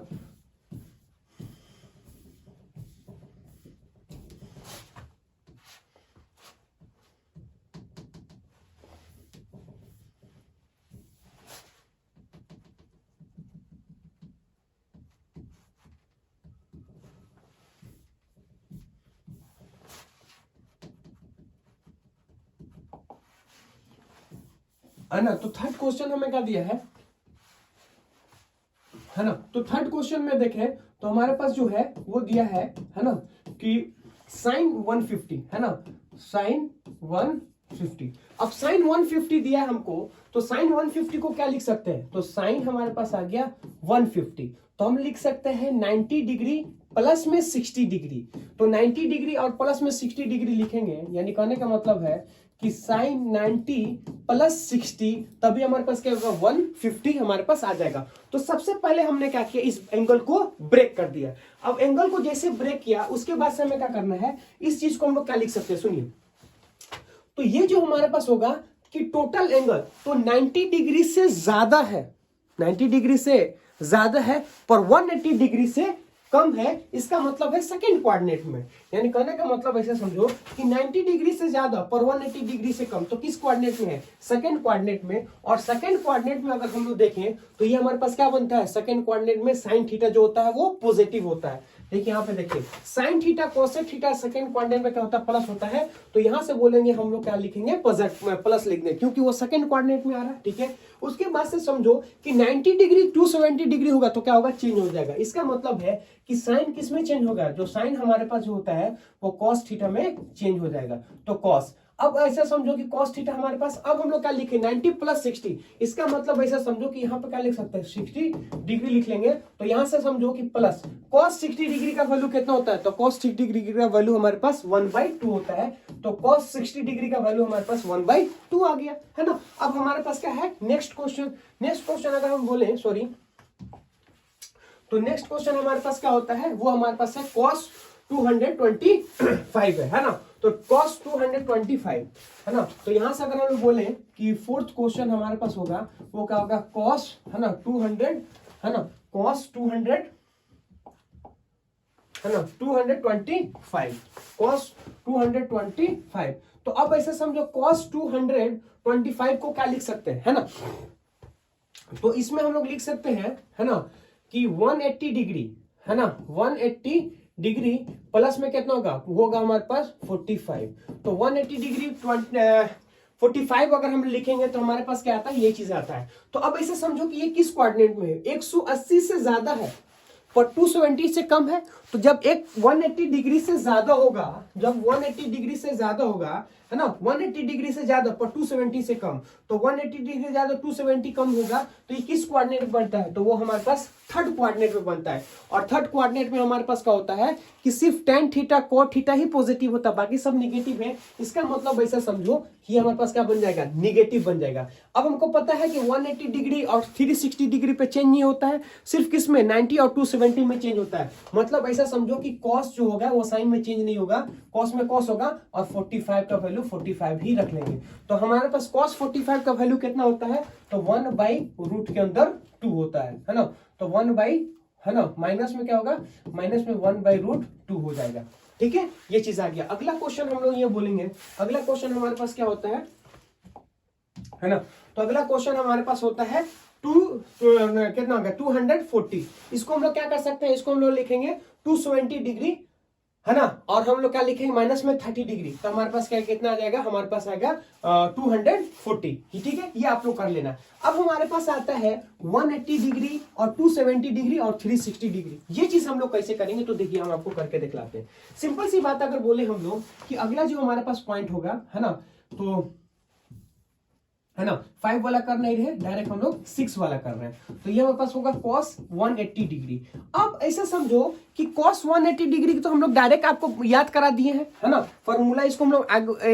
ना, तो थर्ड क्वेश्चन हमें क्या दिया है ना, तो थर्ड क्वेश्चन में देखें तो हमारे पास जो है वो दिया है ना, कि साइन 150 है ना, साइन 150। अब साइन 150 दिया है हमको, तो साइन 150 को क्या लिख सकते हैं, तो साइन हमारे पास आ गया 150, तो हम लिख सकते हैं 90 डिग्री प्लस में 60 डिग्री। तो 90 डिग्री और प्लस में 60 डिग्री लिखेंगे, यानी कहने का मतलब है कि साइन 90 प्लस 60, तभी हमारे पास क्या होगा, 150 हमारे पास आ जाएगा। तो सबसे पहले हमने क्या किया, इस एंगल को ब्रेक कर दिया। अब एंगल को जैसे ब्रेक किया उसके बाद से हमें क्या करना है, इस चीज को हम लोग क्या लिख सकते हैं, सुनिए। तो ये जो हमारे पास होगा कि टोटल एंगल तो 90 डिग्री से ज्यादा है, 90 डिग्री से ज्यादा है पर 180 डिग्री से कम है, इसका मतलब है सेकंड कोऑर्डिनेट में। यानी कहने का मतलब ऐसे समझो कि 90 डिग्री से ज्यादा पर 180 डिग्री से कम, तो किस कोऑर्डिनेट में है? सेकंड कोऑर्डिनेट में। और सेकंड कोऑर्डिनेट में अगर हम लोग देखें तो ये हमारे पास क्या बनता है? सेकंड कोऑर्डिनेट में साइन थीटा जो होता है वो पॉजिटिव होता है। देखिए यहाँ पे देखिए sign theta cosec theta second quadrant में क्या होता है? प्लस होता है। तो यहां से बोलेंगे हम लोग क्या लिखेंगे? प्लस लिख दें क्योंकि वो सेकंड क्वाड्रेंट में आ रहा है। ठीक है, उसके बाद से समझो कि 90 डिग्री 270 डिग्री होगा तो क्या होगा? चेंज हो जाएगा। इसका मतलब है कि साइन किस में चेंज होगा? जो साइन हमारे पास जो होता है वो कॉस थीटा में चेंज हो जाएगा। तो कॉस, अब ऐसा समझो कि cos थीटा हमारे पास, अब हम लोग क्या लिखे? 90 प्लस 60। इसका मतलब ऐसा समझो कि यहाँ पे क्या लिख सकते हैं? 60 डिग्री लिख लेंगे। तो यहां से समझो कि प्लस cos 60 डिग्री का वैल्यू कितना होता है? तो cos 60 डिग्री का वैल्यू हमारे पास 1/2 होता है। तो cos 60 डिग्री का वैल्यू हमारे पास 1/2 आ गया है ना। अब हमारे पास क्या है? नेक्स्ट क्वेश्चन अगर हम बोले तो नेक्स्ट क्वेश्चन हमारे पास क्या होता है? वो हमारे पास है cos 225 है ना। तो cos 225 है ना। तो यहां से अगर हम बोले कि फोर्थ क्वेश्चन हमारे पास होगा वो क्या होगा? cos है ना 200 है ना, cos 200 है ना 225, cos 225। तो अब ऐसे समझो cos 225 को क्या लिख सकते हैं? है ना, तो इसमें हम लोग लिख सकते हैं है ना कि 180 डिग्री है ना, 180 डिग्री प्लस में कितना होगा हमारे पास 45। तो 180 डिग्री 45 अगर हम लिखेंगे तो हमारे पास क्या आता है? ये चीज आता है। तो अब ऐसे समझो कि ये किस कोऑर्डिनेट में है? 180 से ज्यादा है पर 270 से कम है। तो जब एक 180 डिग्री से ज्यादा होगा, जब 180 डिग्री से ज्यादा होगा है ना, 180 डिग्री से ज्यादा पर 270 से कम, तो 180 डिग्री ज्यादा 270 कम होगा तो ये किस कोऑर्डिनेट में बनता है? तो वो हमारे पास थर्ड कोऑर्डिनेट में बनता है। और थर्ड कोऑर्डिनेट में हमारे पास क्या होता है कि सिर्फ tan थीटा cot थीटा ही पॉजिटिव होता है, बाकी सब निगेटिव है। इसका मतलब ऐसा समझो कि हमारे पास क्या बन जाएगा? निगेटिव बन जाएगा। अब हमको पता है कि 180 डिग्री और 360 डिग्री पे चेंज नहीं होता है, सिर्फ किस में? 90 और 270 में चेंज होता है। मतलब ऐसा समझो कि cos जो होगा वो साइन में चेंज नहीं होगा, cos में cos होगा और 45 का वैल्यू 45 ही रख लेंगे। तो हमारे पास cos 45 का वैल्यू कितना होता है? तो 1/रूट के अंदर 2 होता है ना। तो 1/ है ना, माइनस में क्या होगा? माइनस में 1/√2 हो जाएगा। ठीक है, ये चीज आ गया। अगला क्वेश्चन हम लोग ये बोलेंगे, अगला क्वेश्चन हमारे पास क्या होता है ना। तो अगला क्वेश्चन हमारे पास होता है कितना होगा? 240। इसको हम लोग क्या कर सकते हैं? इसको हम लोग लिखेंगे 270 डिग्री है ना, और हम लोग क्या लिखेंगे? माइनस में 30 डिग्री। तो हमारे पास क्या कितना आ जाएगा? हमारे पास आएगा 240। ठीक है, ये आप लोग कर लेना। अब हमारे पास आता है 180 डिग्री और 270 डिग्री और 360 डिग्री। ये चीज हम लोग कैसे करेंगे? तो देखिए हम आपको करके दिखलाते हैं। सिंपल सी बात अगर बोले हम लोग कि अगला जो हमारे पास पॉइंट होगा है ना, तो है ना 5 वाला कर नहीं रहे, डायरेक्ट हम लोग 6 वाला कर रहे हैं। तो ये हमारे पास होगा cos 180 डिग्री। अब ऐसा समझो कि cos 180 डिग्री तो हम लोग डायरेक्ट आपको याद करा दिए हैं है ना, फॉर्मूला इसको हम लोग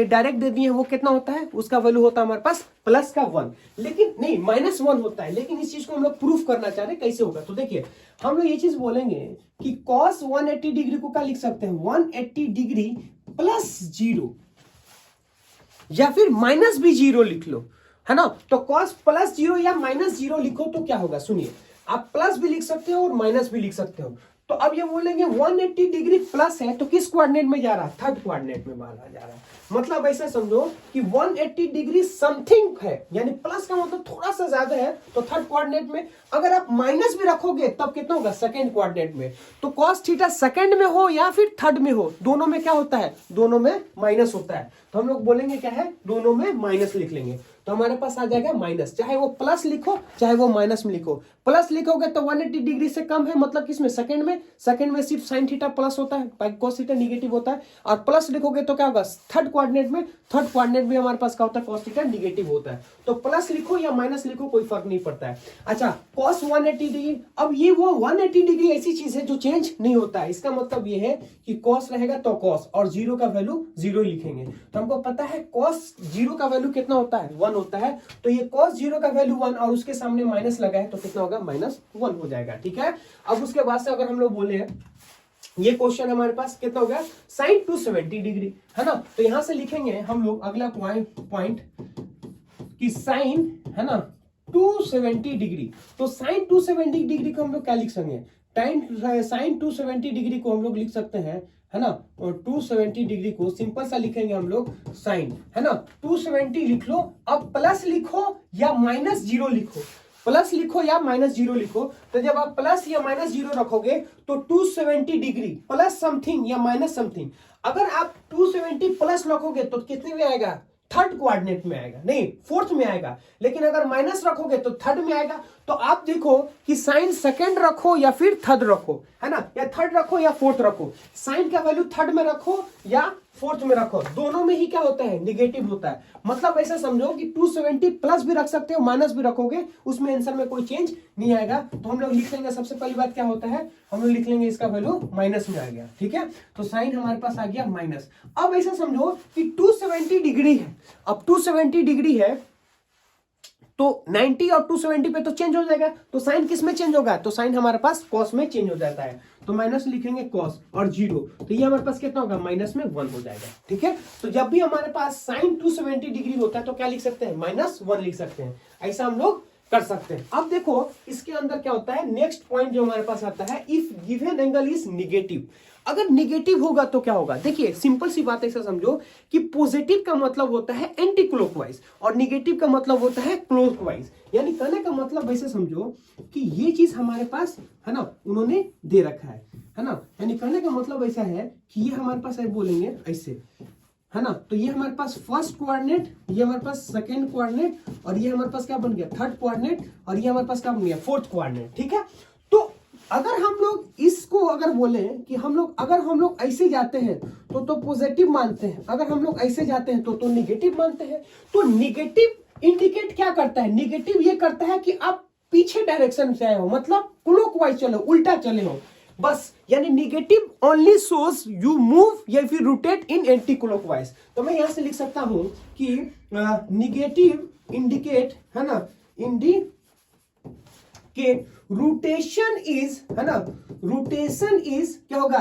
डायरेक्ट दे दिए हैं। वो कितना होता है? उसका वैल्यू होता है हमारे पास प्लस का 1, लेकिन नहीं -1 होता है। लेकिन इस चीज को हम लोग प्रूफ करना चाह रहे हैं कैसे होगा। तो देखिए हम लोग ये चीज बोलेंगे कि cos 180 डिग्री को क्या लिख सकते हैं? 180 डिग्री प्लस 0 या फिर माइनस भी 0 लिख लो है ना। तो cos प्लस 0 या माइनस 0 लिखो तो क्या होगा? सुनिए, आप प्लस भी लिख सकते हो और माइनस भी लिख सकते हो। तो अब ये बोलेंगे 180 डिग्री प्लस है तो किस कोऑर्डिनेट में जा रहा है? थर्ड कोऑर्डिनेट में बाहर जा रहा है। मतलब ऐसा समझो कि 180 डिग्री समथिंग है, यानी प्लस का मतलब थोड़ा सा ज्यादा है तो थर्ड कोऑर्डिनेट में। अगर आप माइनस भी रखोगे तब कितना होगा? सेकंड कोऑर्डिनेट में। तो cos थीटा सेकंड में हो या फिर थर्ड में हो, दोनों में क्या होता है? दोनों में माइनस होता है। तो हम लोग बोलेंगे क्या है? दोनों में माइनस लिख लेंगे। तो हमारे पास आ जाएगा माइनस, चाहे वो प्लस लिखो चाहे वो माइनस में लिखो। प्लस लिखोगे तो 180 डिग्री से कम है, मतलब किसमें? सेकंड में। सेकंड में सिर्फ साइन थीटा प्लस होता है, cos थीटा निगेटिव होता है। और प्लस लिखोगे तो क्या होगा? थर्ड कोऑर्डिनेट में। थर्ड कोऑर्डिनेट में हमारे पास क्या होता है? cos थीटा निगेटिव होता है। तो प्लस लिखो या माइनस लिखो कोई फर्क नहीं पड़ता है। अच्छा, cos 180 डिग्री, अब ये वो 180 डिग्री ऐसी चीज है जो चेंज नहीं होता है। इसका मतलब ये है कि cos रहेगा तो cos और 0 का वैल्यू 0 लिखेंगे। तो हमको पता है cos 0 का वैल्यू कितना होता है? 1 होता है। तो ये cos 0 का वैल्यू 1 और उसके सामने माइनस लगा है तो कितना होगा? -1 हो जाएगा। ठीक है, अब उसके बाद से अगर हम लोग बोले ये क्वेश्चन हमारे पास कितना हो गया? sin 270 डिग्री है ना। तो यहां से लिखेंगे हम लोग अगला पॉइंट कि साइन है ना 270 डिग्री, तो साइन 270 डिग्री को हम लोग क्या लिख सकते हैं, साइन 270 डिग्री को हम लोग लिख सकते हैं है ना, और 270 डिग्री को सिंपल सा लिखेंगे हम लोग साइन, है ना 270 लिख लो। अब प्लस लिखो या माइनस जीरो लिखो, प्लस लिखो या माइनस जीरो लिखो, तो जब आप प्लस या माइनस जीरो रखोगे तो 270 डिग्री प्लस समथिंग या माइनस समथिंग, अगर आप 270 प्लस रखोगे तो कितने में आएगा, थर्ड कोऑर्डिनेट में आएगा, नहीं फोर्थ में आएगा, लेकिन अगर माइनस रखोगे तो थर्ड में आएगा। तो आप देखो कि साइन सेकंड रखो या फिर थर्ड रखो, है ना, या थर्ड रखो या फोर्थ रखो, साइन का वैल्यू थर्ड में रखो या फोर्थ में रखो, दोनों में ही क्या होता है, निगेटिव होता है। मतलब ऐसा समझो कि 270 प्लस भी रख सकते हो, माइनस भी रखोगे, उसमें आंसर में कोई चेंज नहीं आएगा। तो हम लोग लिख लेंगे, सबसे पहली बात क्या होता है, हम लोग लिख लेंगे इसका वैल्यू माइनस में आ गया, ठीक है, तो साइन हमारे पास आ गया माइनस। अब ऐसा समझो कि 270 डिग्री है, अब 270 डिग्री है तो 90 और 270 पे तो चेंज हो जाएगा, तो साइन किस में चेंज होगा, तो साइन हमारे पास कॉस में चेंज हो जाता है, तो माइनस लिखेंगे कॉस और जीरो, तो ये हमारे पास कितना होगा, माइनस में 1 हो जाएगा, ठीक है। तो जब भी हमारे पास साइन 270 डिग्री होता है तो क्या लिख सकते हैं, -1 लिख सकते हैं, ऐसा हम लोग कर सकते हैं। अब देखो इसके अंदर क्या होता है, नेक्स्ट पॉइंट जो हमारे पास आता है, if given angle is negative, अगर निगेटिव होगा तो क्या होगा, देखिए सिंपल सी बात ऐसा समझो कि पॉजिटिव का मतलब होता है एंटी क्लॉकवाइज और निगेटिव का मतलब होता है क्लॉकवाइज। यानी कहने का मतलब ऐसे समझो कि ये चीज हमारे पास है ना, उन्होंने दे रखा है ना, यानी कहने का मतलब ऐसा है कि ये हमारे पास है, बोलेंगे ऐसे, है ना, तो ये हमारे पास फर्स्ट कोऑर्डिनेट, ये हमारे पास सेकंड कोऑर्डिनेट, और ये हमारे पास क्या बन गया, थर्ड कोऑर्डिनेट, और ये हमारे पास क्या बन गया, फोर्थ कोऑर्डिनेट, ठीक है। तो अगर हम लोग इसको अगर बोले कि हम लोग अगर हम लोग ऐसे जाते हैं तो पॉजिटिव मानते हैं, अगर हम लोग ऐसे जाते हैं तो निगेटिव मानते हैं। तो निगेटिव इंडिकेट क्या करता है, निगेटिव ये करता है कि आप पीछे डायरेक्शन से आए हो, मतलब क्लॉकवाइज चले हो, उल्टा चले हो, बस। यानी negative only shows you move या फिर रोटेट इन एंटी क्लॉकवाइज। तो मैं यहां से लिख सकता हूं कि निगेटिव इंडिकेट, है ना, इंडिकेट रोटेशन इज, है ना, रोटेशन इज क्या होगा,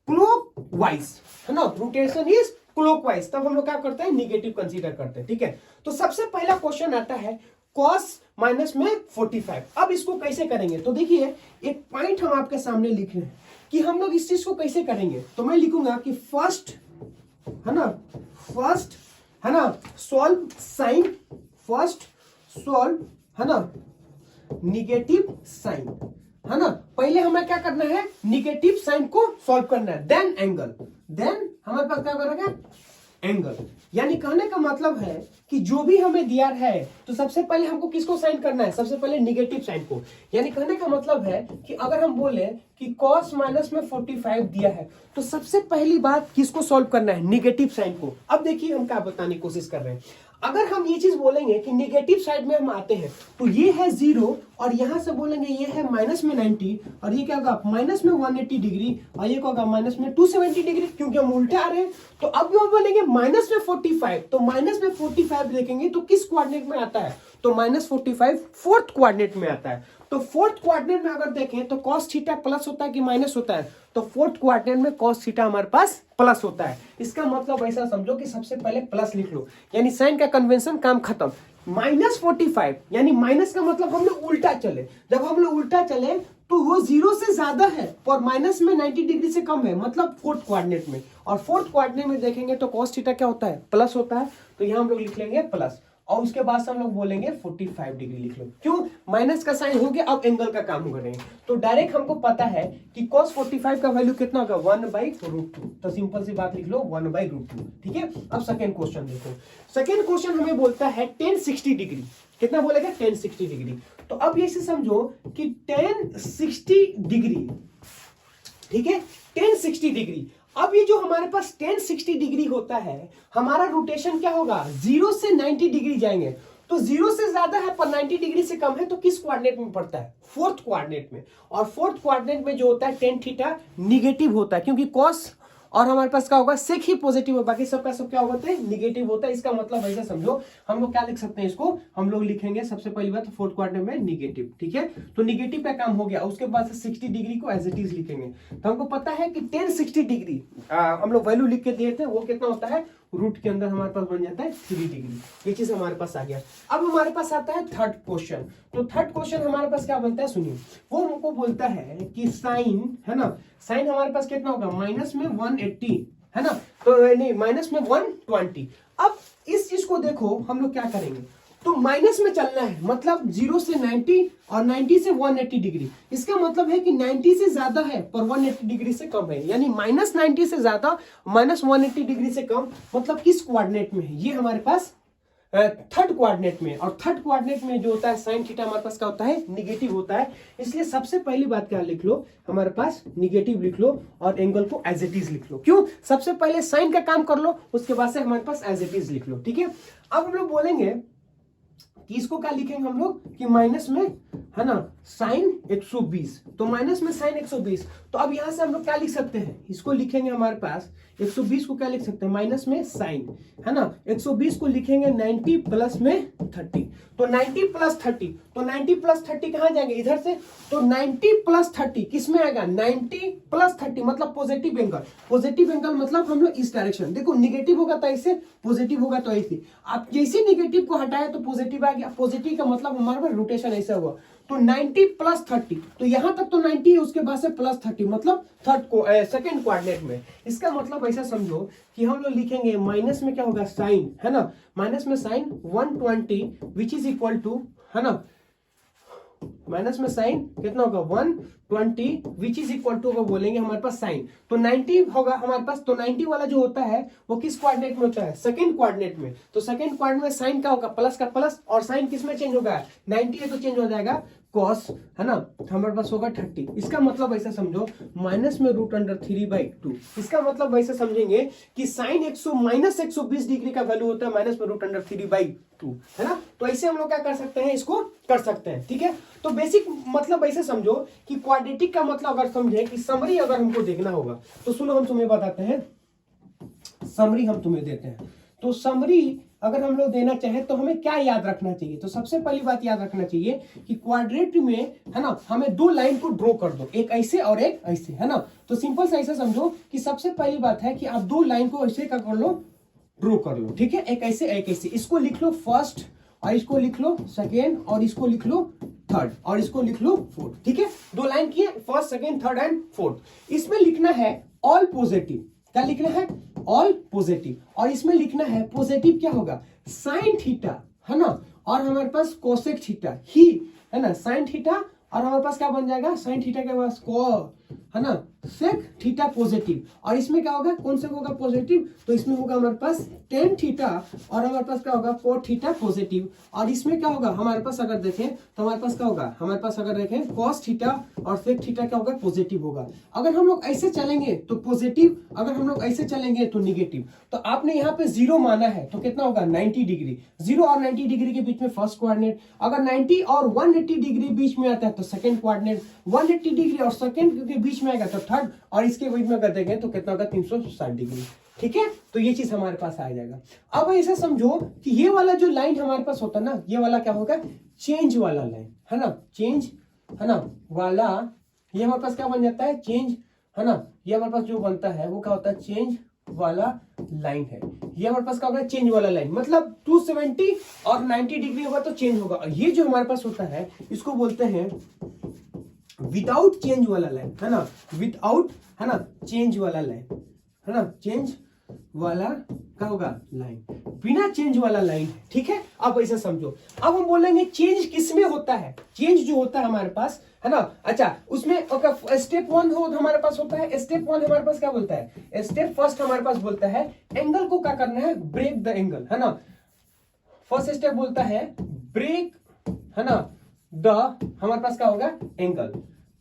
क्लॉकवाइज, है ना, रोटेशन इज क्लॉकवाइज। तब हम लोग क्या करते हैं, निगेटिव कंसीडर करते हैं, ठीक है। तो सबसे पहला क्वेश्चन आता है cos माइनस में 45। अब इसको कैसे करेंगे, तो देखिए एक पॉइंट हम आपके सामने लिख रहे हैं कि हम लोग इस चीज को कैसे करेंगे। तो मैं लिखूंगा कि फर्स्ट, है ना, फर्स्ट, है ना, सॉल्व साइन, फर्स्ट सॉल्व, है ना, निगेटिव साइन, है ना, पहले हमें क्या करना है, निगेटिव साइन को सॉल्व करना है, देन एंगल, देन हमारे पास क्या करेगा, एंगल। यानी कहने का मतलब है कि जो भी हमें दिया है तो सबसे पहले हमको किसको साइन करना है, सबसे पहले निगेटिव साइन को। यानी कहने का मतलब है कि अगर हम बोले कि cos माइनस में 45 दिया है तो सबसे पहली बात किसको सॉल्व करना है, निगेटिव साइन को। अब देखिए हम क्या बताने की कोशिश कर रहे हैं, अगर हम ये चीज बोलेंगे कि निगेटिव साइड में हम आते हैं तो ये है 0 और यहां से बोलेंगे ये है माइनस में 90 और ये क्या होगा, माइनस में 180 डिग्री और ये क्या होगा, माइनस में 270 डिग्री, क्योंकि हम उल्टे आ रहे हैं। तो अब जो बोलेंगे माइनस में 45, तो माइनस में 45 देखेंगे तो किस कोऑर्डिनेट में आता है, तो -45 फोर्थ कोऑर्डिनेट में आता है। तो फोर्थ कोऑर्डिनेट में अगर देखें तो cos थीटा प्लस होता है कि माइनस होता है, तो फोर्थ कोऑर्डिनेट में cos थीटा हमारे पास प्लस होता है। इसका मतलब ऐसा समझो कि सबसे पहले प्लस लिख लो, यानी साइन का कन्वेंशन काम खत्म। -45 यानी माइनस का मतलब हम लोग उल्टा चले, जब हम लोग उल्टा चले तो वो 0 से ज्यादा है और माइनस में 90 डिग्री से कम है, मतलब फोर्थ कोऑर्डिनेट में। और फोर्थ कोऑर्डिनेट में देखेंगे तो cos थीटा क्या होता है, प्लस होता है, तो यहां हम लोग लिख लेंगे प्लस और उसके बाद से हम लोग बोलेंगे 45 डिग्री लिख लो। क्यों, माइनस का साइन हो गया, अब एंगल का काम करेंगे। तो डायरेक्ट हमको पता है कि cos 45 का वैल्यू कितना होगा, 1/√2। तो सिंपल सी बात लिख लो 1/√2, ठीक है। अब सेकेंड क्वेश्चन देखो, सेकेंड क्वेश्चन हमें बोलता है tan 60 डिग्री, कितना बोलेगा, tan 60 डिग्री। तो अब ये समझो कि tan 60 डिग्री, ठीक है, tan 60 डिग्री। अब ये जो हमारे पास tan 60 डिग्री होता है, हमारा रोटेशन क्या होगा, 0 से 90 डिग्री जाएंगे, तो 0 से ज्यादा है पर 90 डिग्री से कम है, तो किस कोऑर्डिनेट में पड़ता है, फोर्थ कोऑर्डिनेट में। और फोर्थ कोऑर्डिनेट में जो होता है tan थीटा निगेटिव होता है, क्योंकि cos और हमारे पास क्या होगा, सेक ही पॉजिटिव है, बाकी सबका सब क्या होता है, निगेटिव होता है। इसका मतलब ऐसा समझो, हम लोग क्या लिख सकते हैं, इसको हम लोग लिखेंगे सबसे पहली बात फोर्थ क्वाड्रेंट में निगेटिव, ठीक है। तो निगेटिव का काम हो गया, उसके बाद 60 डिग्री को एज इट इज लिखेंगे। तो हमको पता है कि tan 60 डिग्री हम लोग वैल्यू लिख के दिए थे, वो कितना होता है रूट के अंदर हमारे पास बन जाता है 3 डिग्री। ये चीज हमारे पास आ गया। अब हमारे पास आता है थर्ड क्वेश्चन। तो थर्ड क्वेश्चन हमारे पास क्या बनता है, सुनिए। वो हमको बोलता है कि साइन, है ना, साइन हमारे पास कितना होगा, माइनस में 180, है ना, तो नहीं माइनस में 120। अब इस चीज को देखो हम लोग क्या करेंगे, तो माइनस में चलना है, मतलब 0 से 90 और 90 से 180 डिग्री। इसका मतलब है कि 90 से ज्यादा है पर 180 डिग्री से कम है, यानी माइनस 90 से ज्यादा माइनस 180 डिग्री से कम, मतलब किस कोऑर्डिनेट में है, ये हमारे पास थर्ड कोऑर्डिनेट में। और थर्ड कोऑर्डिनेट में जो होता है साइन थीटा हमारे पास क्या होता है, निगेटिव होता है। इसलिए सबसे पहली बात क्या लिख लो, हमारे पास निगेटिव लिख लो और एंगल को एज इट इज लिख लो। क्यों, सबसे पहले साइन का काम कर लो, उसके बाद से हमारे पास एज इट इज लिख लो, ठीक है। अब हम लोग बोलेंगे कि इसको क्या लिखेंगे हम लोग कि माइनस में, है ना, साइन 120, तो माइनस में साइन 120। तो अब यहां से हम लोग क्या लिख सकते हैं, इसको लिखेंगे हमारे पास 120 को क्या लिख सकते हैं, माइनस में साइन, है ना, 120 को लिखेंगे 90 प्लस में 30। तो 90 प्लस 30, तो 90 प्लस 30 कहां जाएंगे, इधर से, तो 90 प्लस 30 किस में आएगा, 90 प्लस 30 मतलब पॉजिटिव एंगल। पॉजिटिव एंगल मतलब हम लोग इस डायरेक्शन, देखो निगेटिव होगा तो ऐसे, पॉजिटिव होगा तो ऐसे। आप जैसे निगेटिव को हटाए तो पॉजिटिव आ गया, पॉजिटिव का मतलब हमारे पास रोटेशन ऐसा हुआ। तो 90 प्लस 30, तो यहां तक तो 90 है, उसके बाद से प्लस 30 मतलब थर्ड को सेकंड कोऑर्डिनेट में। इसका मतलब ऐसा समझो कि हम लोग लिखेंगे माइनस में क्या होगा, साइन, है ना, माइनस में sine 120 which is equal to, है ना, माइनस में साइन कितना होगा 120 विच इज इक्वल टू होगा, बोलेंगे हमारे पास साइन, तो 90 होगा हमारे पास। तो 90 वाला जो होता है वो किस कोऑर्डिनेट में होता है, सेकंड कोऑर्डिनेट में। तो सेकंड कोऑर्डिनेट में साइन का होगा प्लस का प्लस, और साइन किस में चेंज होगा, 90 है तो चेंज हो जाएगा कॉस, है ना, हमारे पास होगा 30। इसका मतलब ऐसा समझो माइनस में √3/2। इसका मतलब ऐसा समझेंगे कि साइन माइनस 120 डिग्री का वैल्यू होता है माइनस में √3/2, है ना। तो ऐसे हम लोग क्या कर सकते हैं, इसको कर सकते हैं, ठीक है। तो बेसिक मतलब ऐसे समझो कि क्वाड्रेटिक का मतलब अगर समझे कि समरी अगर हमको देखना होगा, तो सुनो हम तुम्हें बताते हैं, समरी हम तुम्हें देते हैं। तो समरी अगर हम लोग देना चाहें तो हमें क्या याद रखना चाहिए, तो सबसे पहली बात याद रखना चाहिए कि क्वाड्रेट में, है ना, हमें दो लाइन को ड्रॉ कर दो, एक ऐसे और एक ऐसे, है ना। तो सिंपल सा ऐसा समझो कि सबसे पहली बात है कि आप दो लाइन को ऐसे का कर लो, ड्रॉ कर लो, ठीक है, एक ऐसे एक ऐसे। इसको लिख लो फर्स्ट और इसको लिख लो सेकेंड और इसको लिख लो थर्ड और इसको लिख लो फोर्थ, ठीक है। दो लाइन किए, first second third and fourth. इसमें लिखना है ऑल पॉजिटिव, क्या लिखना है, ऑल पॉजिटिव। और इसमें लिखना है पॉजिटिव क्या होगा, साइन थीटा, है ना, और हमारे पास कोसेक थीटा ही, है ना, साइन थीटा, और हमारे पास क्या बन जाएगा, साइन थीटा के पास को, है ना, सेक थीटा पॉजिटिव। और इसमें क्या होगा, कौन से होगा पॉजिटिव, तो इसमें होगा हमारे पास टेन थीटा और हमारे पास क्या होगा कोट थीटा पॉजिटिव। और इसमें क्या होगा हमारे पास अगर देखें तो हमारे पास क्या होगा, हमारे पास अगर देखें कॉस थीटा और सेक थीटा क्या होगा, पॉजिटिव होगा। अगर हम लोग ऐसे चलेंगे तो पॉजिटिव, अगर हम लोग ऐसे चलेंगे तो निगेटिव। तो आपने यहाँ पे 0 माना है तो कितना होगा 90 डिग्री, 0 और 90 डिग्री के बीच में फर्स्ट कोऑर्डिनेट। अगर 90 और 180 डिग्री बीच में आता है तो सेकंड कोऑर्डिनेट, 180 डिग्री और सेकंड के बीच में आएगा तो थर्ड, और इसके बीच में कर देंगे तो कितना होगा 360 डिग्री, ठीक है। तो ये चीज हमारे पास आ जाएगा। अब ऐसा समझो कि ये वाला जो लाइन हमारे पास होता है ना, ये वाला क्या होगा, चेंज वाला लाइन, है ना, चेंज, है ना, वाला, ये हमारे पास क्या बन जाता है, चेंज, है ना, ये हमारे पास जो बनता है वो क्या होता है, चेंज वाला लाइन है। ये हमारे पास क्या होगा, चेंज वाला लाइन, मतलब 270 और 90 डिग्री होगा तो चेंज होगा। और ये जो हमारे पास होता है इसको बोलते हैं विदाउट चेंज वाला लाइन, है ना, विदाउट, है ना, चेंज वाला लाइन, है ना, चेंज वाला क्या होगा लाइन, बिना चेंज वाला लाइन, ठीक है। अब ऐसा समझो, अब हम बोलेंगे चेंज किसमें होता है, चेंज जो होता है हमारे पास, है ना, अच्छा उसमें स्टेप 1 हो हमारे पास होता है, स्टेप 1 हमारे पास क्या बोलता है, स्टेप फर्स्ट हमारे पास बोलता है एंगल को क्या करना है, ब्रेक द एंगल, है ना। फर्स्ट स्टेप बोलता है ब्रेक, है ना, द, हमारे पास क्या होगा एंगल,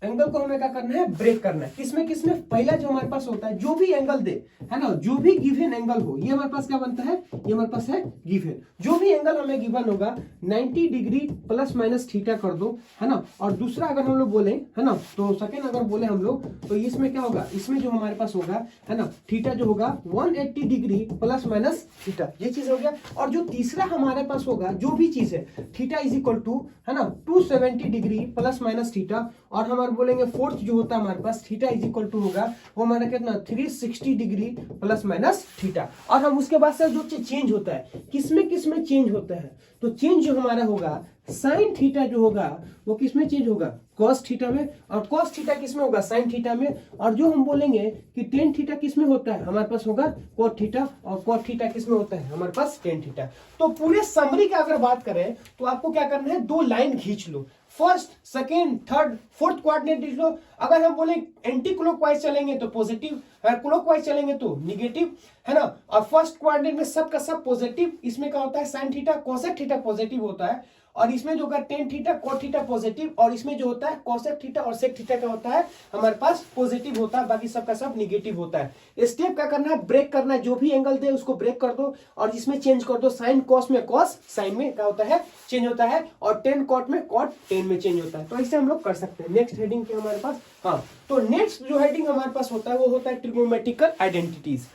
एंगल को हमें क्या करना है, ब्रेक करना है। किसमें किसमें, पहला जो हमारे पास होता है जो भी एंगल दे, है ना, जो भी गिवन एंगल हो, ये हमारे पास क्या बनता है, ये हमारे पास है गिवन। जो भी एंगल हमें गिवन होगा 90 डिग्री प्लस माइनस थीटा कर दो, है ना। और दूसरा अगर हम लोग बोले, है ना, तो सेकेंड अगर बोले हम लोग तो इसमें क्या होगा, इसमें जो हमारे पास होगा, है ना, थीटा जो होगा 180 डिग्री प्लस माइनस थीटा, ये चीज हो गया। और जो तीसरा हमारे पास होगा जो भी चीज है, थीटा इज इक्वल टू, है ना, 270 डिग्री प्लस माइनस थीटा, और हमारे बोलेंगे फोर्थ जो होता है हमारे पास थीटा इज इक्वल टू होगा वो हमारा कितना 360 डिग्री प्लस माइनस थीटा। और हम उसके बाद से जो चेंज होता है किसमें चेंज होता है, तो चेंज जो हमारा होगा साइन थीटा जो होगा वो किसमें चेंज होगा, कॉस थीटा में, और कॉस थीटा किसमें होगा, साइन थीटा में। और जो हम बोलेंगे कि टेन थीटा किसमें होता है, हमारे पास होगा कोट थीटा, और कोट थीटा किसमें होता है, हमारे पास टेन थीटा। तो पूरे समरी की अगर बात करें तो आपको क्या करना है, दो लाइन खींच लो, first second third fourth coordinate लिख लो। अगर हम बोले एंटी क्लॉकवाइज चलेंगे तो पॉजिटिव, अगर क्लॉकवाइज चलेंगे तो निगेटिव, है ना। और फर्स्ट कोऑर्डिनेट में सब का सब पॉजिटिव, इसमें क्या होता है sign theta cosec theta positive होता है, और इसमें जो होगा tan theta cot theta positive, और इसमें जो होता है कोसेक थीटा और सेक थीटा का होता है हमारे पास पॉजिटिव होता है, बाकी सबका सब निगेटिव होता है। स्टेप क्या करना है, ब्रेक करना है, जो भी एंगल दे उसको ब्रेक कर दो और इसमें चेंज कर दो, साइन कॉस में कॉस, साइन में क्या होता है चेंज होता है, और टेन कॉट में कॉट, टेन में चेंज होता है। तो ऐसे हम लोग कर सकते हैं। नेक्स्ट हेडिंग के हमारे पास, हाँ तो नेक्स्ट जो हेडिंग हमारे पास होता है वो होता है ट्रिग्नोमेट्रिकल आइडेंटिटीज।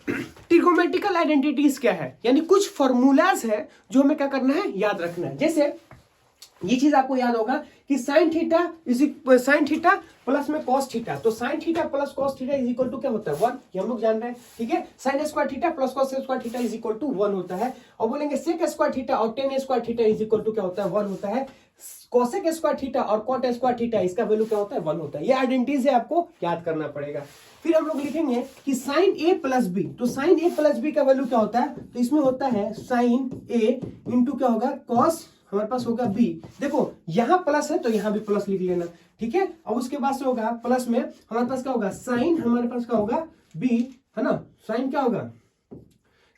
ट्रिग्नोमेट्रिकल आइडेंटिटीज क्या है, यानी कुछ फॉर्मूलाज है जो हमें क्या करना है, याद रखना है। जैसे ये चीज आपको याद होगा कि साइन थीटा प्लस में कॉस थीटा, तो sine theta plus cos theta is equal to क्या होता है 1, ये हम लोग जान रहे हैं, ठीक है। Sine square theta plus cos square theta is equal to 1 होता है। और बोलेंगे सेक स्क्वायर थीटा और tan square theta is equal to क्या होता है 1 होता है। कोसेक स्क्वायर थीटा और कॉट स्क्वायर थीटा इसका वैल्यू क्या होता है 1 होता है। ये आइडेंटिटीज है, आपको याद करना पड़ेगा। फिर हम लोग लिखेंगे कि साइन ए प्लस बी, तो साइन ए प्लस बी का वैल्यू क्या होता है, तो इसमें होता है साइन ए इंटू क्या होगा कॉस, हमारे पास होगा बी। देखो यहां प्लस है तो यहां भी प्लस लिख लेना, ठीक है। और उसके बाद से होगा प्लस में हमारे पास क्या होगा साइन, हमारे पास क्या होगा बी, है ना। साइन क्या होगा,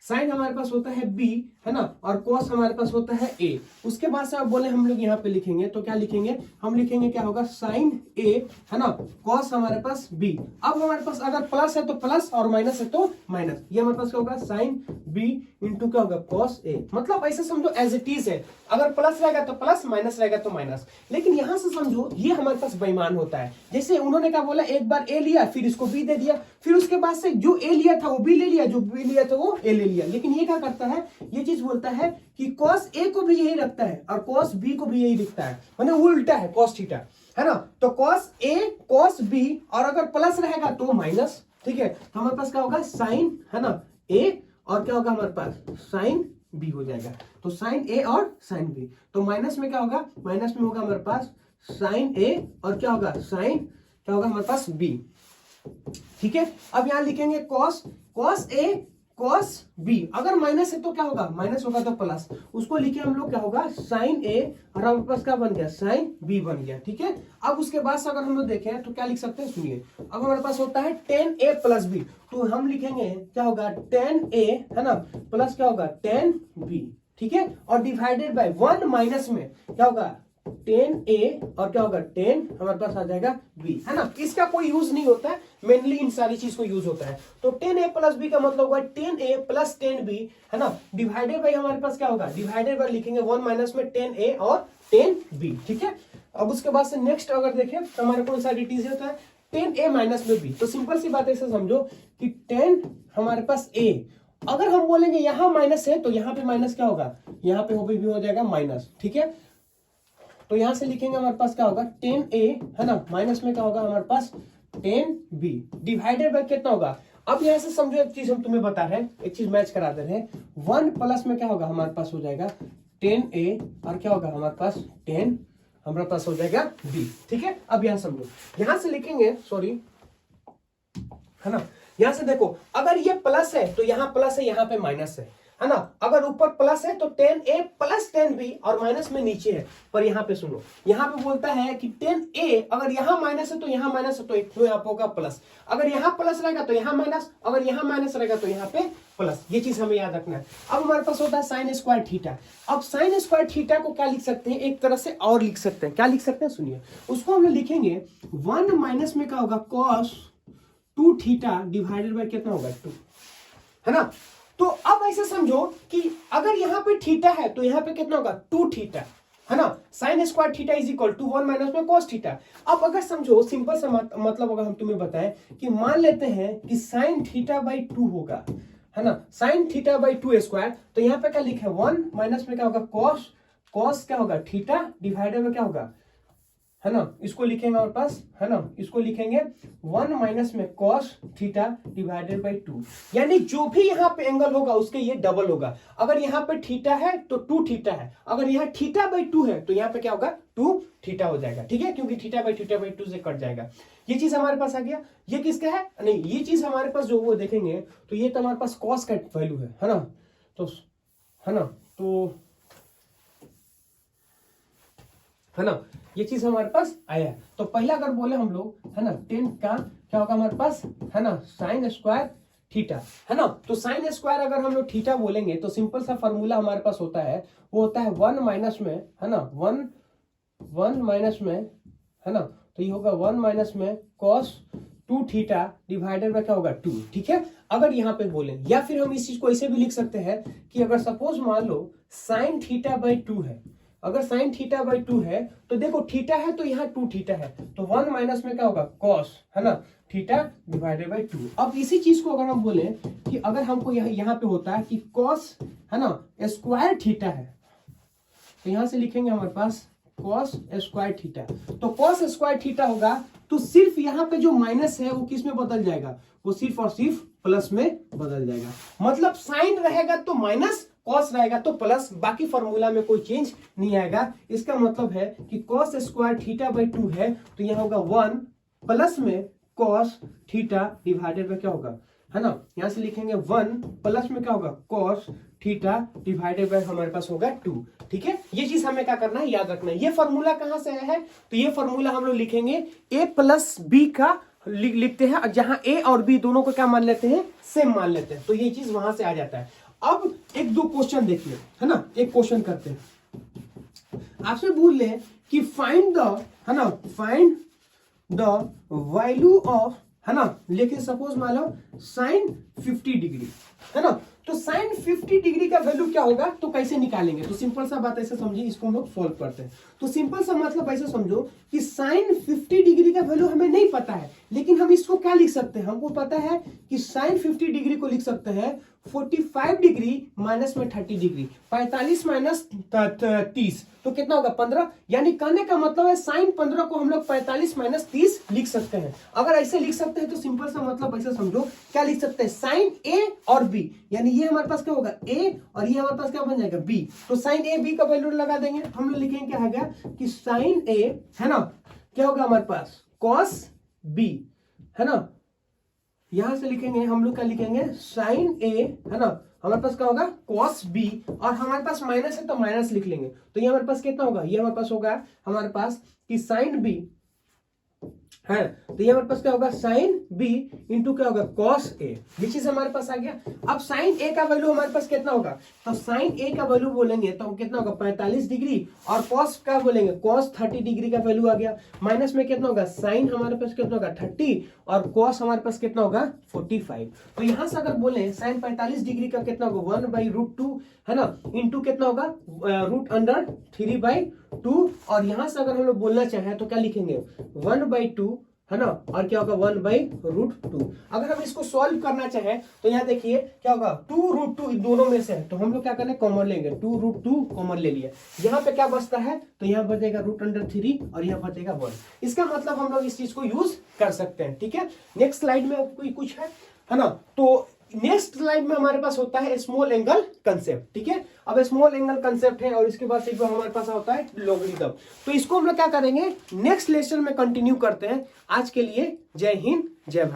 साइन हमारे पास होता है बी, है ना, और कॉस हमारे पास होता है ए। उसके बाद से अब बोले हम लोग यहाँ पे लिखेंगे तो क्या लिखेंगे, हम लिखेंगे क्या होगा साइन ए, है ना, कॉस हमारे पास बी। अब हमारे पास अगर प्लस है तो प्लस और माइनस है तो माइनस, ये हमारे पास क्या होगा साइन बी इंटू क्या होगा कॉस ए। मतलब ऐसे समझो एज इट इज है, अगर प्लस रहेगा तो प्लस, माइनस रहेगा तो माइनस। लेकिन यहां से समझो ये हमारे पास बेईमान होता है। जैसे उन्होंने क्या बोला, एक बार ए लिया फिर इसको बी दे दिया, फिर उसके बाद से जो ए लिया था वो बी ले लिया, जो बी लिया था वो ए ले लिया। लेकिन ये क्या करता है, ये चीज बोलता है कि cos a को भी यही रखता है और cos b को भी यही लिखता है, माने उल्टा है cos थीटा, है ना। तो cos a cos b, और अगर प्लस रहेगा तो माइनस, ठीक है। तो हमारे पास क्या होगा साइन, है ना, a, और क्या होगा हमारे पास साइन b हो जाएगा। तो साइन a और साइन b, तो माइनस में क्या होगा, माइनस में होगा हमारे पास साइन a और क्या होगा साइन, क्या होगा हमारे पास b, ठीक है। अब यहां लिखेंगे cos a cos b, अगर माइनस है तो क्या होगा, माइनस होगा तो प्लस, उसको लिखे हम लोग क्या होगा साइन a, और हमारे पास क्या बन गया साइन b बन गया, ठीक है। अब उसके बाद से अगर हम लोग देखें तो क्या लिख सकते हैं, सुनिए। अब हमारे पास होता है टेन ए प्लस बी, तो हम लिखेंगे क्या होगा टेन ए, है ना, प्लस क्या होगा टेन बी, ठीक है। और डिवाइडेड बाय 1 माइनस में क्या होगा 10a और क्या होगा 10 हमारे पास आ जाएगा b, है ना। इसका कोई यूज नहीं होता है, मेनली इन सारी चीज को यूज होता है। तो 10a प्लस b का मतलब होगा 10a प्लस 10b, है ना, डिवाइडेड बाय हमारे पास क्या होगा, डिवाइडेड बाय लिखेंगे 1 माइनस में 10a और 10b, ठीक है। अब उसके बाद से नेक्स्ट अगर देखें तो हमारे कौन सा आइडेंटिटी होता है 10a माइनस में b। तो सिंपल सी बात ऐसे समझो कि 10 हमारे पास a, अगर हम बोलेंगे यहां माइनस है तो यहां पे माइनस क्या होगा, यहां पे भी हो जाएगा माइनस, ठीक है। तो यहां से लिखेंगे हमारे पास क्या होगा 10a, है ना, माइनस में क्या होगा हमारे पास 10b, डिवाइडेड बाय कितना होगा। अब यहां से समझो एक चीज हम तुम्हें बता रहे हैं, एक चीज मैच करा दे रहे हैं, 1 प्लस में क्या होगा हमारे पास हो जाएगा 10a, और क्या होगा हमारे पास 10 हमारे पास हो जाएगा b, ठीक है। अब यहां समझो, यहां से लिखेंगे सॉरी, है ना, यहां से देखो अगर ये प्लस है तो यहां प्लस है, यहां पे माइनस है ना। अगर ऊपर प्लस है तो 10a प्लस 10b, और माइनस में नीचे है। पर यहाँ पे सुनो, यहाँ पे बोलता है कि 10a अगर यहाँ माइनस है तो यहाँ माइनस है, तो एक यहाँ पे होगा प्लस, अगर यहाँ प्लस रहेगा तो यहाँ माइनस, अगर यहाँ माइनस रहेगा तो यहाँ पे प्लस। ये चीज हमें याद रखना है। अब हमारे पास होता है साइन स्क्वायर थीटा। अब साइन स्क्वायर थीटा को क्या लिख सकते हैं, एक तरह से और लिख सकते हैं, क्या लिख सकते हैं सुनिए। उसको हम लिखेंगे 1 माइनस में क्या होगा कॉस 2 थीटा डिवाइडेड बाय कितना होगा 2, है ना। तो अब ऐसे समझो कि अगर यहाँ पे थीटा है तो यहाँ पे कितना होगा 2 थीटा, है ना। Sine square theta is equal to 1 minus में कॉस थीटा। अब अगर समझो सिंपल सा मतलब अगर हम तुम्हें बताएं कि मान लेते हैं कि साइन थीटा बाई 2 होगा, है ना, साइन थीटा बाई 2 स्क्वायर, तो यहाँ पे क्या लिखे 1 माइनस में क्या होगा कॉस, कॉस क्या होगा थीटा डिवाइडेड में क्या होगा है ना, इसको लिखेंगे हमारे पास, है ना, इसको लिखेंगे 1 माइनस में कॉस थीटा डिवाइडेड बाई 2, यानी जो भी यहाँ पे एंगल होगा उसके ये डबल होगा। अगर यहाँ पे थीटा है तो 2 थीटा है, अगर यहाँ थीटा बाई 2 है तो यहाँ पे क्या होगा 2 थीटा हो जाएगा, ठीक है, क्योंकि थीटा बाई 2 से कट जाएगा। ये चीज हमारे पास आ गया। ये किसका है, नहीं ये चीज हमारे पास जो वो देखेंगे तो ये तो हमारे पास कॉस का वैल्यू है ना, तो है ना, तो है ना, ये चीज हमारे पास आया है। तो पहला अगर बोले हम लोग, है ना, 10 का क्या होगा हमारे पास, है ना, साइन स्क्वायर थीटा, है ना, तो साइन स्क्वायर अगर हम लोग थीटा बोलेंगे तो सिंपल सा फॉर्मूला हमारे पास होता है, वो होता है 1 माइनस में, है ना, 1 माइनस में, है ना, तो ये होगा 1 माइनस में कॉस 2 थीटा डिवाइडेड बाय क्या होगा 2, ठीक है। अगर यहाँ पे बोले, या फिर हम इस चीज को ऐसे भी लिख सकते हैं कि अगर सपोज मान लो साइन थीटा बाई 2 है, अगर साइन थीटा बाई 2 है तो देखो थीटा है तो यहाँ 2 थीटा है, तो 1 माइनस में क्या होगा कॉस, है ना, थीटा डिवाइडेड बाई 2। अब इसी चीज को अगर हम बोले कि अगर हमको यहाँ पे होता है कि कॉस, है ना, स्क्वायर थीटा है, तो यहां से लिखेंगे हमारे पास कॉस स्क्वायर थीटा, तो कॉस स्क्वायर थीटा होगा तो सिर्फ यहाँ पे जो माइनस है वो किस में बदल जाएगा, वो सिर्फ और सिर्फ प्लस में बदल जाएगा। मतलब साइन रहेगा तो माइनस, कॉस रहेगा तो प्लस, बाकी फॉर्मूला में कोई चेंज नहीं आएगा। इसका मतलब है कि कॉस स्क्वायर थीटा बाई 2 है तो यहाँ होगा 1 प्लस में कॉस थीटा डिवाइडेड बाई क्या होगा, है ना, यहां से लिखेंगे 1 प्लस में क्या होगा कॉस थीटा डिवाइडेड बाय हमारे पास होगा 2, ठीक है। ये चीज हमें क्या करना है, याद रखना है। ये फॉर्मूला कहां से आया है, तो ये फॉर्मूला हम लोग लिखेंगे a प्लस बी का लिखते हैं, और जहां a और b दोनों को क्या मान लेते हैं, सेम मान लेते हैं, तो ये चीज वहां से आ जाता है। अब एक दो क्वेश्चन देखिए, है ना, एक क्वेश्चन करते हैं, आपसे बोल ले कि फाइंड द, है ना, फाइंड द वैल्यू ऑफ, है ना, लेकिन सपोज मान लो साइन 50 डिग्री, है ना, तो साइन 50 डिग्री का वैल्यू क्या होगा, तो कैसे निकालेंगे, तो सिंपल सा बात ऐसे समझिए, इसको हम लोग सॉल्व करते हैं। तो सिंपल सा मतलब ऐसे समझो कि साइन 50 डिग्री का वैल्यू हमें नहीं पता है, लेकिन हम इसको क्या लिख सकते हैं, हमको पता है कि साइन 50 डिग्री को लिख सकते हैं 45 डिग्री माइनस में 30 डिग्री, 45 माइनस 30, तो कितना होगा 15, यानी कहने का मतलब है साइन 15 को हम लोग 45 माइनस 30 लिख सकते हैं। अगर ऐसे लिख सकते हैं तो सिंपल सा मतलब ऐसे समझो, क्या लिख सकते हैं, साइन ए और बी, यानी ये हमारे पास क्या होगा ए और ये हमारे पास क्या बन जाएगा बी, तो साइन ए बी का वैल्यू लगा देंगे, हम लोग लिखेंगे क्या होगा कि साइन ए, है ना, क्या होगा हमारे पास कॉस बी, है ना, यहां से लिखेंगे हम लोग क्या लिखेंगे साइन ए, है ना, हमारे पास क्या होगा कॉस बी, और हमारे पास माइनस है तो माइनस लिख लेंगे, तो ये हमारे पास कितना होगा, ये हमारे पास होगा हमारे पास कि साइन बी है, तो ये हमारे पास क्या होगा साइन बी इंटू क्या होगा कॉस ए, ये चीज हमारे पास आ गया। अब साइन ए का वैल्यू हमारे पास कितना होगा, तो साइन ए का वैल्यू बोलेंगे तो कितना होगा 45 डिग्री, और कॉस का बोलेंगे कॉस 30 डिग्री का वैल्यू आ गया, माइनस में कितना होगा साइन हमारे पास कितना होगा 30 और कॉस हमारे पास कितना होगा 45। तो यहां से अगर बोले साइन 45 डिग्री का कितना होगा 1/√2, है ना, इंटू कितना होगा √3/2, और यहां से अगर हम लोग बोलना चाहें तो क्या लिखेंगे 1/2, है ना, और क्या होगा 1/√2। अगर हम इसको सॉल्व करना चाहें तो यहाँ देखिए क्या होगा 2√2 दोनों में से है, तो हम लोग क्या करें कॉमन लेंगे, 2√2 कॉमन ले लिया, यहाँ पे क्या बचता है, तो यहाँ बचेगा √3 और यहाँ बचेगा 1। इसका मतलब हम लोग इस चीज को यूज कर सकते हैं, ठीक है। नेक्स्ट स्लाइड में कोई कुछ है ना, तो नेक्स्ट स्लाइड में हमारे पास होता है स्मॉल एंगल कंसेप्ट, ठीक है। अब स्मॉल एंगल कंसेप्ट है और इसके बाद से हमारे पास होता है लॉगरिथम, तो इसको हम लोग क्या करेंगे नेक्स्ट लेक्चर में कंटिन्यू करते हैं। आज के लिए जय हिंद जय भारत।